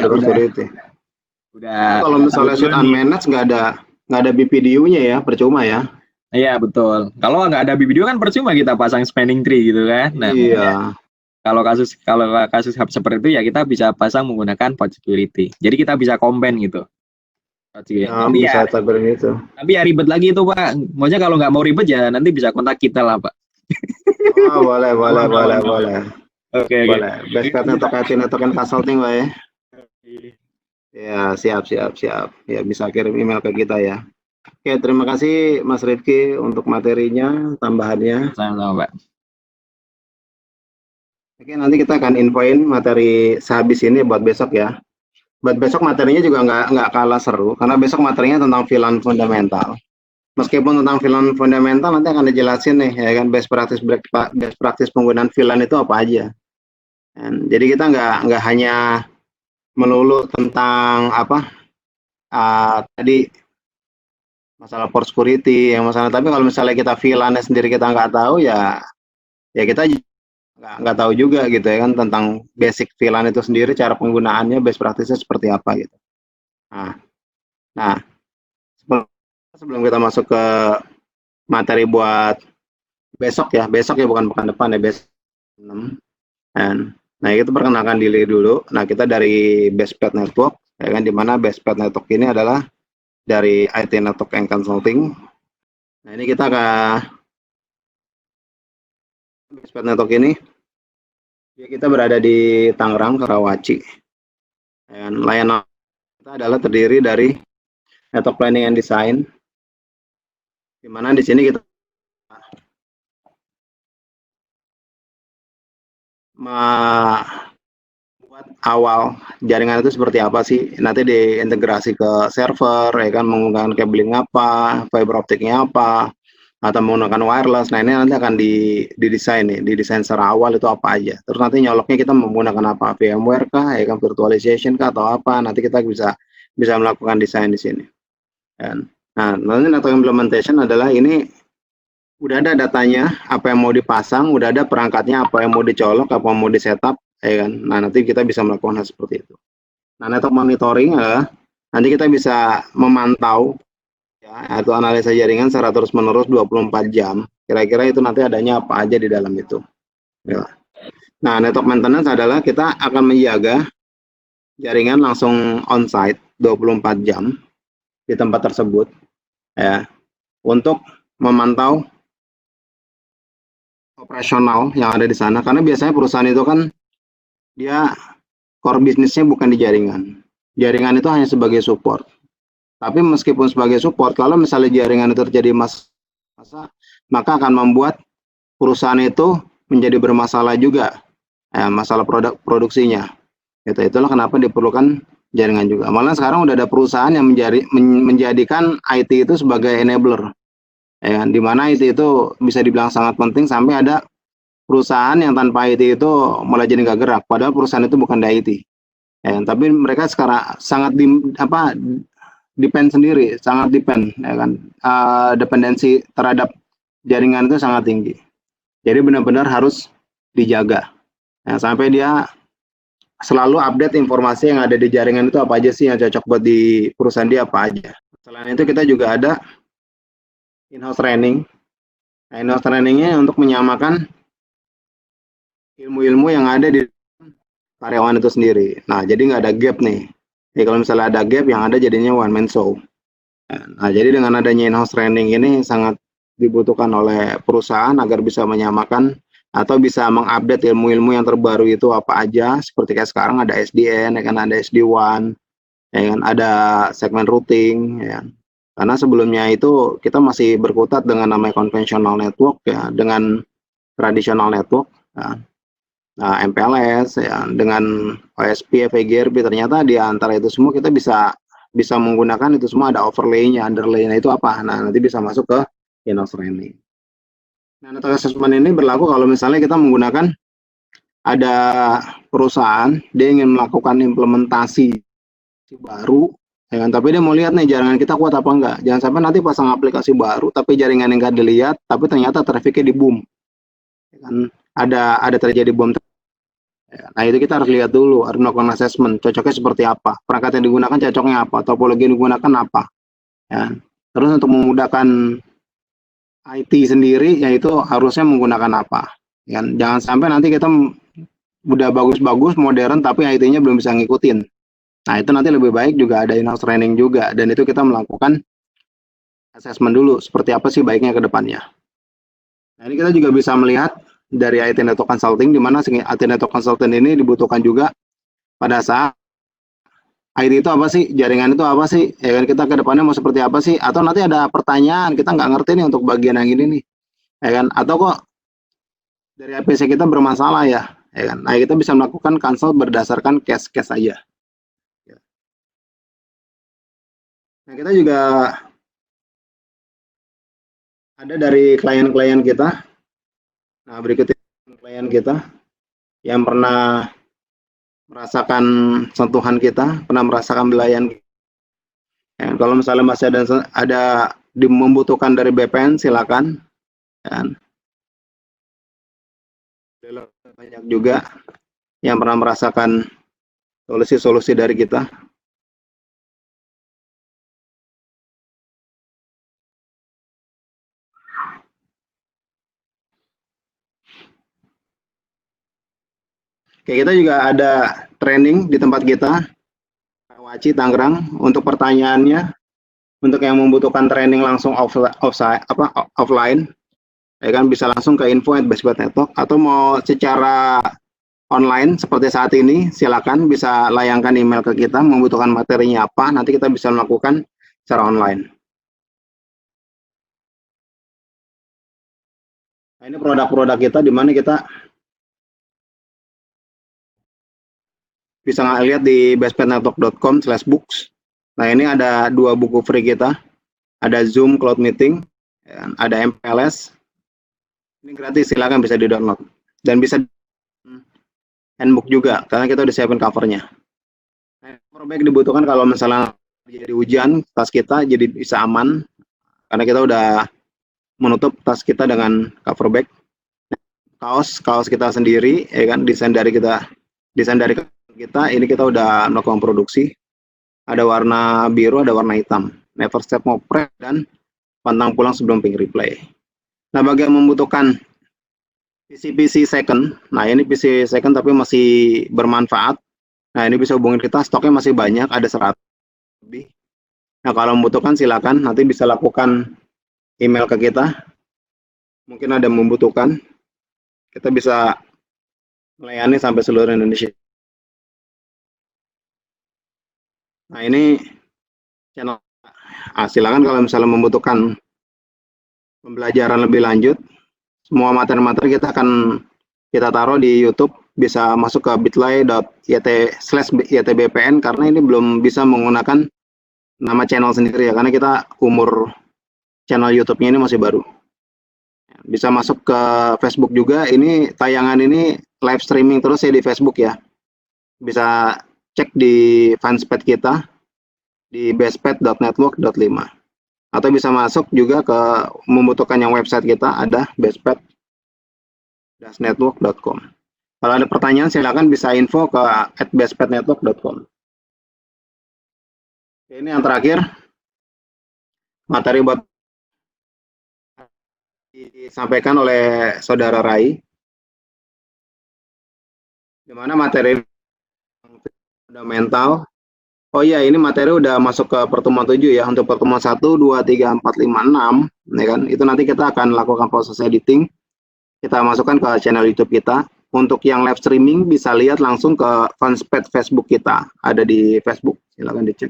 kalau misalnya suite unmanaged nggak ada BPDU-nya ya, percuma ya. Iya betul. Kalau nggak ada BPDU kan percuma kita pasang spanning tree gitu kan. Nah, iya. Kalau kasus hub seperti itu ya kita bisa pasang menggunakan port security. Jadi kita bisa combine gitu. Tapi ya ribet lagi itu Pak. Maksudnya kalau nggak mau ribet ya nanti bisa kontak kita lah Pak. Oh, boleh. Oke. Best network consulting Pak ya. Ya, siap. Ya, bisa kirim email ke kita ya. Oke, terima kasih Mas Rifki untuk materinya, tambahannya. Sama-sama, Pak. Oke, nanti kita akan infoin materi sehabis ini buat besok ya. Buat besok materinya juga nggak kalah seru, karena besok materinya tentang VLAN fundamental. Meskipun tentang VLAN fundamental nanti akan dijelasin nih, ya kan, best practice penggunaan VLAN itu apa aja. Jadi kita nggak hanya melulu tentang tadi masalah port security, yang masalah. Tapi kalau misalnya kita VLAN-nya sendiri kita nggak tahu ya, ya kita nggak tahu juga gitu ya kan tentang basic VLAN itu sendiri, cara penggunaannya, best practice-nya seperti apa gitu. Nah, sebelum kita masuk ke materi buat besok ya bukan pekan depan ya, besok 6. Nah, itu perkenalkan diri dulu. Nah, kita dari Bestpat Network, ya kan, dimana Bestpat Network ini adalah dari IT Network and Consulting. Nah, ini kita ke Bestpat Network ini, ya, kita berada di Tangerang, Karawaci. Dan layanan kita adalah terdiri dari Network Planning and Design, dimana di sini kita membuat awal jaringan itu seperti apa sih, nanti diintegrasi ke server, ya kan, menggunakan cabling apa, fiber optiknya apa, atau menggunakan wireless. Nah, ini nanti akan didesain nih, didesain secara awal itu apa aja. Terus nanti nyoloknya kita menggunakan apa, VMware kah, ya kan, virtualization kah, atau apa, nanti kita bisa melakukan desain di sini. Nah, nanti network implementation adalah ini udah ada datanya, apa yang mau dipasang, udah ada perangkatnya, apa yang mau dicolok, apa yang mau di setup, ya kan. Nah, nanti kita bisa melakukan hal seperti itu. Nah, network monitoring adalah nanti kita bisa memantau ya, atau analisa jaringan secara terus-menerus 24 jam. Kira-kira itu nanti adanya apa aja di dalam itu. Ya. Nah, network maintenance adalah kita akan menjaga jaringan langsung on-site 24 jam di tempat tersebut, ya, untuk memantau operasional yang ada di sana, karena biasanya perusahaan itu kan dia core bisnisnya bukan di jaringan. Jaringan itu hanya sebagai support. Tapi meskipun sebagai support, kalau misalnya jaringan itu terjadi masalah, maka akan membuat perusahaan itu menjadi bermasalah juga, masalah produksinya. Itulah kenapa diperlukan jaringan juga. Malah sekarang udah ada perusahaan yang menjadikan IT itu sebagai enabler. Ya, di mana IT itu bisa dibilang sangat penting, sampai ada perusahaan yang tanpa IT itu malah jadi nggak gerak, padahal perusahaan itu bukan di IT. Ya, tapi mereka sekarang sangat depend sendiri, sangat depend, ya kan, dependensi terhadap jaringan itu sangat tinggi. Jadi benar-benar harus dijaga, ya, sampai dia selalu update informasi yang ada di jaringan itu apa aja sih yang cocok buat di perusahaan dia apa aja. Selain itu kita juga ada in-house training. Nah, in-house trainingnya untuk menyamakan ilmu-ilmu yang ada di karyawan itu sendiri. Nah, jadi nggak ada gap nih. Jadi kalau misalnya ada gap, yang ada jadinya one man show. Nah, jadi dengan adanya in-house training ini sangat dibutuhkan oleh perusahaan agar bisa menyamakan atau bisa mengupdate ilmu-ilmu yang terbaru itu apa aja. Seperti kayak sekarang ada SDN, ya kan, ada SD-WAN, ya kan, ada segmen routing, ya. Karena sebelumnya itu kita masih berkutat dengan namanya konvensional network, ya, dengan tradisional network, ya. Nah, MPLS, ya, dengan OSP, VGRP, ternyata di antara itu semua kita bisa menggunakan itu semua, ada overlay-nya, underlay-nya itu apa. Nah, nanti bisa masuk ke in-house training. Nah, network assessment ini berlaku kalau misalnya kita menggunakan, ada perusahaan dia ingin melakukan implementasi baru, ya kan, tapi dia mau lihat nih jaringan kita kuat apa enggak. Jangan sampai nanti pasang aplikasi baru tapi jaringan yang enggak dilihat, tapi ternyata trafficnya di boom, ya kan, ada terjadi boom. Nah, itu kita harus lihat dulu, harus melakukan assessment, cocoknya seperti apa, perangkat yang digunakan cocoknya apa, topologi yang digunakan apa, ya. Terus untuk memudahkan IT sendiri, yaitu harusnya menggunakan apa, ya. Jangan sampai nanti kita udah bagus-bagus modern tapi IT-nya belum bisa ngikutin. Nah, itu nanti lebih baik juga ada in-house training juga, dan itu kita melakukan assessment dulu, seperti apa sih baiknya ke depannya. Nah, ini kita juga bisa melihat dari IT Network Consulting, di mana IT Network Consulting ini dibutuhkan juga pada saat IT itu apa sih, jaringan itu apa sih, ya kan, kita ke depannya mau seperti apa sih, atau nanti ada pertanyaan, kita nggak ngerti nih untuk bagian yang ini nih, ya kan, atau kok dari APC kita bermasalah ya kan. Nah, kita bisa melakukan consult berdasarkan case-case aja. Nah, kita juga ada dari klien-klien kita. Nah, berikutnya klien kita yang pernah merasakan sentuhan kita, pernah merasakan belayan. Ya, kalau misalnya masih ada membutuhkan dari BPN silakan. Dan banyak juga yang pernah merasakan solusi-solusi dari kita. Oke, kita juga ada training di tempat kita, Waci Tangerang. Untuk pertanyaannya, untuk yang membutuhkan training langsung offline, ya kan bisa langsung ke info@bestbet.network, atau mau secara online seperti saat ini, silakan bisa layangkan email ke kita, membutuhkan materinya apa, nanti kita bisa melakukan secara online. Nah, ini produk-produk kita, di mana kita bisa lihat di bestbetnetwork.com/books. Nah, ini ada 2 buku free kita, ada Zoom Cloud Meeting, ada MPLS. Ini gratis, silakan bisa di-download. Dan bisa handbook juga, karena kita udah siapin covernya. Nah, cover bag dibutuhkan kalau misalnya jadi hujan, tas kita jadi bisa aman, karena kita udah menutup tas kita dengan cover bag. Kaos kita sendiri, ya kan, desain dari kita, ini kita udah melakukan produksi. Ada warna biru, ada warna hitam. Never step ngoprek dan pantang pulang sebelum ping replay. Nah, bagi yang membutuhkan PC second, nah ini PC second tapi masih bermanfaat. Nah, ini bisa hubungin kita, stoknya masih banyak, ada 100 lebih. Nah, kalau membutuhkan silakan, nanti bisa lakukan email ke kita. Mungkin ada membutuhkan, kita bisa melayani sampai seluruh Indonesia. Nah, ini channel. Silakan kalau misalnya membutuhkan pembelajaran lebih lanjut, semua materi-materi kita akan kita taruh di YouTube, bisa masuk ke bit.ly/ytbpn, karena ini belum bisa menggunakan nama channel sendiri ya, karena kita umur channel YouTube-nya ini masih baru. Bisa masuk ke Facebook juga, ini tayangan ini live streaming terus ya di Facebook ya. Bisa cek di fanspage kita di bestpet.network.5, atau bisa masuk juga ke membutuhkan yang website kita, ada bestpet-network.com. Kalau ada pertanyaan silakan bisa info ke @bestpetnetwork.com. Ini yang terakhir, materi buat disampaikan oleh Saudara Rai, di mana materi fundamental. Oh iya, ini materi udah masuk ke pertemuan 7 ya. Untuk pertemuan 1, 2, 3, 4, 5, 6, ya kan? Itu nanti kita akan lakukan proses editing. Kita masukkan ke channel YouTube kita. Untuk yang live streaming bisa lihat langsung ke fanspage Facebook kita. Ada di Facebook, silakan dicek.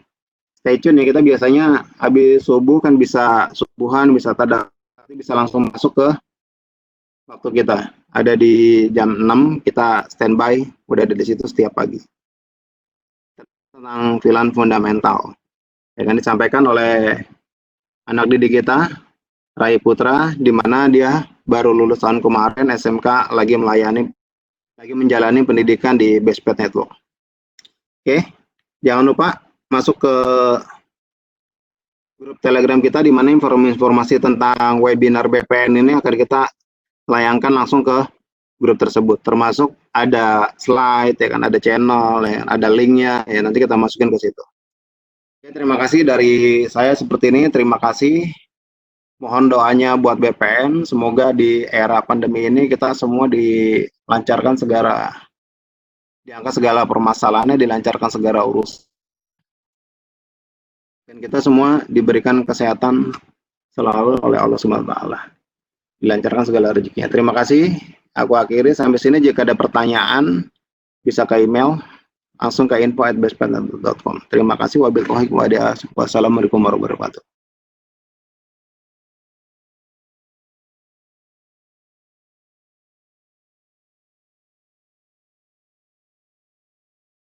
Stay tune ya, kita biasanya habis subuh kan bisa subuhan, bisa tadak, bisa langsung masuk ke waktu kita. Ada di jam 6, kita standby, udah ada di situ setiap pagi. Tentang VLAN fundamental, ya kan, disampaikan oleh anak didik kita, Rai Putra, di mana dia baru lulus tahun kemarin SMK, lagi menjalani pendidikan di Bestpet Network. Oke, jangan lupa masuk ke grup Telegram kita, di mana informasi tentang webinar BPN ini akan kita layangkan langsung ke grup tersebut, termasuk ada slide, ya kan, ada channel, ya, ada linknya, ya nanti kita masukin ke situ. Oke, terima kasih dari saya seperti ini. Terima kasih. Mohon doanya buat BPN, semoga di era pandemi ini kita semua dilancarkan diangkat segala permasalahannya, dilancarkan segala urus. Dan kita semua diberikan kesehatan selalu oleh Allah SWT. Dilancarkan segala rezekinya. Terima kasih. Aku akhiri sampai sini. Jika ada pertanyaan bisa ke email langsung ke info@bestpet.com. Terima kasih. Wassalamualaikum warahmatullahi wabarakatuh.